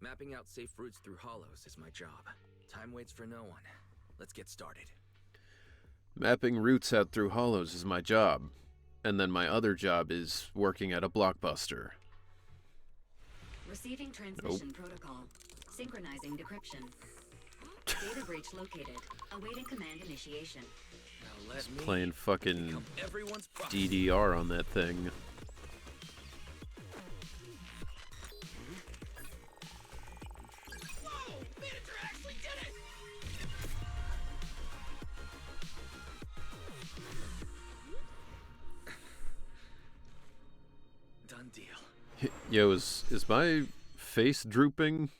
Mapping out safe routes through hollows is my job. Time waits for no one. Let's get started. Mapping routes out through hollows is my job. And then my other job is working at a Blockbuster. Receiving transmission protocol. Synchronizing decryption. Data breach located. Awaiting command initiation. Now let me Playing fucking become everyone's proxy. DDR on that thing. Whoa! Manager actually did it! Done deal. Yo, is my face drooping?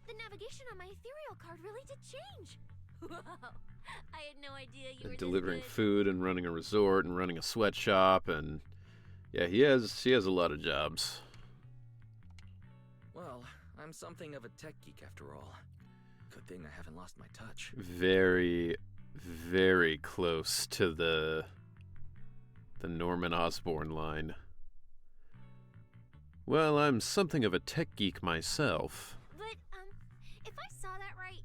The navigation on my ethereal card really did change. Wow, I had no idea you were Delivering this good. food and running a resort and running a sweatshop and yeah, he has a lot of jobs. Well, I'm something of a tech geek after all. Good thing I haven't lost my touch. Very, very close to the Norman Osborn line. Well, I'm something of a tech geek myself. But, if I saw that right,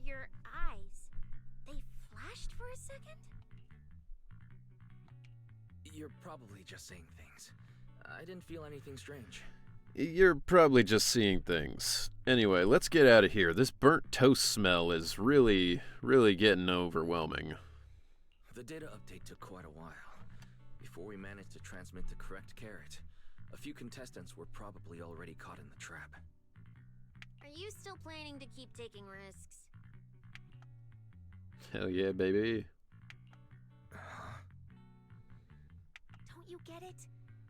your eyes, they flashed for a second? You're probably just saying things. I didn't feel anything strange. You're probably just seeing things. Anyway, let's get out of here. This burnt toast smell is really, really getting overwhelming. The data update took quite a while. Before we managed to transmit the correct carrot, a few contestants were probably already caught in the trap. Are you still planning to keep taking risks? Hell yeah, baby. Don't you get it?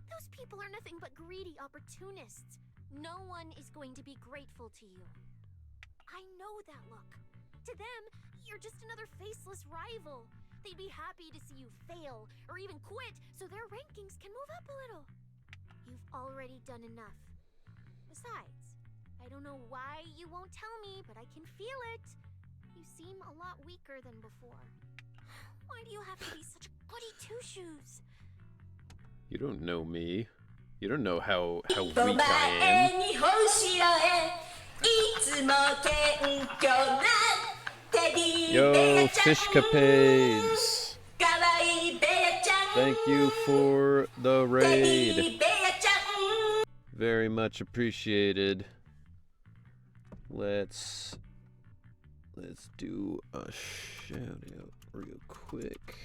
Those people are nothing but greedy opportunists. No one is going to be grateful to you. I know that look. To them, you're just another faceless rival. They'd be happy to see you fail or even quit so their rankings can move up a little. You've already done enough. Besides, I don't know why you won't tell me, but I can feel it. You seem a lot weaker than before. Why do you have to be such a goody two-shoes? You don't know me. You don't know how weak I am. Yo, Fishcapades! Thank you for the raid. Very much appreciated. Let's do a shout out real quick.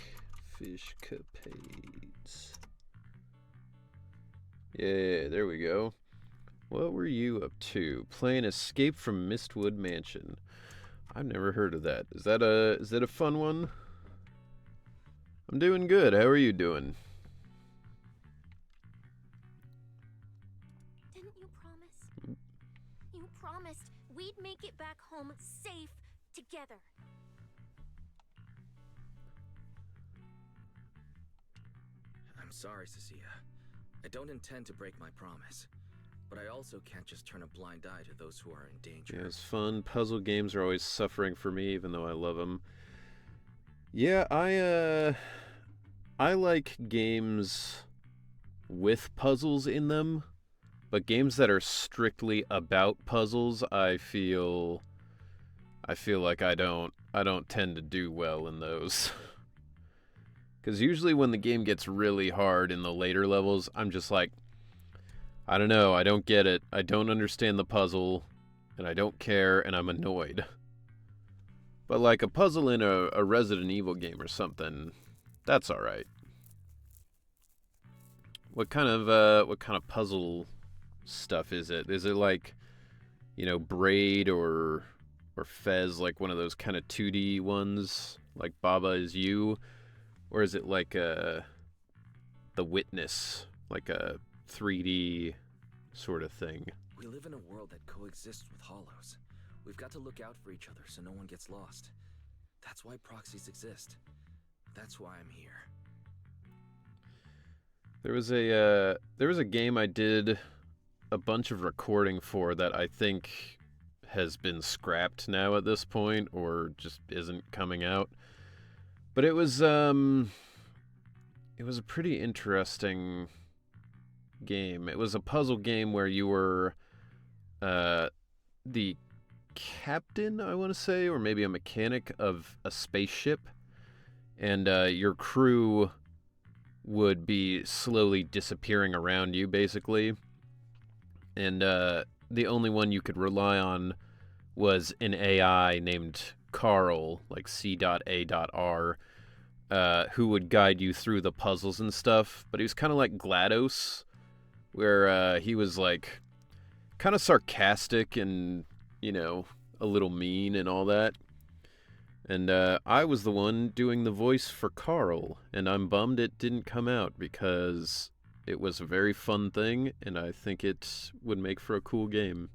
Fishcapades. Yeah, there we go. What were you up to? Playing Escape from Mistwood Mansion. I've never heard of that. Is that a fun one? I'm doing good. How are you doing? Didn't you promise? You promised we'd make it back home safe together. I'm sorry, Cecilia. I don't intend to break my promise. But I also can't just turn a blind eye to those who are in danger. Yeah, it's fun. Puzzle games are always suffering for me, even though I love them. Yeah, I like games with puzzles in them, but games that are strictly about puzzles, I feel like I don't tend to do well in those. Because usually when the game gets really hard in the later levels, I'm just like, I don't know, I don't get it, I don't understand the puzzle, and I don't care, and I'm annoyed. But like a puzzle in a Resident Evil game or something, that's alright. What kind of puzzle stuff is it? Is it like, Braid or Fez, like one of those kind of 2D ones, like Baba Is You? Or is it like The Witness, like a 3D sort of thing? We live in a world that coexists with hollows. We've got to look out for each other so no one gets lost. That's why proxies exist. That's why I'm here. There was a game I did a bunch of recording for that I think has been scrapped now at this point, or just isn't coming out. But it was a pretty interesting game. It was a puzzle game where you were the captain, I want to say, or maybe a mechanic of a spaceship, and your crew would be slowly disappearing around you, basically. And the only one you could rely on was an AI named Carl, like C.A.R, who would guide you through the puzzles and stuff. But he was kind of like GLaDOS, where he was like kind of sarcastic and, you know, a little mean and all that. And I was the one doing the voice for Carl, and I'm bummed it didn't come out because it was a very fun thing, and I think it would make for a cool game.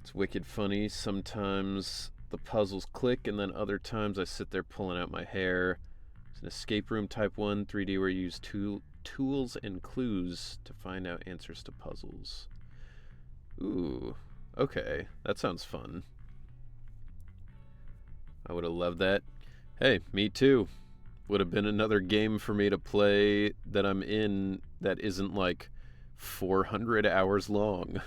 It's wicked funny. Sometimes the puzzles click, and then other times I sit there pulling out my hair. It's an escape room type 1, 3D, where you use tools and clues to find out answers to puzzles. Ooh, okay, that sounds fun. I would have loved that. Hey, me too. Would have been another game for me to play that I'm in that isn't like 400 hours long.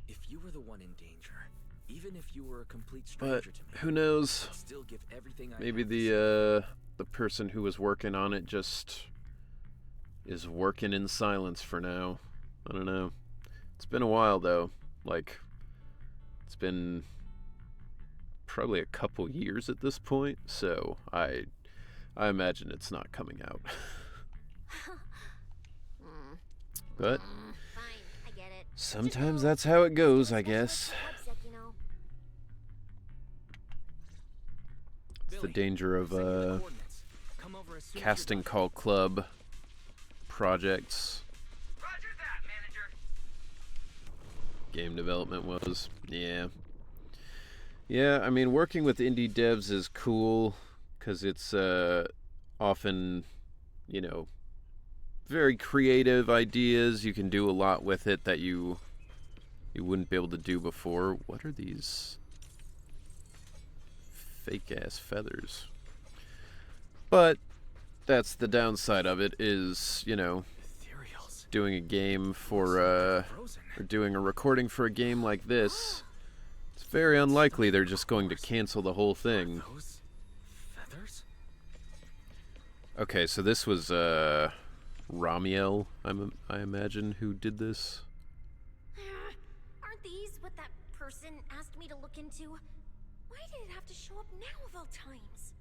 If you were the one in danger, even if you were a complete stranger But to me, who knows? I'd still give everything I Maybe have to the person who was working on it just is working in silence for now. I don't know. It's been a while though. Like, it's been probably a couple years at this point, so I imagine it's not coming out. But Fine, I get it. sometimes that's how it goes, I guess. You know. It's the Billy, danger of send me the coordinates. Come over as soon as you're casting done. call club projects. Roger that, manager. Game development was. Yeah, I mean, working with indie devs is cool because it's often, you know, very creative ideas. You can do a lot with it that you wouldn't be able to do before. What are these fake ass feathers? But that's the downside of it, is, you know, Ethereals. doing a game for Frozen. or doing a recording for a game like this. It's very unlikely they're just going to cancel the whole thing. Those feathers? Okay, so this was Ramiel, I imagine, who did this. Aren't these what that person asked me to look into? Why did it have to show up now of all times?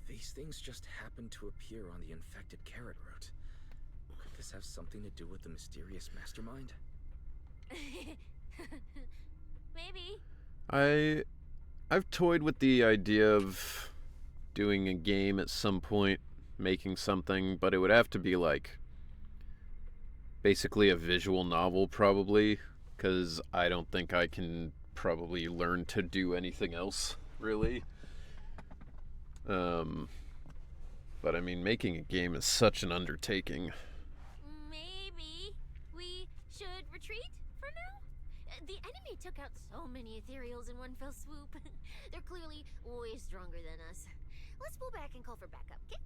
These things just happen to appear on the infected carrot root. Could this have something to do with the mysterious mastermind? Maybe. I've toyed with the idea of doing a game at some point, making something, but it would have to be like basically a visual novel probably, because I don't think I can probably learn to do anything else, really. But I mean, making a game is such an undertaking. Maybe we should retreat for now? The enemy took out so many ethereals in one fell swoop. They're clearly way stronger than us. Let's pull back and call for backup, okay?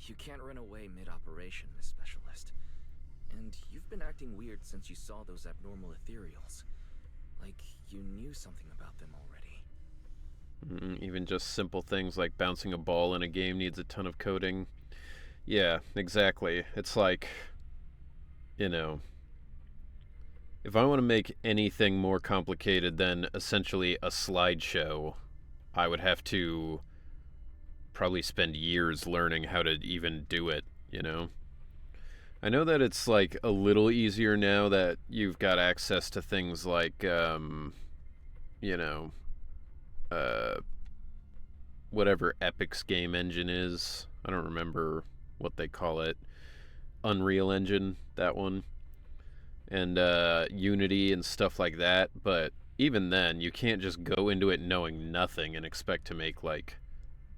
You can't run away mid-operation, Miss Specialist. And you've been acting weird since you saw those abnormal ethereals. Like you knew something about them already. Even just simple things like bouncing a ball in a game needs a ton of coding. Yeah, exactly. It's like, you know, if I want to make anything more complicated than essentially a slideshow, I would have to probably spend years learning how to even do it, you know? I know that it's like a little easier now that you've got access to things like, you know, whatever Epic's game engine is. I don't remember what they call it. Unreal Engine, that one. And Unity and stuff like that. But even then, you can't just go into it knowing nothing and expect to make, like,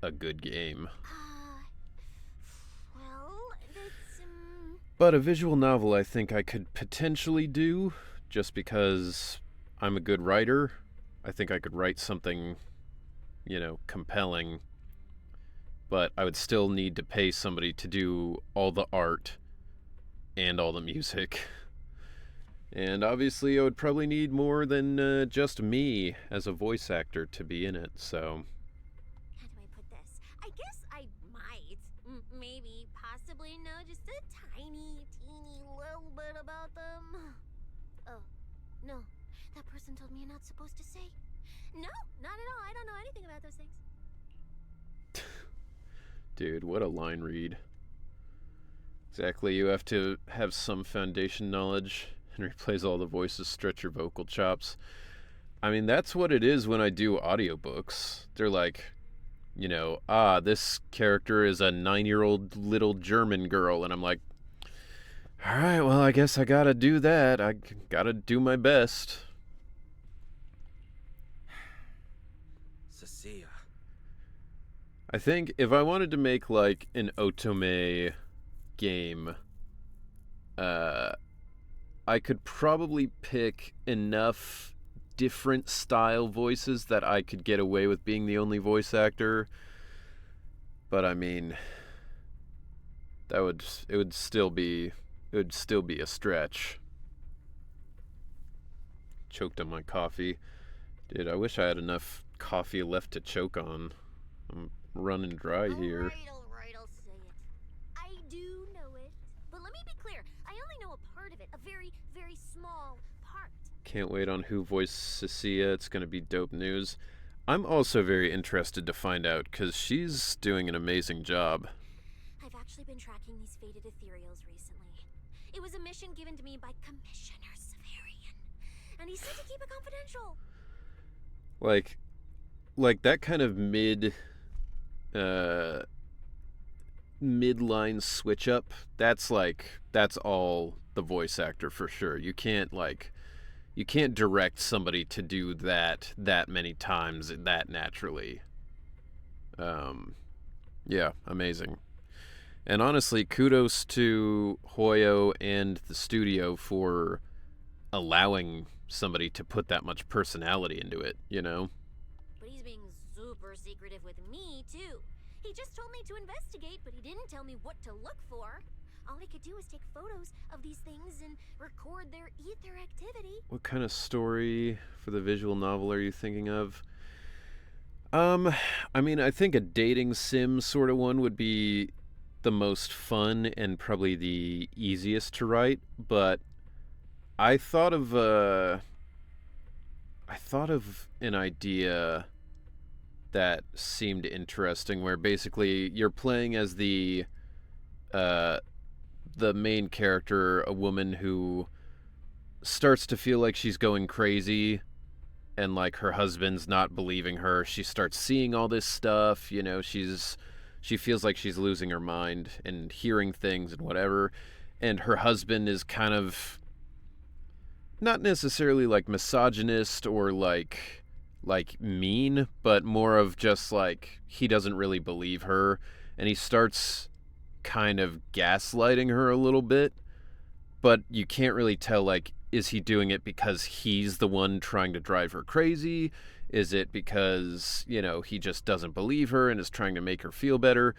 a good game. Well, But a visual novel I think I could potentially do, just because I'm a good writer. I think I could write something, compelling, but I would still need to pay somebody to do all the art and all the music. And obviously, I would probably need more than just me as a voice actor to be in it, so. How do I put this? I guess I might, maybe, possibly know just a teeny little bit about them. Oh, no. That person told me you're not supposed to say. No, not at all. I don't know anything about those things. Dude, what a line read. Exactly, you have to have some foundation knowledge and replace all the voices, stretch your vocal chops. I mean, that's what it is when I do audiobooks. They're like, this character is a 9-year-old little German girl, and I'm like, alright, well, I guess I gotta do that. I gotta do my best. Cecilia. I think if I wanted to make, like, an otome game, I could probably pick enough different style voices that I could get away with being the only voice actor. But I mean, it would still be a stretch. Choked on my coffee. Dude, I wish I had enough coffee left to choke on. I'm running dry here. Alright, I'll say it. I do know it. But let me be clear, I only know a part of it, a very, very small part. Can't wait on who voiced Cecilia. It's gonna be dope news. I'm also very interested to find out, because she's doing an amazing job. I've actually been tracking these faded ethereals recently. It was a mission given to me by Commissioner Severian, and he said to keep it confidential. Like that kind of midline switch up, that's all the voice actor for sure. You can't direct somebody to do that many times that naturally. Yeah, amazing. And honestly, kudos to Hoyo and the studio for allowing somebody to put that much personality into it, But he's being super secretive with me, too. He just told me to investigate, but he didn't tell me what to look for. All he could do was take photos of these things and record their ether activity. What kind of story for the visual novel are you thinking of? I mean, I think a dating sim sort of one would be the most fun and probably the easiest to write, but I thought of an idea that seemed interesting, where basically you're playing as the main character, a woman who starts to feel like she's going crazy and like her husband's not believing her. She starts seeing all this stuff, she feels like she's losing her mind and hearing things and whatever, and her husband is kind of not necessarily like misogynist or like mean, but more of just like he doesn't really believe her, and he starts kind of gaslighting her a little bit, but you can't really tell, like, is he doing it because he's the one trying to drive her crazy? Is it because, he just doesn't believe her and is trying to make her feel better?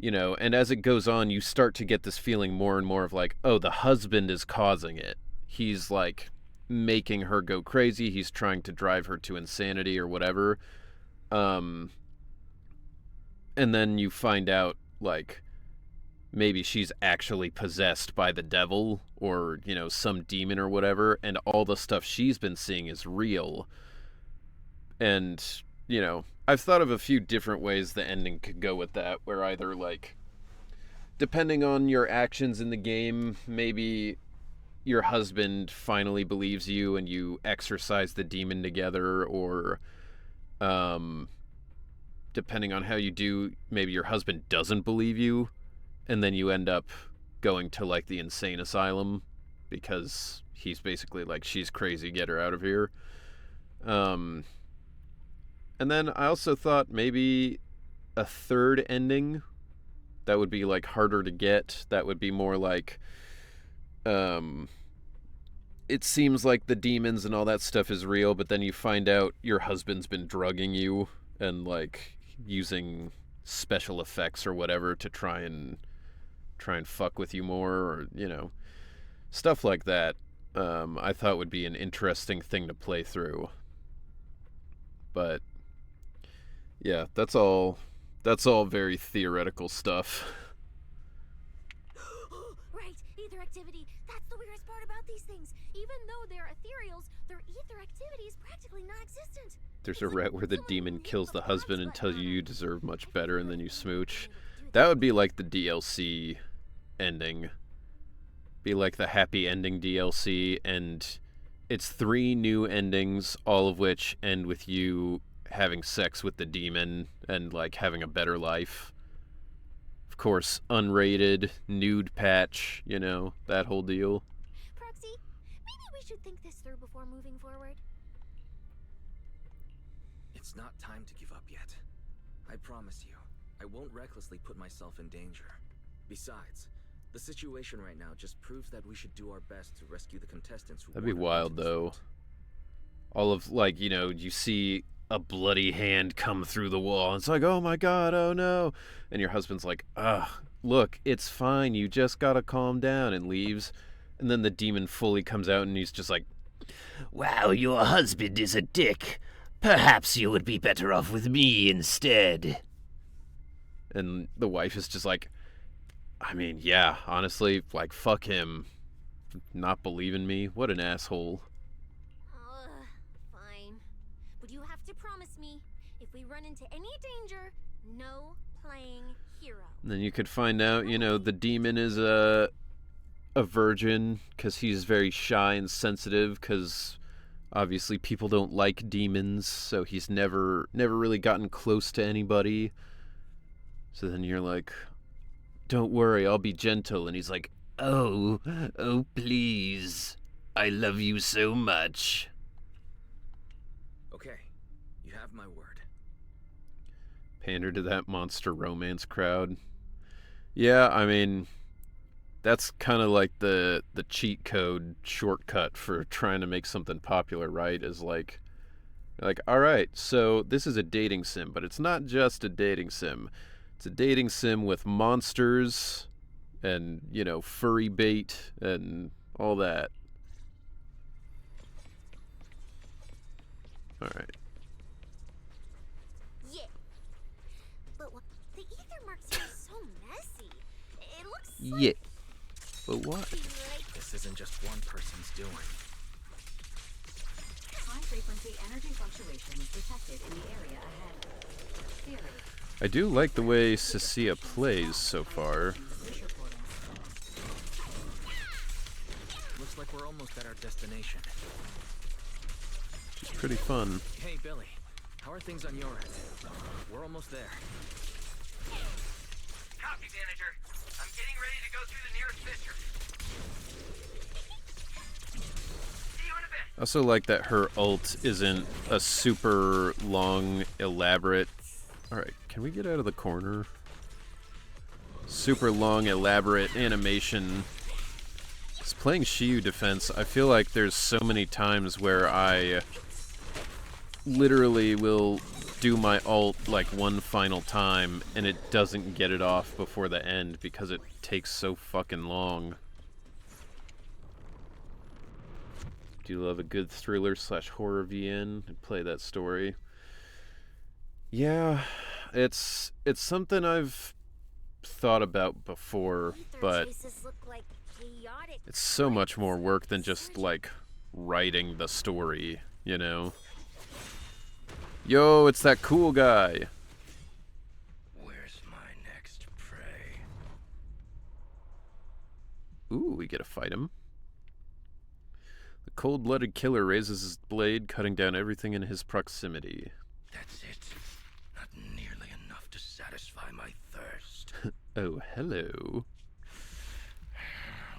And as it goes on, you start to get this feeling more and more of like, oh, the husband is causing it. He's like making her go crazy. He's trying to drive her to insanity or whatever. And then you find out, like, maybe she's actually possessed by the devil or, some demon or whatever, and all the stuff she's been seeing is real. And, I've thought of a few different ways the ending could go with that, where either, like, depending on your actions in the game, maybe your husband finally believes you and you exorcise the demon together, or, depending on how you do, maybe your husband doesn't believe you, and then you end up going to, like, the insane asylum because he's basically like, she's crazy, get her out of here. And then I also thought maybe a third ending that would be, like, harder to get. That would be more like, it seems like the demons and all that stuff is real, but then you find out your husband's been drugging you and like using special effects or whatever to try and fuck with you more, or stuff like that. I thought would be an interesting thing to play through. But yeah, that's all very theoretical stuff. Right, ether activity. That's the weirdest part about these things. Even though they're ethereals, their ether activity is practically non-existent. There's a route where the demon kills the husband and tells you deserve much better, and then you smooch. That would be like the DLC ending. Be like the happy ending DLC, and it's 3 new endings, all of which end with you having sex with the demon and like having a better life. Of course, unrated, nude patch, that whole deal. Proxy, maybe we should think this through before moving forward. It's not time to give up yet. I promise you, I won't recklessly put myself in danger. Besides, the situation right now just proves that we should do our best to rescue the contestants who That'd be wandered wild, into this though. world. All of, like, you see a bloody hand come through the wall, and it's like, oh my god, oh no. And your husband's like, ugh, look, it's fine, you just gotta calm down, and leaves. And then the demon fully comes out, and he's just like, Wow, your husband is a dick. Perhaps you would be better off with me instead. and the wife is just like, I mean, yeah, honestly, like, fuck him. Not believing me? What an asshole. Fine. But you have to promise me, if we run into any danger, no playing hero. And then you could find out, the demon is a virgin, because he's very shy and sensitive, because obviously people don't like demons, so he's never really gotten close to anybody. So then you're like, don't worry, I'll be gentle. And he's like, Oh, please. I love you so much. Okay, you have my word. pander to that monster romance crowd. Yeah, I mean, that's kind of like the cheat code shortcut for trying to make something popular, right? Is like, all right, so this is a dating sim, but it's not just a dating sim. It's a dating sim with monsters and, furry bait and all that. All right. Yeah. But the ether marks here is so messy. It looks like Yeah. But what? This isn't just one person's doing. High-frequency energy fluctuations detected in the area ahead. Theory. I do like the way Cecilia plays so far. Pressure portal. Looks like we're almost at our destination. She's pretty fun. Hey, Billy. How are things on your end? We're almost there. Copy, manager. I'm getting ready to go through the nearest fissure. See you in a bit. I also like that her ult isn't a super long, elaborate... Alright, can we get out of the corner? Super long, elaborate animation. It's playing Shiyu defense. I feel like there's so many times where I literally will do my ult like one final time and it doesn't get it off before the end because it takes so fucking long. Do you love a good thriller / horror VN? And play that story. Yeah, it's something I've thought about before, but Chases look like chaotic it's so much more work than just like writing the story, you know? Yo, it's that cool guy. Where's my next prey? Ooh, we get to fight him. The cold-blooded killer raises his blade, cutting down everything in his proximity. That's it. Not nearly enough to satisfy my thirst. Oh, hello.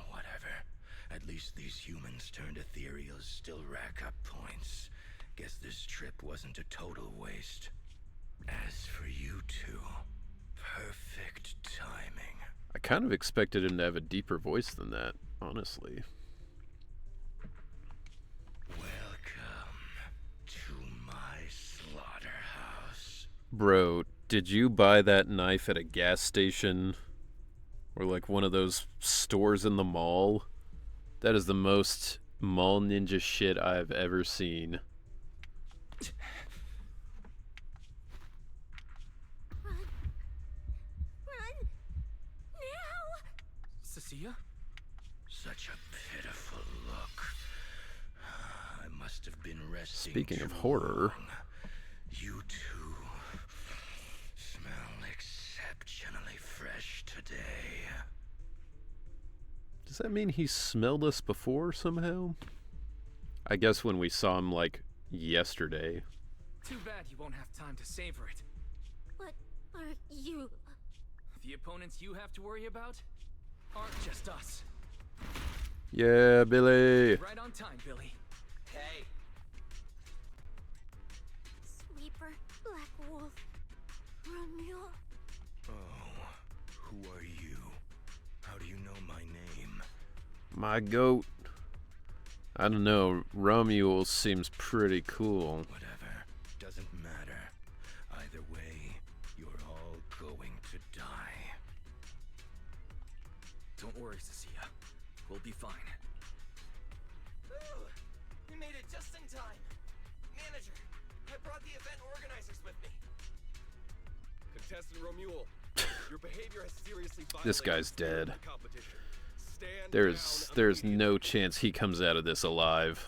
Whatever. At least these humans turned ethereals still rack up points. Guess this trip wasn't a total waste. As for you two, perfect timing. I kind of expected him to have a deeper voice than that. honestly. Welcome to my slaughterhouse. Bro, did you buy that knife at a gas station? Or like one of those stores in the mall? That is the most mall ninja shit I've ever seen. Run! Now! Cecilia? Such a pitiful look. I must have been resting. Speaking of too horror. long. You two smell exceptionally fresh today. Does that mean he smelled us before somehow? I guess when we saw him, like, yesterday. Too bad you won't have time to savor it. What are you? The opponents you have to worry about aren't just us. Yeah, Billy! Right on time, Billy. Hey, Sweeper, Black Wolf, Romeo. Oh, who are you? How do you know my name? My goat. I don't know, Romuald seems pretty cool. Whatever. Doesn't matter. Either way, you're all going to die. Don't worry, Cecilia. We'll be fine. Ooh, we made it just in time. Manager, I brought the event organizers with me. Contestant Romuald, your behavior has seriously violated This guy's the spirit dead. of the competition. Stand There's down no chance he comes out of this alive.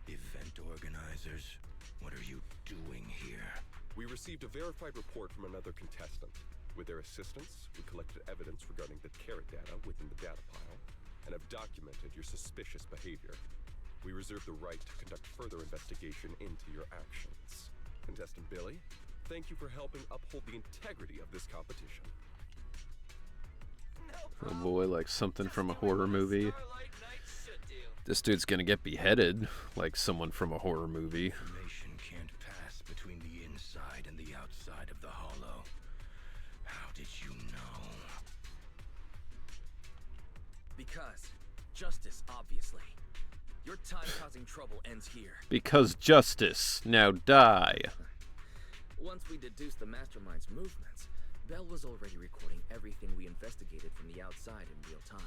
Event organizers, what are you doing here? We received a verified report from another contestant. With their assistance, we collected evidence regarding the carrot data within the data pile and have documented your suspicious behavior. We reserve the right to conduct further investigation into your actions. Contestant Billy, thank you for helping uphold the integrity of this competition. Oh boy, like something from a horror movie. This dude's gonna get beheaded, like someone from a horror movie. Information can't pass between the inside and the outside of the hollow. How did you know? Because justice, obviously. Your time causing trouble ends here. Because justice, now die. Once we deduced the mastermind's movements, Bell was already recording everything we investigated from the outside in real time.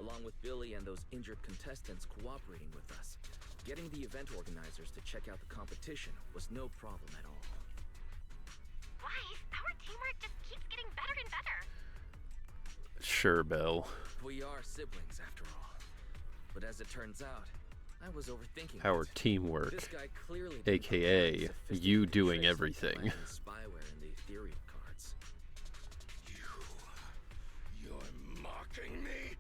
Along with Billy and those injured contestants cooperating with us, getting the event organizers to check out the competition was no problem at all. Wise, our teamwork just keeps getting better and better. Sure, Belle. We are siblings after all. But as it turns out, I was overthinking Our it. teamwork, This guy clearly didn't aka have the you sophisticated doing tricks like everything. planting spyware in the Ethereum cards. You're mocking me?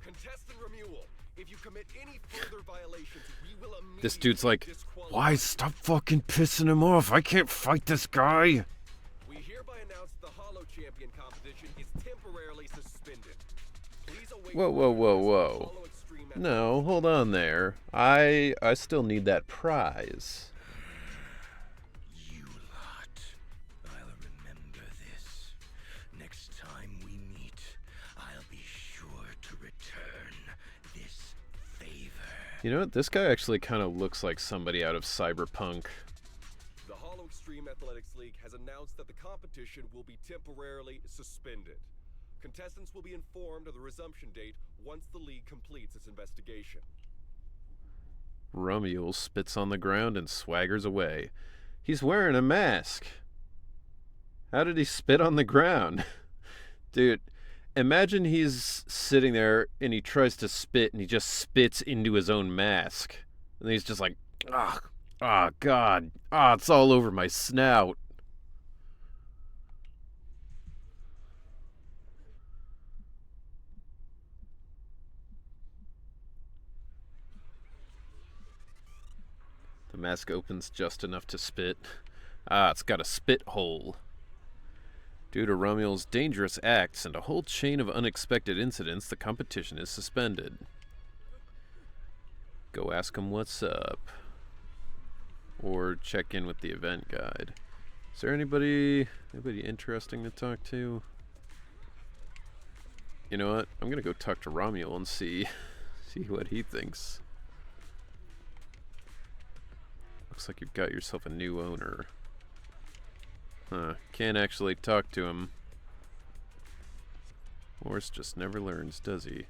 Contestant Romuald, if you commit any further violations, we will immediately This dude's like, disqualify Why you. stop fucking pissing him off? I can't fight this guy. We hereby announce the Hollow Champion competition is temporarily suspended. Please await Whoa, whoa, further whoa, orders from whoa. Hollow Extreme No, hold on there. I still need that prize. You lot. I'll remember this. Next time we meet, I'll be sure to return this favor. You know what? This guy actually kind of looks like somebody out of Cyberpunk. The Hollow Extreme Athletics League has announced that the competition will be temporarily suspended. Contestants will be informed of the resumption date once the league completes its investigation. Romuald spits on the ground and swaggers away. He's wearing a mask. How did he spit on the ground? Dude, imagine he's sitting there and he tries to spit and he just spits into his own mask. And he's just like, ah, God, it's all over my snout. The mask opens just enough to spit. It's got a spit hole. Due to Romuald's dangerous acts and a whole chain of unexpected incidents, the competition is suspended. Go ask him what's up. Or check in with the event guide. Is there anybody interesting to talk to? You know what? I'm gonna go talk to Romuald and see what he thinks. Looks like you've got yourself a new owner. Huh. Can't actually talk to him. Morris just never learns, does he?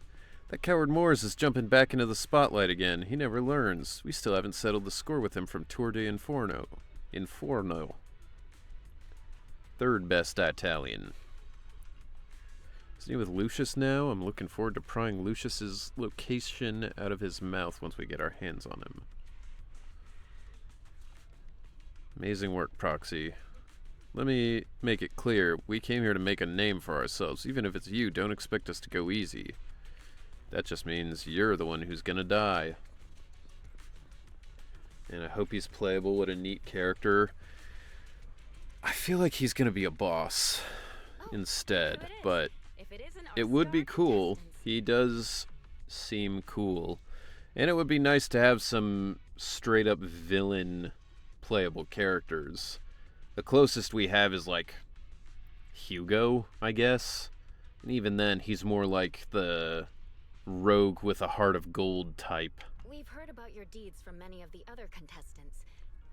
That coward Morris is jumping back into the spotlight again. He never learns. We still haven't settled the score with him from Tour de Inferno. Third best Italian. Isn't he with Lucius now? I'm looking forward to prying Lucius's location out of his mouth once we get our hands on him. Amazing work, Proxy. Let me make it clear, we came here to make a name for ourselves. Even if it's you, don't expect us to go easy. That just means you're the one who's gonna die. And I hope he's playable. What a neat character. I feel like he's gonna be a boss instead, but it would be cool. He does seem cool. And it would be nice to have some straight up villain playable characters. The closest we have is like Hugo, I guess. And even then, he's more like the rogue with a heart of gold type. We've heard about your deeds from many of the other contestants.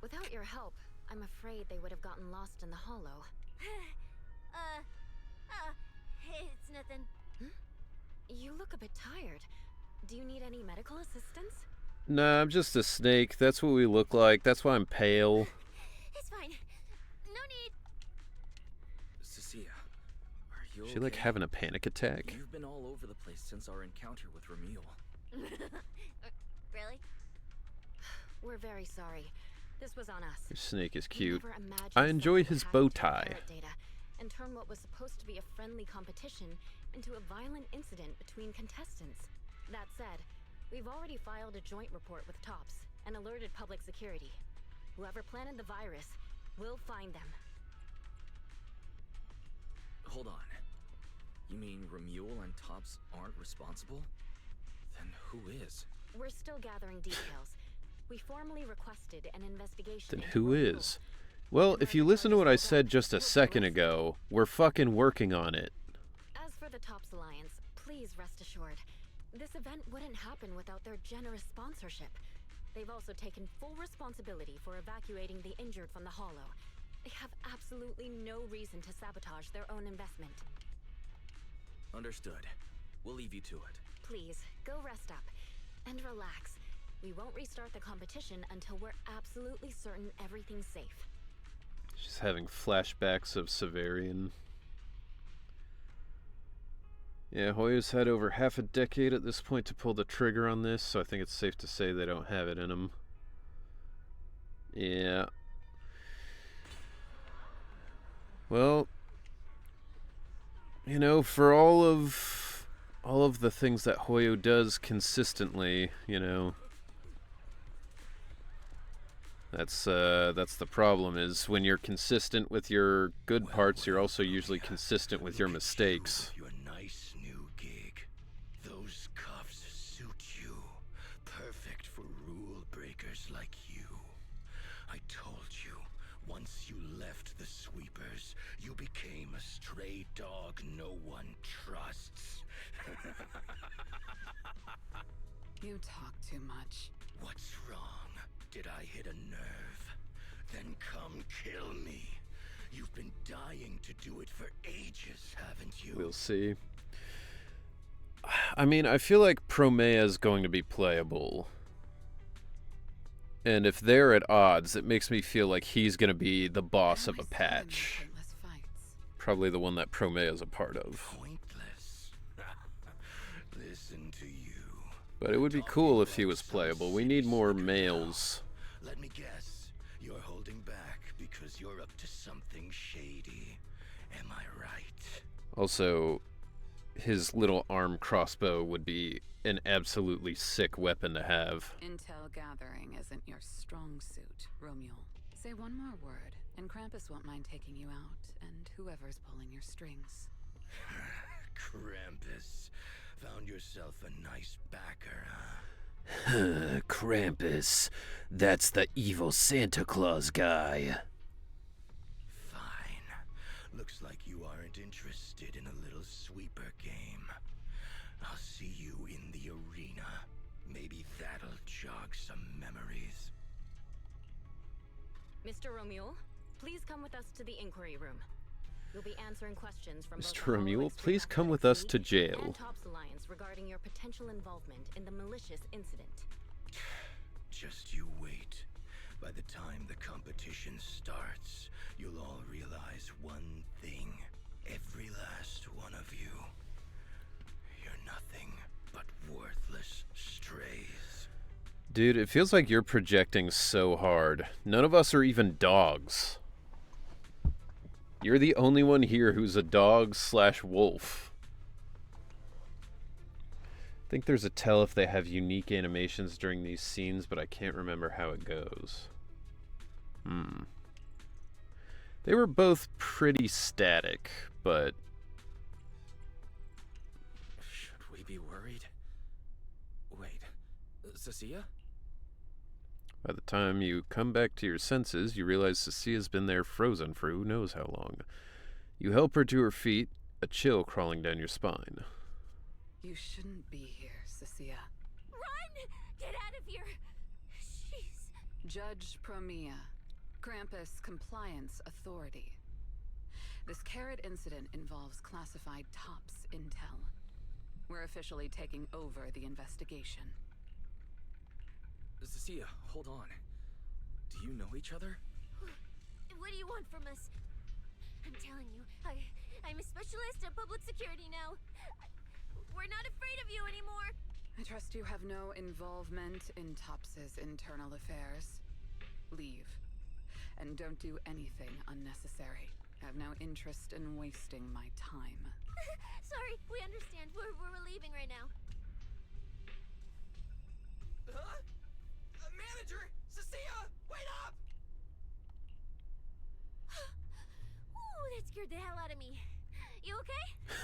Without your help, I'm afraid they would have gotten lost in the hollow. It's nothing. You look a bit tired. Do you need any medical assistance? Nah, I'm just a snake. That's what we look like. That's why I'm pale. It's fine. No need. Cecilia, are you She like okay? having a panic attack? You've been all over the place since our encounter with Ramil. Really? We're very sorry. This was on us. Your snake is We cute. never imagined I enjoy someone his would bow hack into tie. Parrot data and turn what was supposed to be a friendly competition into a violent incident between contestants. That said, we've already filed a joint report with TOPS and alerted public security. Whoever planted the virus, we'll find them. Hold on. You mean Ramil and Tops aren't responsible? Then who is? We're still gathering details. We formally requested an investigation. Then into who Ramil. is? Well, if you listen to what I said just a second ago, we're fucking working on it. As for the TOPS Alliance, please rest assured, this event wouldn't happen without their generous sponsorship. They've also taken full responsibility for evacuating the injured from the hollow. They have absolutely no reason to sabotage their own investment. Understood. We'll leave you to it. Please, go rest up. And relax. We won't restart the competition until we're absolutely certain everything's safe. She's having flashbacks of Severian. Yeah, Hoyo's had over half a decade at this point to pull the trigger on this, so I think it's safe to say they don't have it in them. Yeah. Well, you know, for all of the things that Hoyo does consistently, you know, that's the problem, is when you're consistent with your good parts, you're also usually consistent with your mistakes. Your nice new gig. Those cuffs suit you. Perfect for rule breakers like you. I told you, once you left the sweepers, you became a stray dog no one trusts. You talk too much. What's wrong? Did I hit a nerve? Then come kill me. You've been dying to do it for ages, haven't you? We'll see. I mean, I feel like Promea's going to be playable. And if they're at odds, it makes me feel like he's going to be the boss of a patch. Probably the one that Promea's a part of. Pointless. Listen to you. But it would be cool if he was playable. We need more males. Let me guess. You're holding back because you're up to something shady. Am I right? Also, his little arm crossbow would be an absolutely sick weapon to have. Intel gathering isn't your strong suit, Romeo. Say one more word, and Krampus won't mind taking you out, and whoever's pulling your strings. Krampus. Found yourself a nice backer, huh? Krampus. That's the evil Santa Claus guy. Looks like you aren't interested in a little sweeper game. I'll see you in the arena. Maybe that'll jog some memories. Mr. Romule, please come with us to the inquiry room. You'll be answering questions from both Mr. the Romule, Hollow please Extreme come with us Athletics to League jail. and Tops Alliance regarding your potential involvement in the malicious incident. Just you wait. By the time the competition starts, you'll all realize one thing. Every last one of you. You're nothing but worthless strays. Dude, it feels like you're projecting so hard. None of us are even dogs. You're the only one here who's a dog/wolf. I think there's a tell if they have unique animations during these scenes, but I can't remember how it goes. They were both pretty static, but... Should we be worried? Wait, Cecilia? By the time you come back to your senses, you realize Cecia's been there frozen for who knows how long. You help her to her feet, a chill crawling down your spine. You shouldn't be here, Cecilia. Run! Get out of here! She's... Judge Promia, Krampus Compliance Authority. This carrot incident involves classified TOPS intel. We're officially taking over the investigation. Cecilia, hold on. Do you know each other? What do you want from us? I'm telling you, I'm a specialist at public security now. We're not afraid of you anymore. I trust you have no involvement in TOPS's internal affairs. Leave. And don't do anything unnecessary. I have no interest in wasting my time. Sorry, we understand. We're leaving right now. Huh? Manager! Cecilia! Wait up! Ooh, that scared the hell out of me. You okay?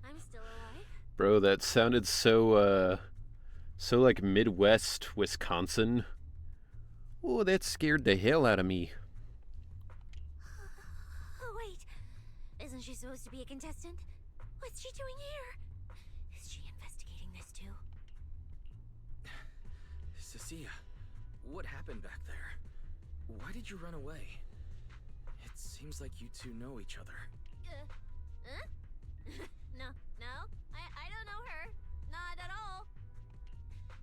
I'm still alive. Bro, that sounded so like Midwest Wisconsin. Oh, that scared the hell out of me. Oh, wait. Isn't she supposed to be a contestant? What's she doing here? Is she investigating this too? Cecilia, what happened back there? Why did you run away? It seems like you two know each other. Huh? No, I don't know her. Not at all.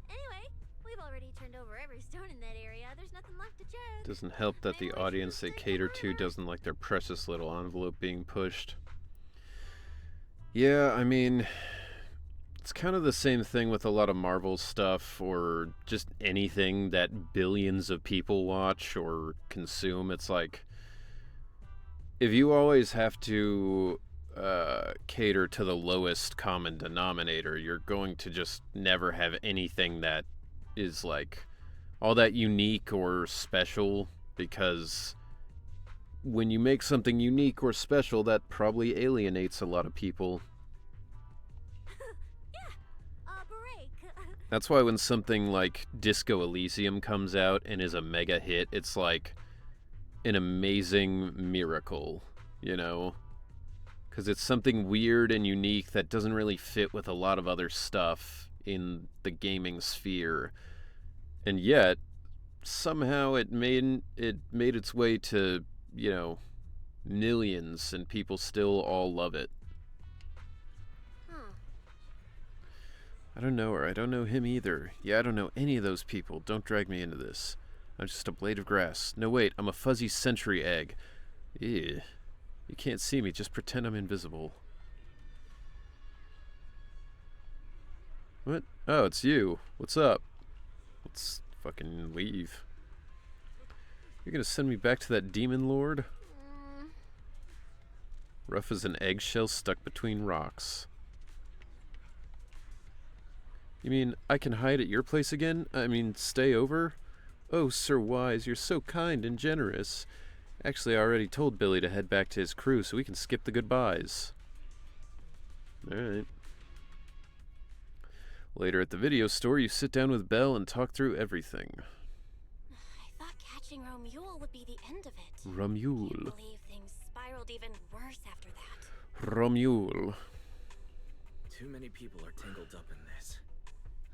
Anyway, we've already turned over every stone in that area. There's nothing left to check. Doesn't help that the audience they cater to doesn't like their precious little envelope being pushed. Yeah, I mean, it's kind of the same thing with a lot of Marvel stuff or just anything that billions of people watch or consume. It's like, if you always have to cater to the lowest common denominator, you're going to just never have anything that is like all that unique or special, because when you make something unique or special, that probably alienates a lot of people. Break. That's why when something like Disco Elysium comes out and is a mega hit, it's like an amazing miracle, you know? Because it's something weird and unique that doesn't really fit with a lot of other stuff in the gaming sphere. And yet, somehow it made its way to, you know, millions, and people still all love it. I don't know her. I don't know him either. Yeah, I don't know any of those people. Don't drag me into this. I'm just a blade of grass. No, wait, I'm a fuzzy sentry egg. Ew. You can't see me. Just pretend I'm invisible. What? Oh, it's you. What's up? Let's fucking leave. You're gonna send me back to that demon lord? Rough as an eggshell stuck between rocks. You mean I can hide at your place again? I mean, stay over? Oh, Sir Wise, you're so kind and generous. Actually, I already told Billy to head back to his crew so we can skip the goodbyes. Alright. Later at the video store, you sit down with Belle and talk through everything. I thought catching Romule would be the end of it. Romule. Can't believe things spiraled even worse after that. Romule. Too many people are tangled up in this.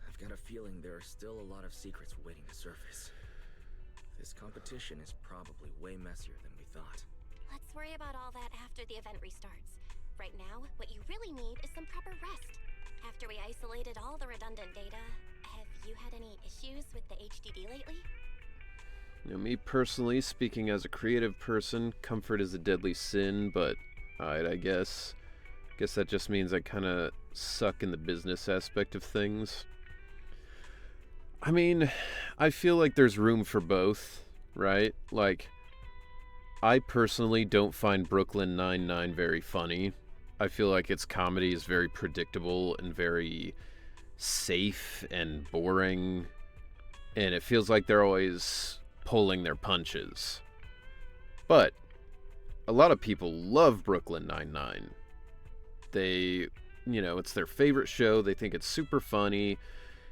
I've got a feeling there are still a lot of secrets waiting to surface. This competition is probably way messier than we thought. Let's worry about all that after the event restarts. Right now, what you really need is some proper rest. After we isolated all the redundant data, have you had any issues with the HDD lately? You know, me personally, speaking as a creative person, comfort is a deadly sin, but I guess that just means I kind of suck in the business aspect of things. I mean, I feel like there's room for both, right? Like, I personally don't find Brooklyn Nine-Nine very funny. I feel like its comedy is very predictable and very safe and boring, and it feels like they're always pulling their punches. But a lot of people love Brooklyn Nine-Nine. They, it's their favorite show. They think it's super funny.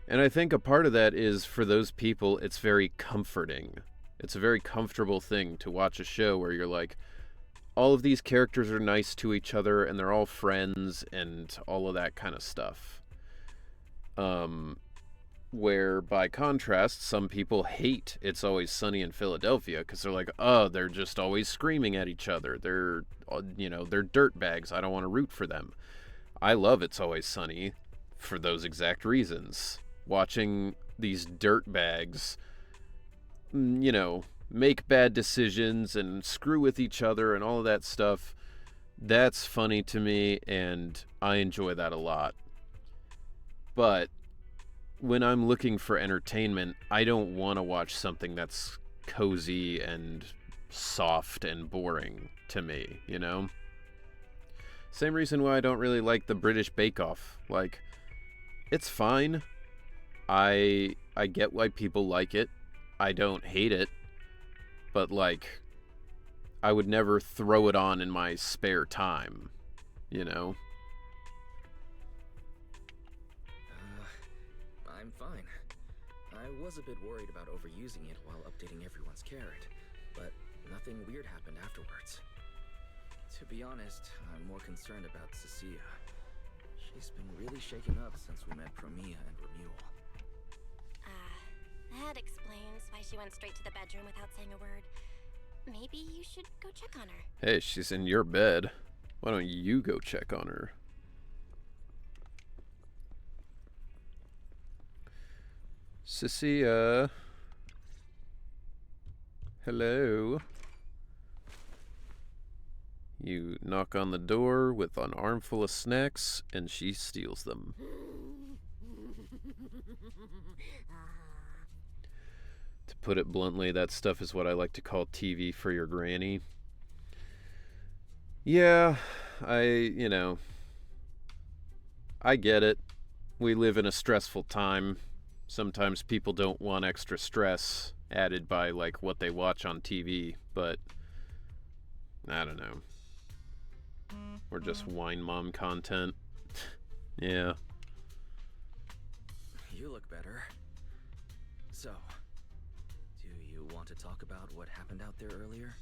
And I think a part of that is, for those people, it's very comforting. It's a very comfortable thing to watch a show where you're like, all of these characters are nice to each other and they're all friends and all of that kind of stuff. Where, by contrast, some people hate It's Always Sunny in Philadelphia because they're like, oh, they're just always screaming at each other. They're dirtbags. I don't want to root for them. I love It's Always Sunny for those exact reasons. Watching these dirtbags, make bad decisions and screw with each other and all of that stuff, that's funny to me, and I enjoy that a lot. But when I'm looking for entertainment, I don't want to watch something that's cozy and soft and boring to me, Same reason why I don't really like the British Bake Off. Like, it's fine. I get why people like it. I don't hate it. But, like, I would never throw it on in my spare time, I'm fine. I was a bit worried about overusing it while updating everyone's carrot, but nothing weird happened afterwards. To be honest, I'm more concerned about Cecilia. She's been really shaken up since we met Promia and Remule. That explains why she went straight to the bedroom without saying a word. Maybe you should go check on her. Hey, she's in your bed. Why don't you go check on her? Cecilia. Hello. You knock on the door with an armful of snacks, and she steals them. To put it bluntly, that stuff is what I like to call TV for your granny. Yeah, I get it. We live in a stressful time. Sometimes people don't want extra stress added by, like, what they watch on TV, but I don't know. Or just wine mom content. Yeah. You look better. So, do you want to talk about what happened out there earlier?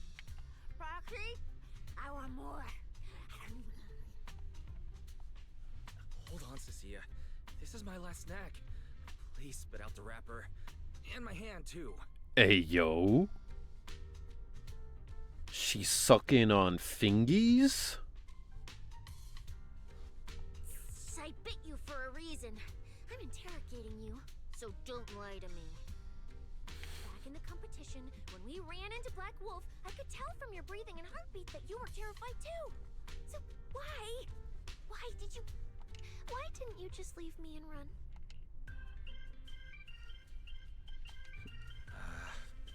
Rocky, I want more. Hold on, Cecilia. This is my last snack. Please spit out the wrapper. And my hand, too. Hey, yo. She's sucking on fingies? I bit you for a reason. I'm interrogating you, so don't lie to me. Back in the competition, when we ran into Black Wolf, I could tell from your breathing and heartbeat that you were terrified too. So why didn't you just leave me and run?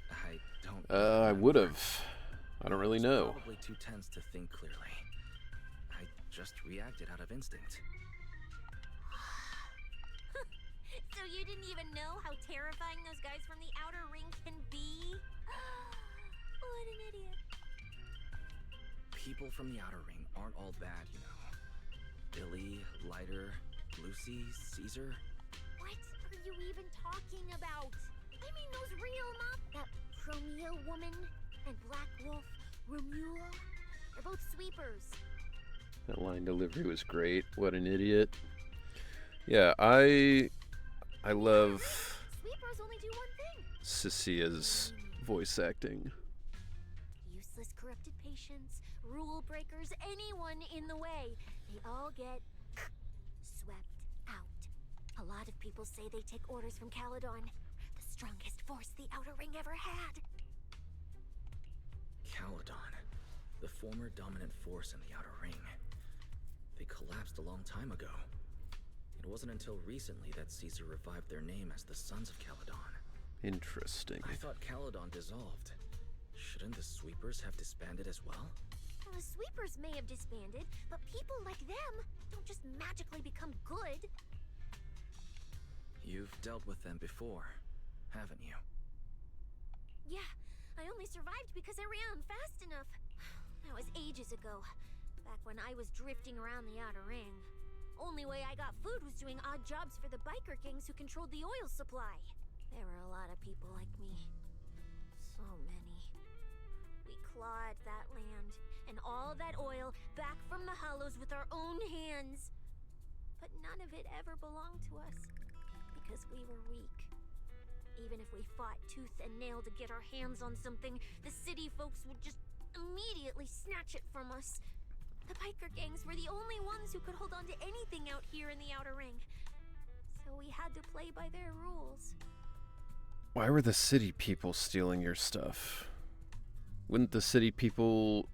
I don't... I would've. I don't really know. Probably too tense to think clearly. I just reacted out of instinct. So you didn't even know how terrifying those guys from the outer ring can be? What an idiot. People from the outer ring aren't all bad, Billy, Lighter, Lucy, Caesar. What are you even talking about? I mean those real that Promia woman and Black Wolf, Remule. They're both sweepers. That line delivery was great. What an idiot. Yeah, I love Sweepers only do one thing. Cecia's voice acting. Useless corrupted patients, rule breakers, anyone in the way. They all get swept out. A lot of people say they take orders from Caledon, the strongest force the Outer Ring ever had. Caledon, the former dominant force in the Outer Ring. They collapsed a long time ago. It wasn't until recently that Caesar revived their name as the Sons of Caledon. Interesting. I thought Caledon dissolved. Shouldn't the Sweepers have disbanded as well? Well, the sweepers may have disbanded, but people like them don't just magically become good. You've dealt with them before, haven't you? Yeah, I only survived because I ran fast enough. That was ages ago, back when I was drifting around the Outer Ring. Only way I got food was doing odd jobs for the biker gangs who controlled the oil supply. There were a lot of people like me. So many. We clawed that land and all that oil back from the hollows with our own hands. But none of it ever belonged to us, because we were weak. Even if we fought tooth and nail to get our hands on something, the city folks would just immediately snatch it from us. The biker gangs were the only ones who could hold on to anything out here in the Outer Ring. So we had to play by their rules. Why were the city people stealing your stuff? Wouldn't the city people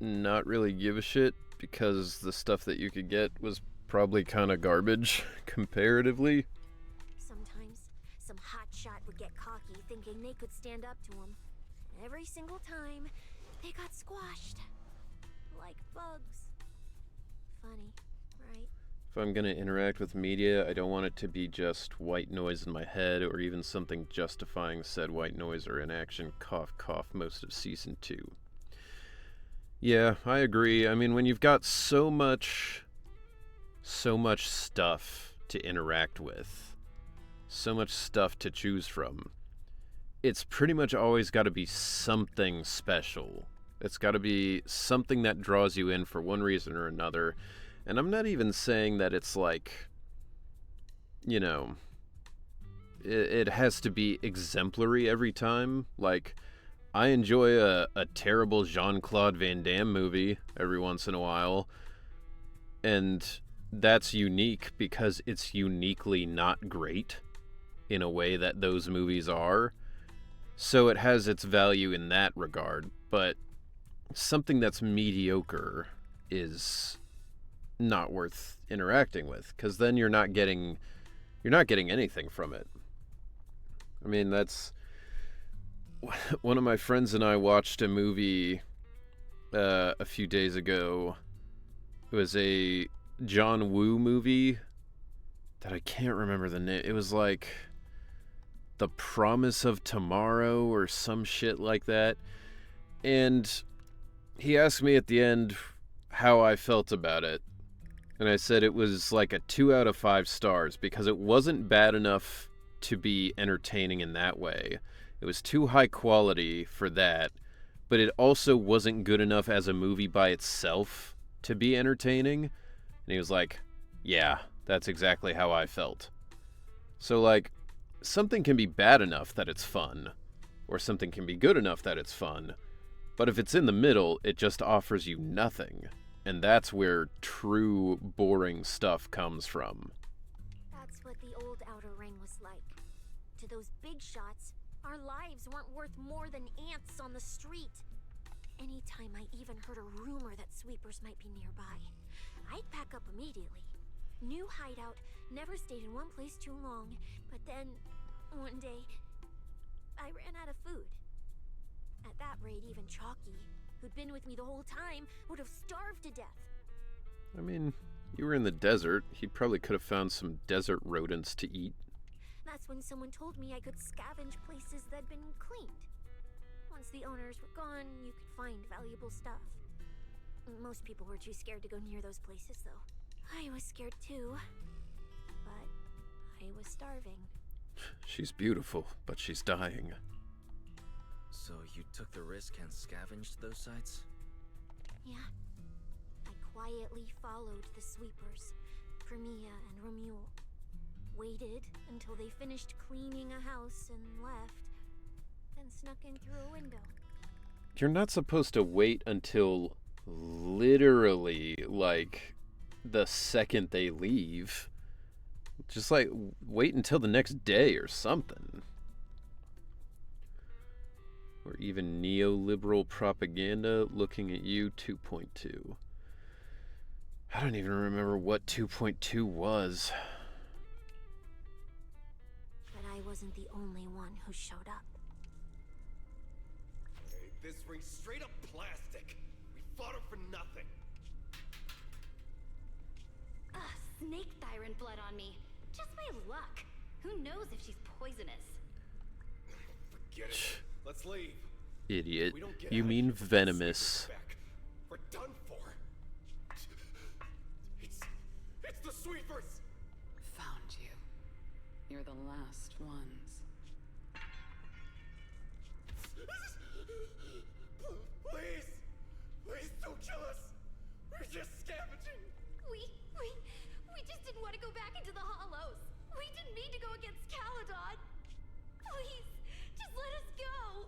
not really give a shit because the stuff that you could get was probably kind of garbage comparatively? Sometimes some hotshot would get cocky thinking they could stand up to him. Every single time, they got squashed. Like bugs. Funny, right? If I'm going to interact with media, I don't want it to be just white noise in my head or even something justifying said white noise or inaction. Cough, cough, most of Season 2. Yeah, I agree. I mean, when you've got so much stuff to interact with, so much stuff to choose from, it's pretty much always got to be something special. It's got to be something that draws you in for one reason or another. And I'm not even saying that it's like, you know, it has to be exemplary every time. Like, I enjoy a terrible Jean-Claude Van Damme movie every once in a while. And that's unique because it's uniquely not great in a way that those movies are. So it has its value in that regard. But something that's mediocre is not worth interacting with, because then you're not getting anything from it. I mean, that's one of my friends and I watched a movie a few days ago. It was a John Woo movie that I can't remember the name. It was like The Promise of Tomorrow or some shit like that. And he asked me at the end how I felt about it. And I said it was like a 2 out of 5 stars because it wasn't bad enough to be entertaining in that way. It was too high quality for that, but it also wasn't good enough as a movie by itself to be entertaining. And he was like, yeah, that's exactly how I felt. So, like, something can be bad enough that it's fun, or something can be good enough that it's fun, but if it's in the middle, it just offers you nothing. And that's where true boring stuff comes from. That's what the old Outer Ring was like. To those big shots, our lives weren't worth more than ants on the street. Anytime I even heard a rumor that sweepers might be nearby, I'd pack up immediately. New hideout, never stayed in one place too long, but then, one day, I ran out of food. At that rate, even Chalky, who'd been with me the whole time, would have starved to death. I mean, you were in the desert. He probably could have found some desert rodents to eat. That's when someone told me I could scavenge places that'd been cleaned. Once the owners were gone, you could find valuable stuff. Most people were too scared to go near those places, though. I was scared too. But I was starving. She's beautiful, but she's dying. So you took the risk and scavenged those sites? Yeah. I quietly followed the sweepers, Premia and Romuald. Waited until they finished cleaning a house and left, then snuck in through a window. You're not supposed to wait until literally, like, the second they leave. Just, like, wait until the next day or something. Or even neoliberal propaganda looking at you 2.2. I don't even remember what 2.2 was. But I wasn't the only one who showed up. Hey, this ring's straight up plastic. We fought her for nothing. Ugh, snake tyrant blood on me. Just my luck. Who knows if she's poisonous? Forget it. Let's leave. Idiot. We don't get You out of mean here with the venomous. sweepers back. We're done for. It's the sweepers. Found you. You're the last ones. Please, please don't kill us. We're just scavenging. We just didn't want to go back into the hollows. We didn't mean to go against Caledon. Please, just let us go.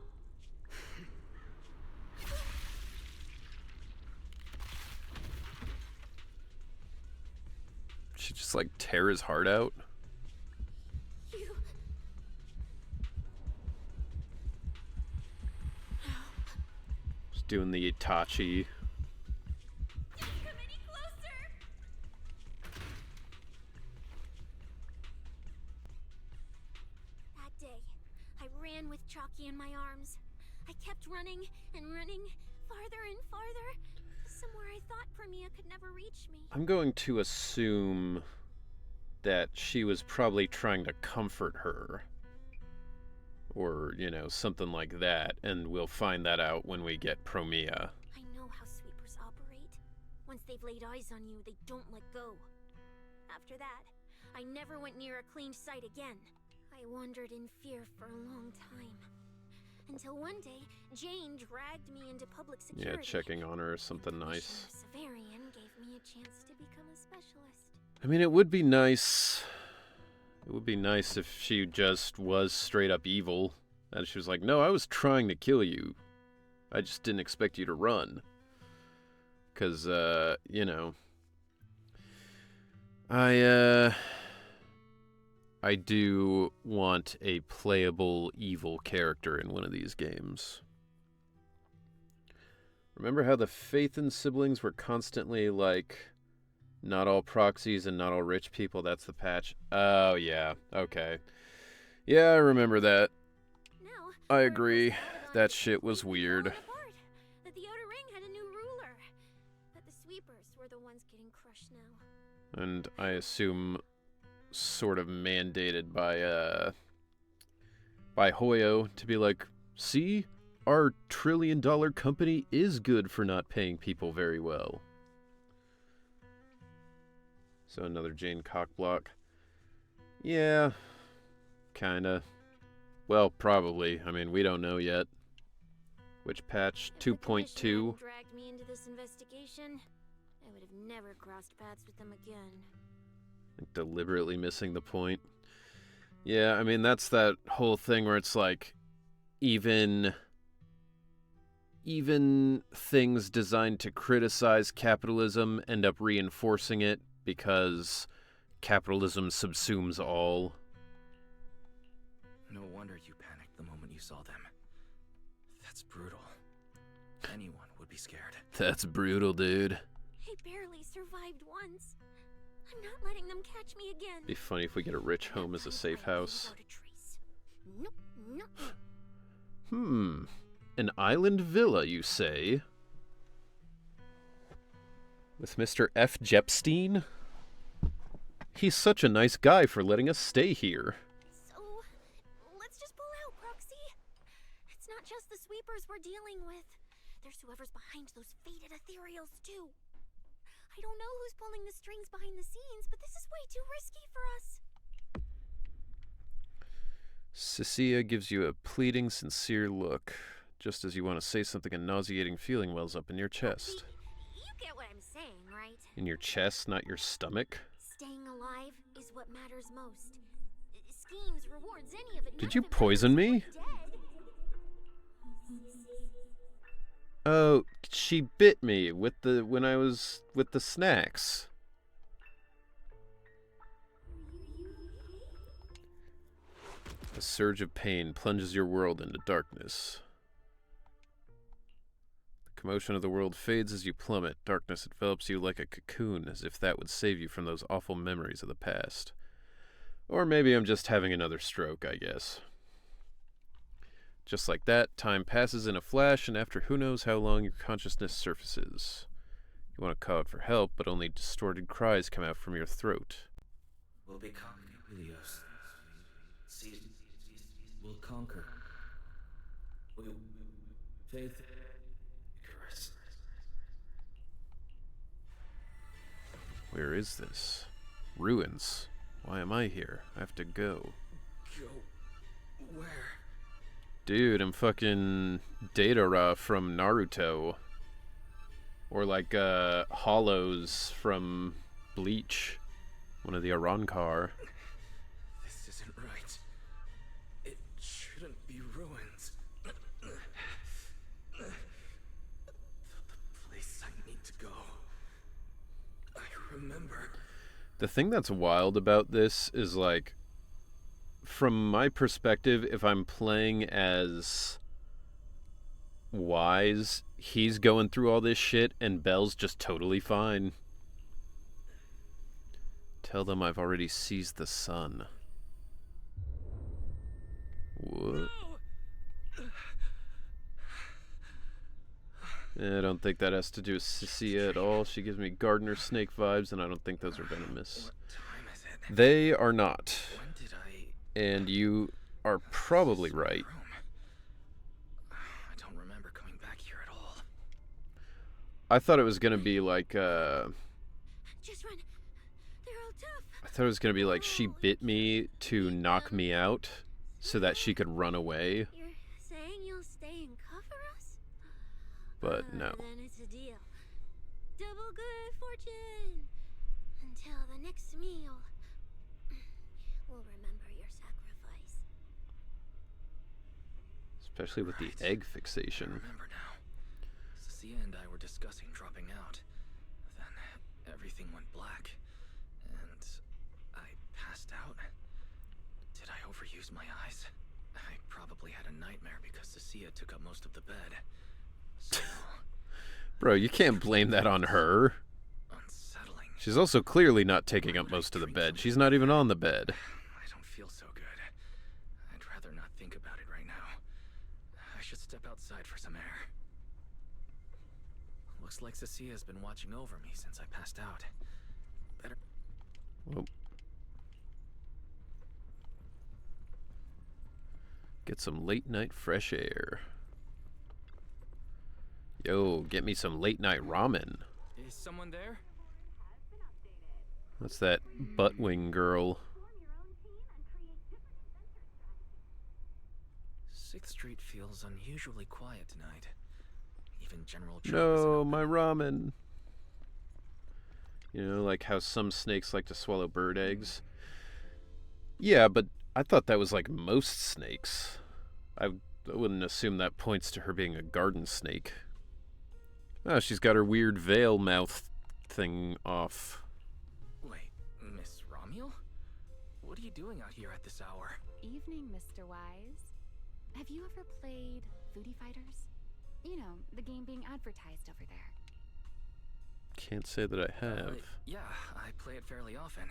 She just, like, tear his heart out. You... Just doing the Itachi. Don't come any closer. That day, I ran with Chalky in my arms. I kept running and running, farther and farther, somewhere I thought Premia could never reach me. I'm going to assume that she was probably trying to comfort her. Or, you know, something like that. And we'll find that out when we get Premia. I know how sweepers operate. Once they've laid eyes on you, they don't let go. After that, I never went near a cleaned site again. I wandered in fear for a long time. Until one day, Jane dragged me into public security. Yeah, checking on her or something nice. Commissioner Severian gave me a chance to become a specialist. I mean, it would be nice. It would be nice if she just was straight up evil. And she was like, no, I was trying to kill you. I just didn't expect you to run. Because, you know. I do want a playable evil character in one of these games. Remember how the Phaethon siblings were constantly like, not all proxies and not all rich people? That's the patch. Oh, yeah. Okay. Yeah, I remember that. Now, I agree. That shit was weird. That the Outer Ring had a new ruler. That the sweepers were the ones getting crushed now. And I assume sort of mandated by Hoyo to be like, see, our $1 trillion company is good for not paying people very well. So another Jane cockblock. Yeah, kinda. Well, probably. I mean, we don't know yet. Which patch? 2.2? Dragged me into this investigation. I would have never crossed paths with them again. Deliberately missing the point. Yeah, I mean, that's that whole thing where it's like, even things designed to criticize capitalism end up reinforcing it because capitalism subsumes all. No wonder you panicked the moment you saw them. That's brutal. Anyone would be scared. That's brutal, dude. I barely survived once. I'm not letting them catch me again. Be funny if we get a rich home as a safe house. Nope, nope. An island villa, you say? With Mr. F. Jepstein? He's such a nice guy for letting us stay here. So, let's just pull out, Proxy. It's not just the sweepers we're dealing with. There's whoever's behind those fated ethereals, too. I don't know who's pulling the strings behind the scenes, but this is way too risky for us. Cecilia gives you a pleading, sincere look, just as you want to say something a nauseating feeling wells up in your chest. get what I'm saying, right? In your chest, not your stomach? Staying alive is what matters most. Schemes, rewards, any of it. Did you poison me? Oh, she bit me when I was with the snacks. A surge of pain plunges your world into darkness. The commotion of the world fades as you plummet. Darkness envelops you like a cocoon, as if that would save you from those awful memories of the past. Or maybe I'm just having another stroke, I guess. Just like that, time passes in a flash, and after who knows how long, your consciousness surfaces. You want to call out for help, but only distorted cries come out from your throat. We'll become Helios. We'll conquer. Faith. Icarus. Where is this? Ruins. Why am I here? I have to go. Go. Where? Dude, I'm fucking Datara from Naruto. Or like, Hollows from Bleach. One of the Arankar. This isn't right. It shouldn't be ruins. The place I need to go. I remember. The thing that's wild about this is, like, from my perspective, if I'm playing as Wise, he's going through all this shit, and Belle's just totally fine. Tell them I've already seized the sun. What? I don't think that has to do with Cecilia at all. She gives me gardener snake vibes, and I don't think those are venomous. What time is it? They are not. When did I... And you are probably right. I don't remember coming back here at all. I thought it was gonna be like, Just run. They're all tough. I thought it was gonna be like she bit me to knock me out so that she could run away. You're saying you'll stay and cover us? But no. Then it's a deal. Double good fortune. Until the next meal. We'll remember your sacrifice. Especially with the egg I fixation. remember now. Cecilia and I were discussing dropping out. Then everything went black. And I passed out. Did I overuse my eyes? I probably had a nightmare because Cecilia took up most of the bed. So... Bro, you can't blame that on her. unsettling. She's also clearly not taking up most of the bed. She's not even on the bed. I don't feel so good. I'd rather not think about it right now. I should step outside for some air. Looks like Cecilia's been watching over me since I passed out. Better... Well, get some late night fresh air. Yo, get me some late night ramen. Is someone there? What's that buttwing girl? 6th Street feels unusually quiet tonight. Even General Cho No, isn't my open. ramen. You know, like how some snakes like to swallow bird eggs. Yeah, but I thought that was like most snakes. I wouldn't assume that points to her being a garden snake. Oh, she's got her weird veil mouth thing off. Wait, Miss Romuel? What are you doing out here at this hour? Evening, Mr. Wise. Have you ever played Foodie Fighters? You know, the game being advertised over there. Can't say that I have. Yeah, I play it fairly often.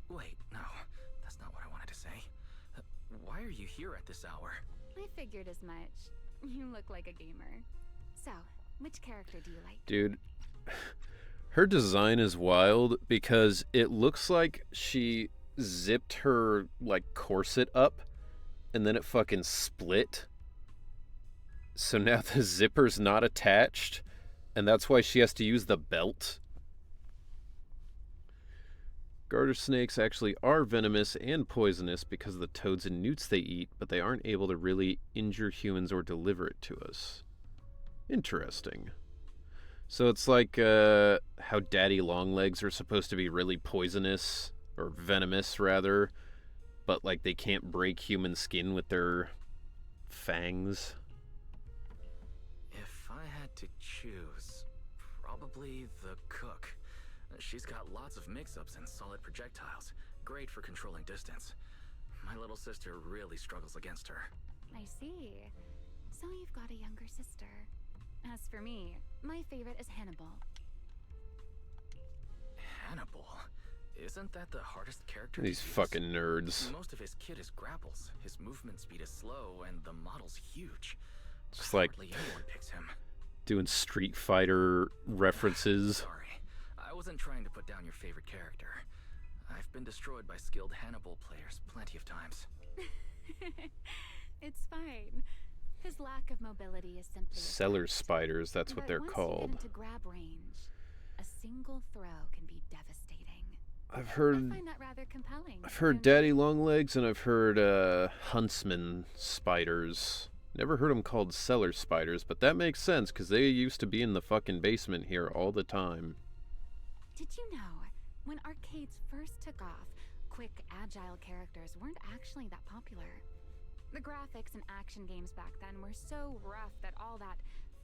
Wait, no, that's not what I wanted to say. Why are you here at this hour? I figured as much. You look like a gamer. So, which character do you like? Dude, her design is wild because it looks like she zipped her, like, corset up and then it fucking split. So now the zipper's not attached and that's why she has to use the belt. Garter snakes actually are venomous and poisonous because of the toads and newts they eat, but they aren't able to really injure humans or deliver it to us. Interesting. So it's like how daddy longlegs are supposed to be really poisonous, or venomous rather, but like they can't break human skin with their fangs. If I had to choose, probably the cook. She's got lots of mix-ups and solid projectiles. Great for controlling distance. My little sister really struggles against her. I see. So you've got a younger sister. As for me, my favorite is Hannibal. Hannibal? Isn't that the hardest character These to use? fucking nerds. Most of his kit is grapples. His movement speed is slow, and the model's huge. Just like Hardly anyone picks him. doing Street Fighter references. Sorry, I wasn't trying to put down your favorite character. I've been destroyed by skilled Hannibal players plenty of times. It's fine. His lack of mobility is simply Cellar spiders, that's what they're once called. you get into grab range, a single throw can be devastating. I've I heard find that rather compelling. I've heard don't you? daddy longlegs and I've heard huntsman spiders. Never heard them called cellar spiders, but that makes sense because they used to be in the fucking basement here all the time. Did you know, when arcades first took off, quick, agile characters weren't actually that popular. The graphics in action games back then were so rough that all that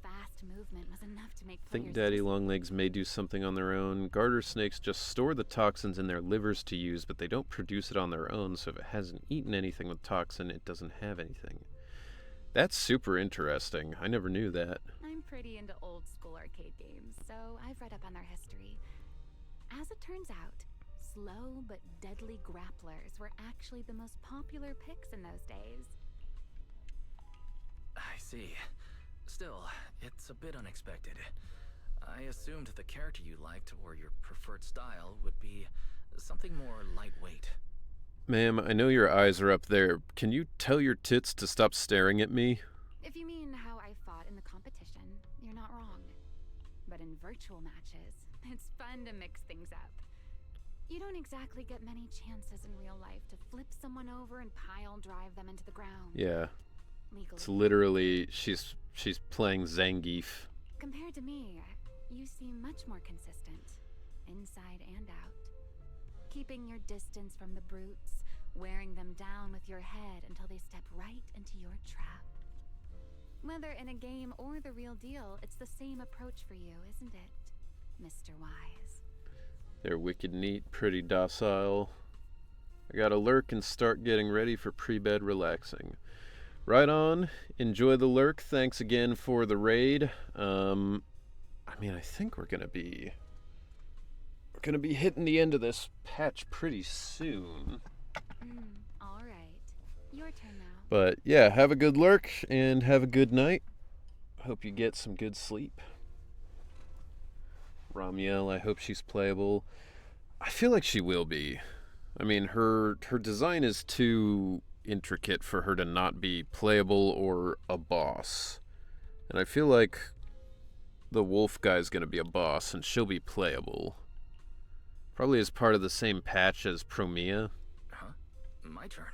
fast movement was enough to make I think players daddy dizzy. longlegs may do something on their own. Garter snakes just store the toxins in their livers to use, but they don't produce it on their own, so if it hasn't eaten anything with toxin, it doesn't have anything. That's super interesting. I never knew that. I'm pretty into old school arcade games, so I've read up on their history. As it turns out, slow but deadly grapplers were actually the most popular picks in those days. I see. Still, it's a bit unexpected. I assumed the character you liked or your preferred style would be something more lightweight. Ma'am, I know your eyes are up there. Can you tell your tits to stop staring at me? If you mean how I fought in the competition, you're not wrong. But in virtual matches, it's fun to mix things up. You don't exactly get many chances in real life to flip someone over and pile drive them into the ground. Yeah. Legally. It's literally, she's playing Zangief. Compared to me, you seem much more consistent, inside and out. Keeping your distance from the brutes, wearing them down with your head until they step right into your trap. Whether in a game or the real deal, it's the same approach for you, isn't it, Mr. Wise? They're wicked neat, pretty docile. I gotta lurk and start getting ready for pre-bed relaxing. Right on. Enjoy the lurk. Thanks again for the raid. I think we're gonna be hitting the end of this patch pretty soon. All right. Your turn now. But yeah, have a good lurk and have a good night. Hope you get some good sleep. Ramiel, I hope she's playable. I feel like she will be. I mean, her design is too intricate for her to not be playable or a boss. And I feel like the wolf guy's gonna be a boss and she'll be playable. Probably as part of the same patch as Promia. Huh? My turn?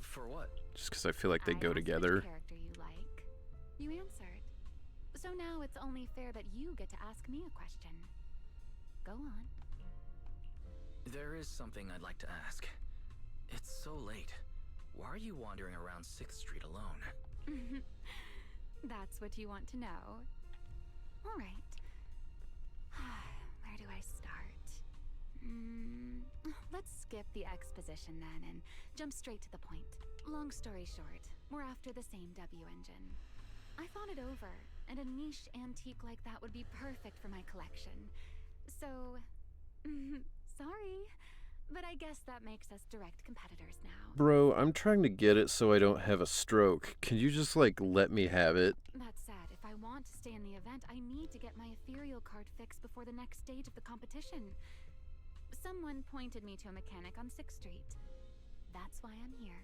For what? Just because I feel like they I go asked together. Which character you like. You answered. So now it's only fair that you get to ask me a question. Go on. There is something I'd like to ask. It's so late. Why are you wandering around 6th Street alone? That's what you want to know. All right. Where do I start? Let's skip the exposition then and jump straight to the point. Long story short, we're after the same W engine. I thought it over, and a niche antique like that would be perfect for my collection. So, sorry, but I guess that makes us direct competitors now. Bro, I'm trying to get it so I don't have a stroke. Can you just, let me have it? That said, if I want to stay in the event, I need to get my ethereal card fixed before the next stage of the competition. Someone pointed me to a mechanic on 6th Street. That's why I'm here.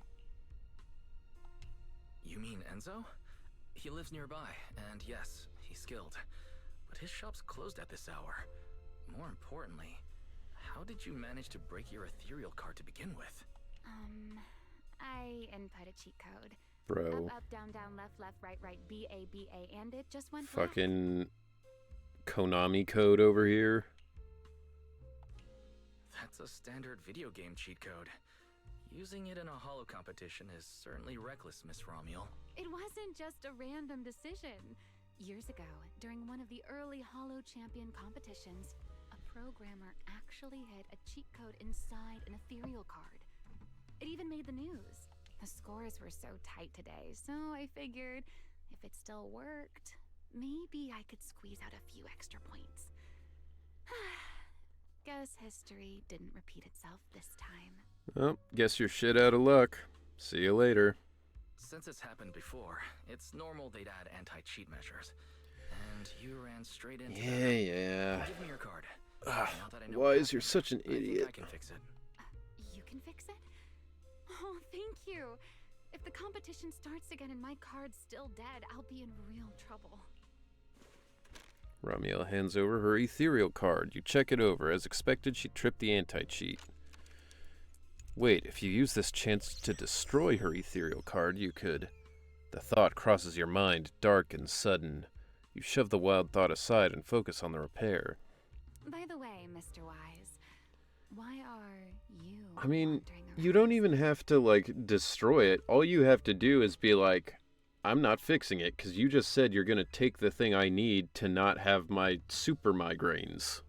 You mean Enzo? He lives nearby, and yes, he's skilled. But his shop's closed at this hour. More importantly, how did you manage to break your ethereal card to begin with? I input a cheat code. Bro. Up, up, down, down, left, left, right, right, B, A, and it just went black. Fucking Konami code over here. That's a standard video game cheat code. Using it in a holo competition is certainly reckless, Miss Romuel. It wasn't just a random decision. Years ago, during one of the early Holo Champion competitions, a programmer actually hid a cheat code inside an ethereal card. It even made the news. The scores were so tight today, so I figured if it still worked, maybe I could squeeze out a few extra points. Guess history didn't repeat itself this time. Well, guess you're shit out of luck. See you later. Since it's happened before, it's normal they'd add anti-cheat measures. And you ran straight into them. Yeah. Give me your card. Ugh, Now that I know wise, what you're happened, such an I think idiot. I can fix it. You can fix it? Oh, thank you. If the competition starts again and my card's still dead, I'll be in real trouble. Ramiel hands over her ethereal card. You check it over. As expected, she tripped the anti-cheat. Wait, if you use this chance to destroy her ethereal card, you could... The thought crosses your mind, dark and sudden. You shove the wild thought aside and focus on the repair. By the way, Mr. Wise, why are you I mean, wandering you around? don't even have to, like, destroy it. All you have to do is be like, I'm not fixing it, because you just said you're going to take the thing I need to not have my super migraines.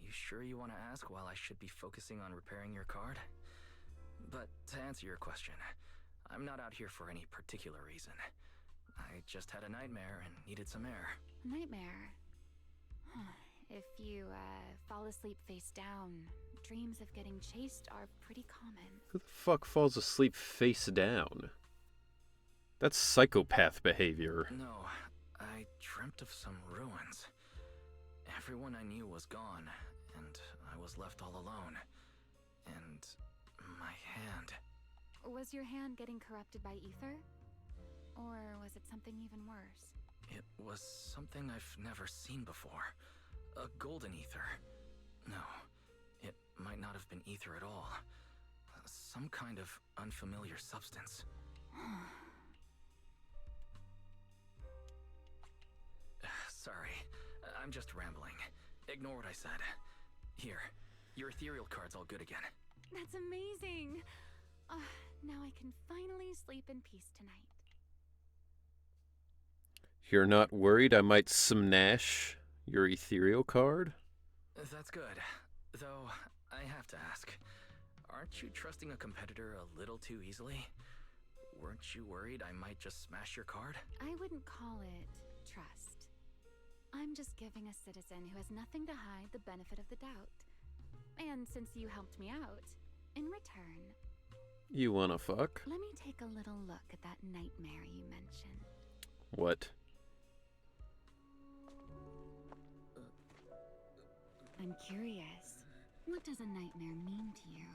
You sure you want to ask while I should be focusing on repairing your card? But to answer your question, I'm not out here for any particular reason. I just had a nightmare and needed some air. Nightmare. If you fall asleep face down, dreams of getting chased are pretty common. Who the fuck falls asleep face down? That's psychopath behavior. No, I dreamt of some ruins. Everyone I knew was gone, and I was left all alone. And my hand. Was your hand getting corrupted by ether? Or was it something even worse? It was something I've never seen before. A golden ether. No, it might not have been ether at all. Some kind of unfamiliar substance. Sorry, I'm just rambling. Ignore what I said. Here, your ethereal card's all good again. That's amazing! Now I can finally sleep in peace tonight. You're not worried I might smash your ethereal card? That's good. Though, I have to ask, aren't you trusting a competitor a little too easily? Weren't you worried I might just smash your card? I wouldn't call it trust. I'm just giving a citizen who has nothing to hide the benefit of the doubt. And since you helped me out, in return, You wanna fuck? let me take a little look at that nightmare you mentioned. What? I'm curious. What does a nightmare mean to you?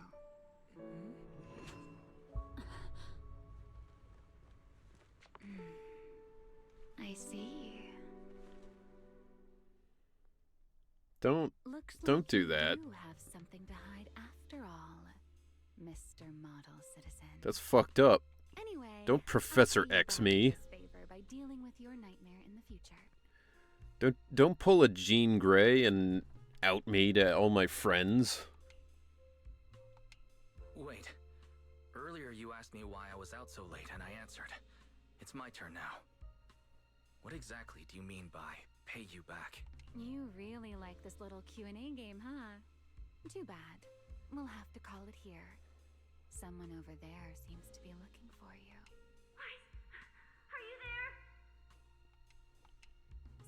I see. Don't Looks Don't like do you that. do have something to hide after all, Mr. Model Citizen. That's fucked up. Anyway, Don't Professor I'll pay you X back me. this favor by dealing with your nightmare in the future. Don't pull a Jean Grey and out me to all my friends. Wait. Earlier you asked me why I was out so late, and I answered. It's my turn now. What exactly do you mean by pay you back? You really like this little Q&A game, huh? Too bad. We'll have to call it here. Someone over there seems to be looking for you. Are you there?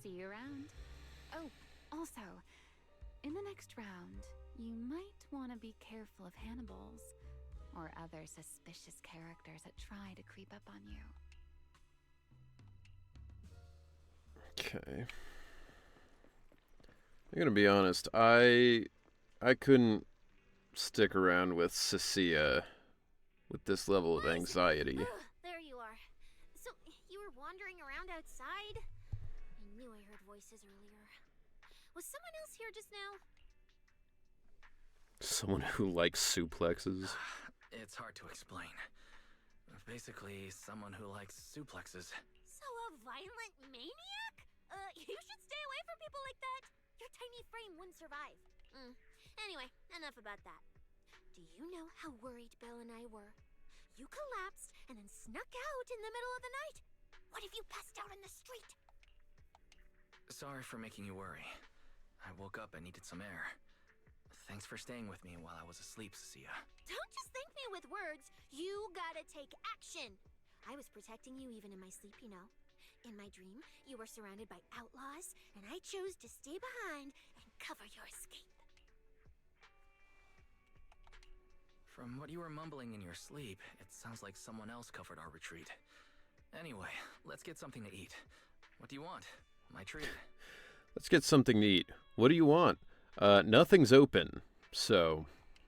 See you around. Oh, also, in the next round, you might want to be careful of Hannibals or other suspicious characters that try to creep up on you. Okay. I'm gonna be honest. I couldn't stick around with Cecilia with this level of anxiety. There you are. So, you were wandering around outside? I knew I heard voices earlier. Was someone else here just now? Someone who likes suplexes. It's hard to explain. Basically, someone who likes suplexes. So, a violent maniac? You should stay away from people like that. Your tiny frame wouldn't survive. Anyway, enough about that. Do you know how worried Bill and I were? You collapsed and then snuck out in the middle of the night. What if you passed out in the street? Sorry for making you worry. I woke up and needed some air. Thanks for staying with me while I was asleep, Cecilia. Don't just thank me with words. You gotta take action. I was protecting you even in my sleep, you know. In my dream, you were surrounded by outlaws, and I chose to stay behind and cover your escape. From what you were mumbling in your sleep, it sounds like someone else covered our retreat. Anyway, let's get something to eat. What do you want? My treat. Let's get something to eat. What do you want? Nothing's open, so...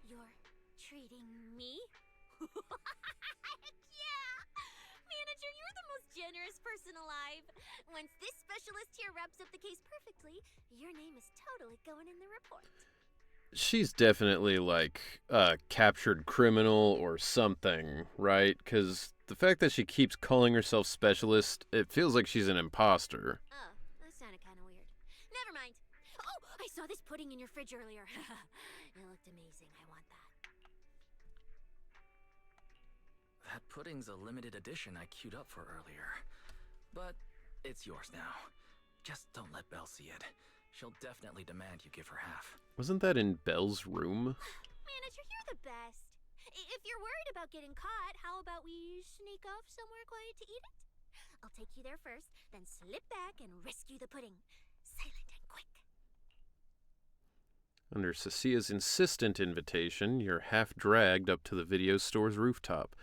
You're treating me? Yeah! Manager, you're the most generous person alive. Once this specialist here wraps up the case perfectly, your name is totally going in the report. She's definitely, like, a captured criminal or something, right? Because the fact that she keeps calling herself specialist, it feels like she's an imposter. Oh, that sounded kind of weird. Never mind. Oh, I saw this pudding in your fridge earlier. It looked amazing. I want that. That pudding's a limited edition I queued up for earlier. But it's yours now. Just don't let Belle see it. She'll definitely demand you give her half. Wasn't that in Belle's room? Manager, you're the best. If you're worried about getting caught, how about we sneak off somewhere quiet to eat it? I'll take you there first, then slip back and rescue the pudding. Silent and quick. Under Cecilia's insistent invitation, you're half dragged up to the video store's rooftop.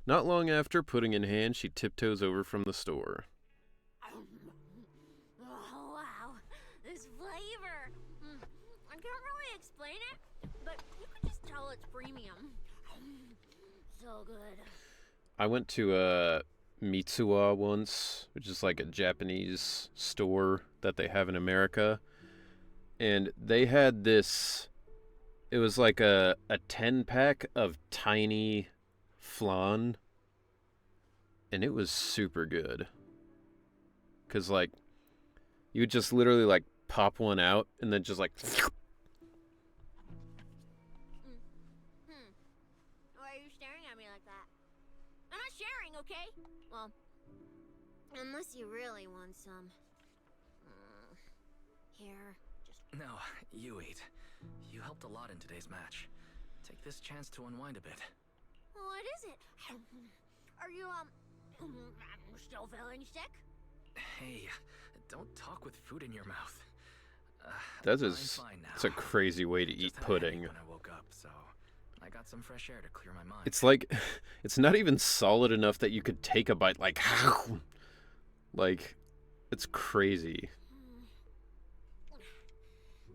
Not long after, pudding in hand, she tiptoes over from the store. Oh, wow. This flavor. I can't really explain it, but you can just tell it's premium. So good. I went to Mitsuwa once, which is like a Japanese store that they have in America. And they had this, it was like a 10-pack of tiny flan. And it was super good. Because, like, you would just literally, like, pop one out and then just, like... Why are you staring at me like that? I'm not sharing, okay? Well, unless you really want some. Here, just... No, you eat. You helped a lot in today's match. Take this chance to unwind a bit. What is it? Are you, still feeling sick? Hey, don't talk with food in your mouth. That I'm is, fine now. it's a crazy way to eat Just had a headache pudding. when I woke up, so I got some fresh air to clear my mind. It's like, it's not even solid enough that you could take a bite, like, like, it's crazy.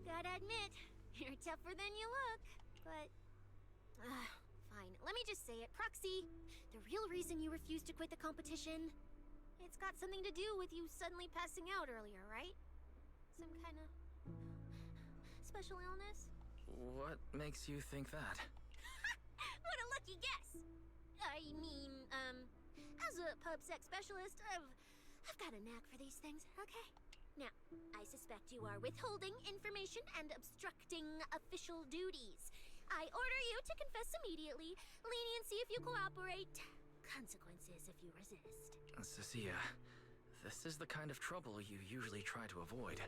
Gotta admit, you're tougher than you look, but... fine, let me just say it. Proxy, the real reason you refused to quit the competition, it's got something to do with you suddenly passing out earlier, right? Some kind of special illness? What makes you think that? What a lucky guess! I mean, as a pub sex specialist, I've got a knack for these things, okay? Now, I suspect you are withholding information and obstructing official duties. I order you to confess immediately, leniency if you cooperate, consequences if you resist. Cecilia, this is the kind of trouble you usually try to avoid.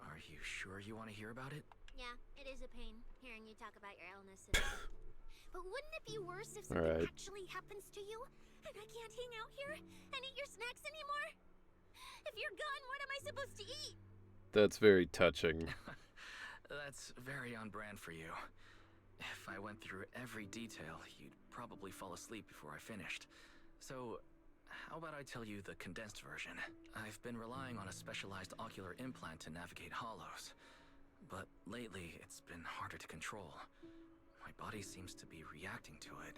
Are you sure you want to hear about it? Yeah, it is a pain, hearing you talk about your illness and but wouldn't it be worse if something Alright. actually happens to you? And I can't hang out here and eat your snacks anymore? If you're gone, what am I supposed to eat? That's very touching. That's very on brand for you. If I went through every detail, you'd probably fall asleep before I finished. So, how about I tell you the condensed version? I've been relying on a specialized ocular implant to navigate hollows. But lately, it's been harder to control. My body seems to be reacting to it.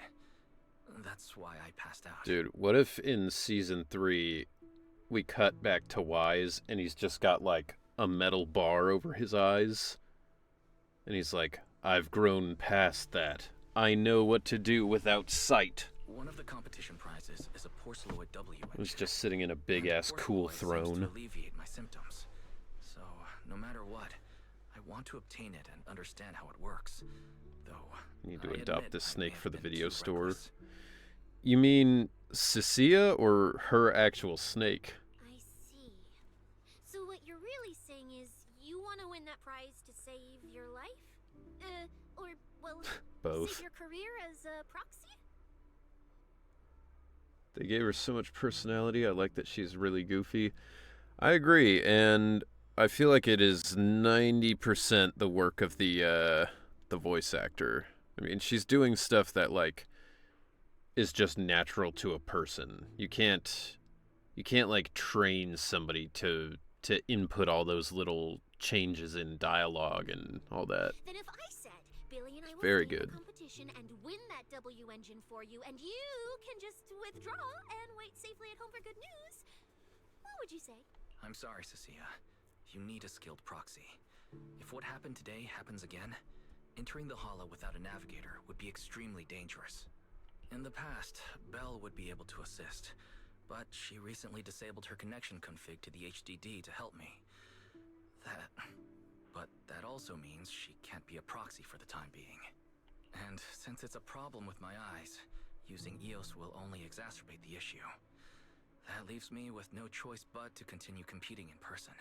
That's why I passed out. Dude, what if in season 3 we cut back to Wise and he's just got like a metal bar over his eyes? And he's like, I've grown past that. I know what to do without sight. One of the competition prizes is a Porceloid W engine. It was just sitting in a big-ass cool Porceloid seems throne. to alleviate my symptoms. So, no matter what, I want to obtain it and understand how it works. Though, You need to I adopt admit this I may snake have for the been video too store. reckless. You mean Cecilia or her actual snake? I see. So what you're really saying is you want to win that prize to save your life? Or, well, Both. save your career as a proxy? They gave her so much personality. I like that she's really goofy. I agree, and I feel like it is 90% the work of the voice actor. I mean, she's doing stuff that like is just natural to a person. You can't like train somebody to input all those little changes in dialogue and all that. Then if I said Billy and I will Very stay in good. the competition and win that W engine for you, and you can just withdraw and wait safely at home for good news, what would you say? I'm sorry, Cecilia. You need a skilled proxy. If what happened today happens again, entering the hollow without a navigator would be extremely dangerous. In the past, Belle would be able to assist, but she recently disabled her connection config to the HDD to help me. But that also means she can't be a proxy for the time being. And since it's a problem with my eyes, using EOS will only exacerbate the issue. That leaves me with no choice but to continue competing in person.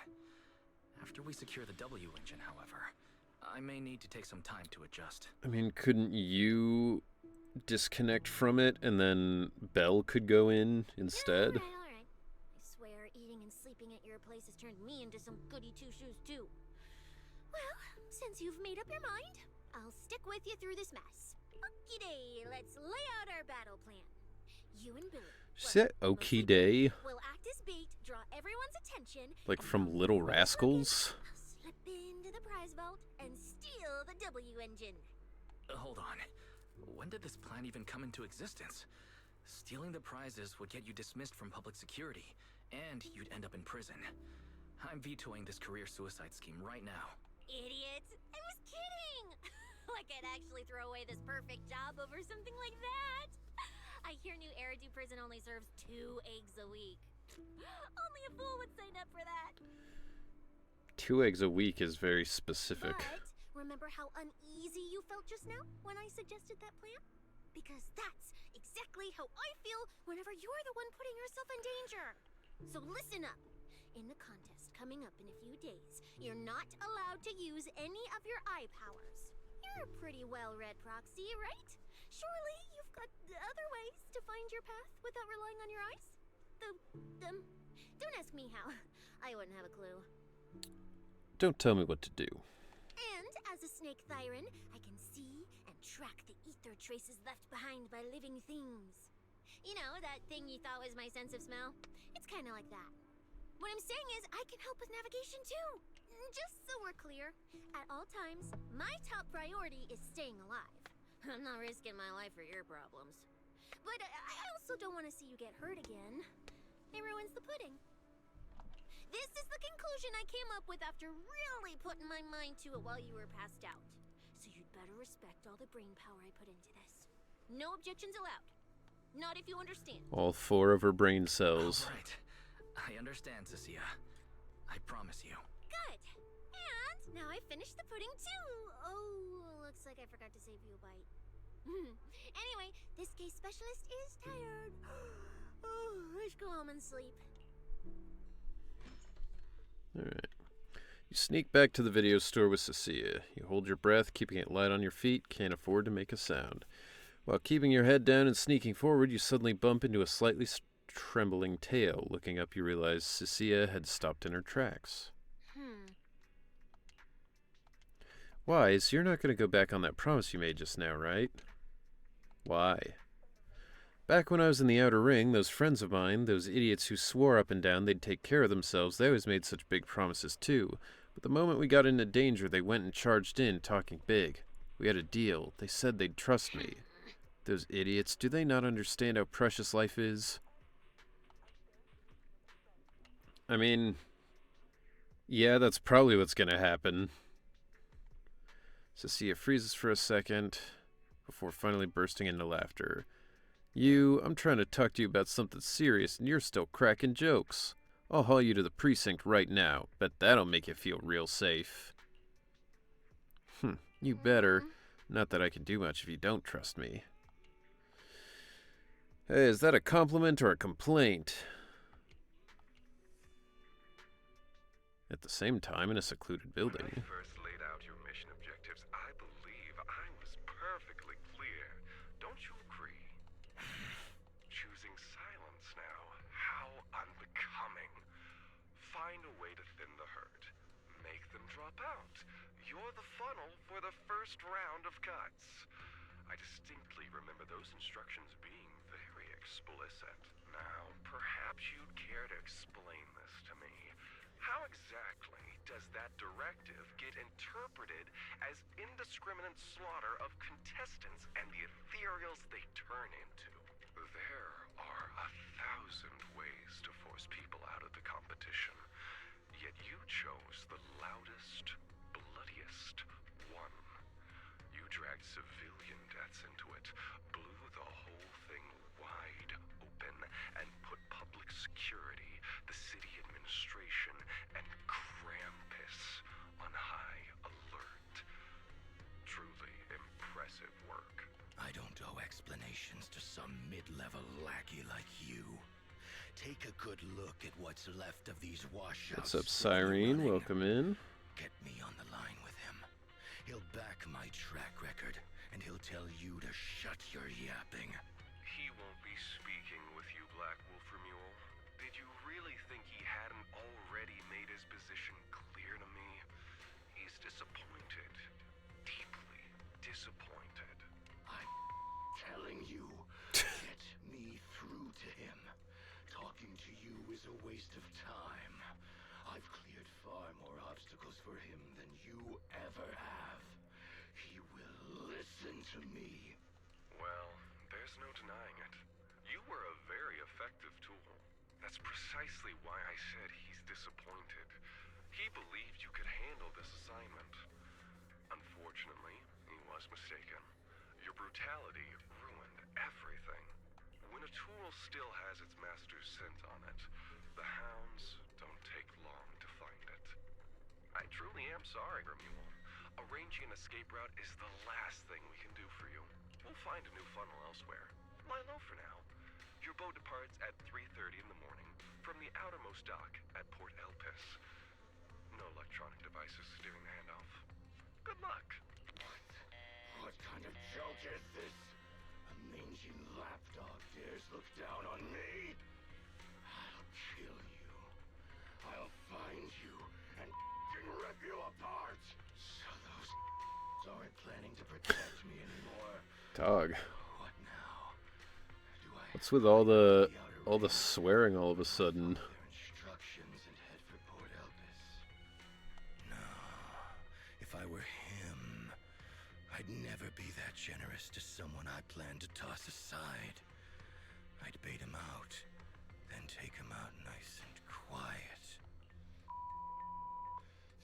After we secure the W engine, however, I may need to take some time to adjust. I mean, couldn't you disconnect from it and then Belle could go in instead? All right. I swear, eating and sleeping at your place has turned me into some goody two-shoes too. Well, since you've made up your mind, I'll stick with you through this mess. Okie day, let's lay out our battle plan. You and Billy. She said okie day, We'll act as bait, draw everyone's attention. like and from I'll Little move over Rascals. I'll slip into the prize vault and steal the W engine. Hold on. When did this plan even come into existence? Stealing the prizes would get you dismissed from public security, and you'd end up in prison. I'm vetoing this career suicide scheme right now. Idiot! I was kidding! Like I'd actually throw away this perfect job over something like that. I hear New Eridu Prison only serves 2 eggs a week. Only a fool would sign up for that. 2 eggs a week is very specific. But remember how uneasy you felt just now when I suggested that plan? Because that's exactly how I feel whenever you're the one putting yourself in danger. So listen up. In the contest coming up in a few days, you're not allowed to use any of your eye powers. You're a pretty well-read proxy, right? Surely you've got other ways to find your path without relying on your eyes? Don't ask me how. I wouldn't have a clue. Don't tell me what to do. And as a snake Thyron, I can see and track the ether traces left behind by living things. You know, that thing you thought was my sense of smell? It's kind of like that. What I'm saying is I can help with navigation too. Just so we're clear, at all times, my top priority is staying alive. I'm not risking my life for your problems. But I also don't want to see you get hurt again. It ruins the pudding. This is the conclusion I came up with after really putting my mind to it while you were passed out. So you'd better respect all the brain power I put into this. No objections allowed. Not if you understand. All 4 of her brain cells. All right. I understand, Cecilia. I promise you. Good. And now I finished the pudding too. Oh, looks like I forgot to save you a bite. Anyway, this case specialist is tired. Oh, let's go home and sleep. Alright. You sneak back to the video store with Cecilia. You hold your breath, keeping it light on your feet, can't afford to make a sound. While keeping your head down and sneaking forward, you suddenly bump into a slightly trembling tail. Looking up, you realize Cecilia had stopped in her tracks. Wise, you're not going to go back on that promise you made just now, right? Why? Back when I was in the outer ring, those friends of mine, those idiots who swore up and down they'd take care of themselves, they always made such big promises too. But the moment we got into danger, they went and charged in, talking big. We had a deal. They said they'd trust me. Those idiots, do they not understand how precious life is? I mean, yeah, that's probably what's gonna happen. Cecilia freezes for a second before finally bursting into laughter. I'm trying to talk to you about something serious and you're still cracking jokes. I'll haul you to the precinct right now. Bet that'll make you feel real safe. You better. Not that I can do much if you don't trust me. Hey, is that a compliment or a complaint? At the same time, in a secluded building. When I first laid out your mission objectives, I believe I was perfectly clear. Don't you agree? Choosing silence now. How unbecoming. Find a way to thin the herd. Make them drop out. You're the funnel for the first round of cuts. I distinctly remember those instructions being very explicit. Now, perhaps you'd care to explain this to me. How exactly does that directive get interpreted as indiscriminate slaughter of contestants and the ethereals they turn into? There are 1,000 ways to force people out of the competition, yet you chose the loudest, bloodiest one. You dragged civilian deaths into it, blew the whole thing wide open, and put public security, the city administration, and Krampus on high alert. Truly impressive work. I don't owe explanations to some mid-level lackey like you. Take a good look at what's left of these washouts. What's up, Cyrene? Welcome in. Get me on the line with him. He'll back my track record, and he'll tell you to shut your yapping. He won't be speaking with you, Black Wolfer Mule. Did you really think he hadn't already made his position clear to me? He's disappointed. Deeply disappointed. I'm telling you, get me through to him. Talking to you is a waste of time. I've cleared far more obstacles for him than you ever have. He will listen to me. Well, there's no denying it. You were a very effective tool. That's precisely why I said he's disappointed. He believed you could handle this assignment. Unfortunately, he was mistaken. Your brutality ruined everything. When a tool still has its master's scent on it, the hounds don't take long to find it. I truly am sorry, Remuel. Arranging an escape route is the last thing we can do for you. We'll find a new funnel elsewhere. Lie low for now. Your boat departs at 3:30 in the morning from the outermost dock at Port Elpis. No electronic devices steering the handoff. Good luck. What kind of joke is this? A mangy lapdog dares look down on me? I'll kill you. I'll find you and rip you apart. So those aren't planning to protect me anymore. Dog. What now? Do I What's with all the swearing all of a sudden? follow their instructions and head for Port Elpis? No. If I were him, I'd never be that generous to someone I planned to toss aside. I'd bait him out, then take him out nice and quiet.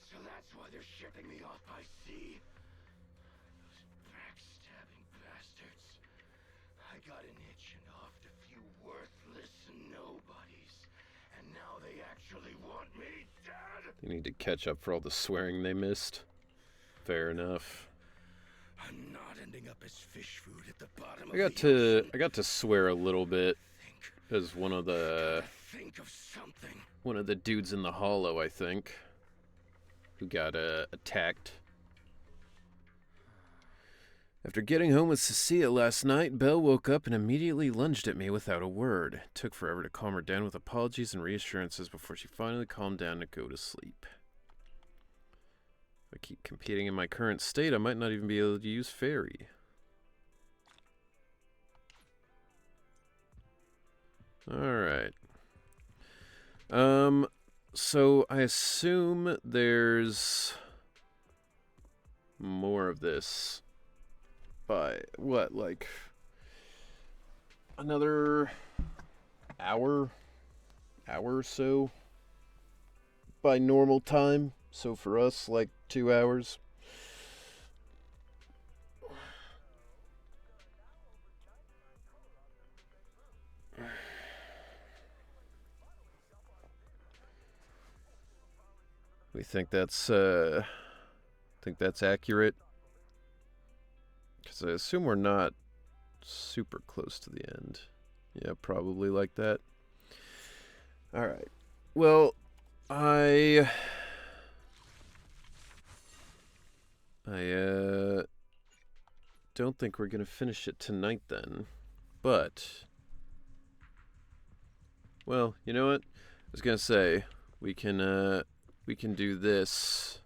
So that's why they're shipping me off by sea. Those backstabbing bastards. I got an itch and offed a few worthless nobodies, and now they actually want me dead. They need to catch up for all the swearing they missed. Fair enough. I'm not ending up as fish food at the bottom I got to swear a little bit as one of the think of something. one of the dudes in the hollow, I think, who got attacked. After getting home with Cecilia last night, Belle woke up and immediately lunged at me without a word. It took forever to calm her down with apologies and reassurances before she finally calmed down to go to sleep. If I keep competing in my current state, I might not even be able to use Fairy. Alright. So I assume there's more of this by, what, like another hour or so by normal time. So for us, like 2 hours. We think that's accurate. Because I assume we're not super close to the end. Yeah, probably like that. All right. Well, I don't think we're gonna finish it tonight then, but well, you know what? I was gonna say we can do this,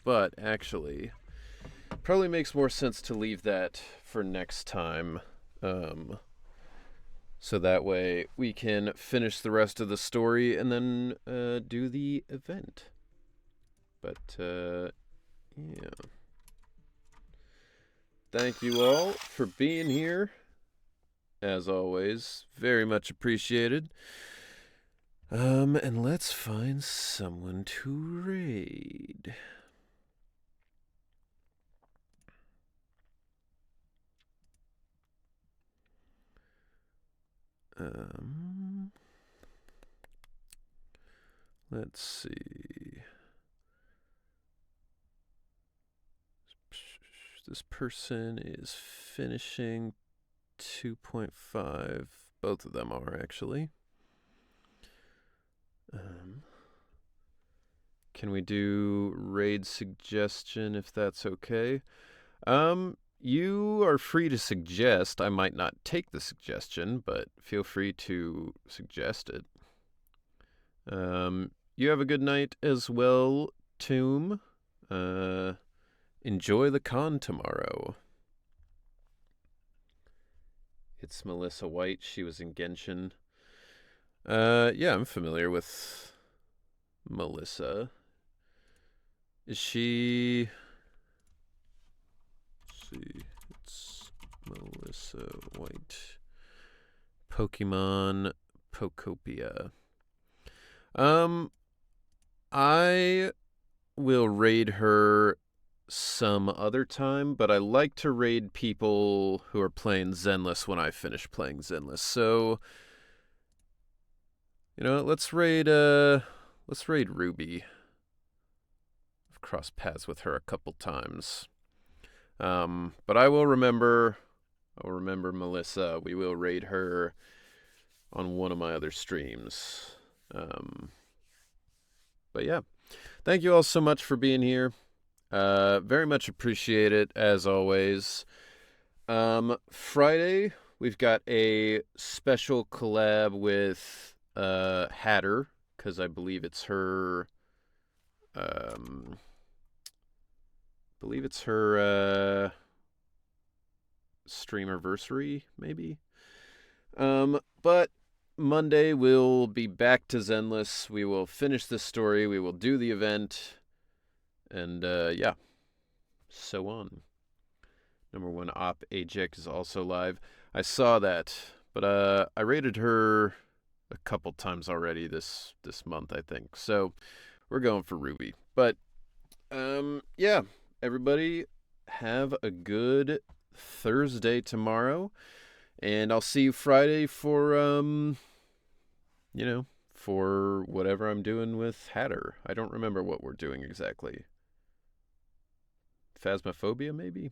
but actually, probably makes more sense to leave that for next time. So that way we can finish the rest of the story and then do the event. But yeah. Thank you all for being here. As always, very much appreciated. And let's find someone to raid. Let's see. This person is finishing 2.5. Both of them are, actually. Can we do raid suggestion if that's okay? You are free to suggest. I might not take the suggestion, but feel free to suggest it. You have a good night as well, Tomb. Enjoy the con tomorrow. It's Melissa White. She was in Genshin. Yeah, I'm familiar with Melissa. Is she... Let's see. It's Melissa White. Pokemon Pokopia. I will raid her some other time, but I like to raid people who are playing Zenless when I finish playing Zenless. So, you know, let's raid Ruby. I've crossed paths with her a couple times. But I'll remember Melissa. We will raid her on one of my other streams. But yeah, thank you all so much for being here. Very much appreciate it, as always. Friday, we've got a special collab with Hatter, because I believe it's her... streamiversary, maybe? But Monday we'll be back to Zenless. We will finish this story. We will do the event. And, yeah. So on. Number 1 op Ajax is also live. I saw that. But, I rated her a couple times already this month, I think. So, we're going for Ruby. But, yeah. Everybody, have a good Thursday tomorrow. And I'll see you Friday for, for whatever I'm doing with Hatter. I don't remember what we're doing exactly. Phasmophobia, maybe?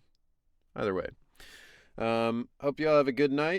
Either way. Hope you all have a good night.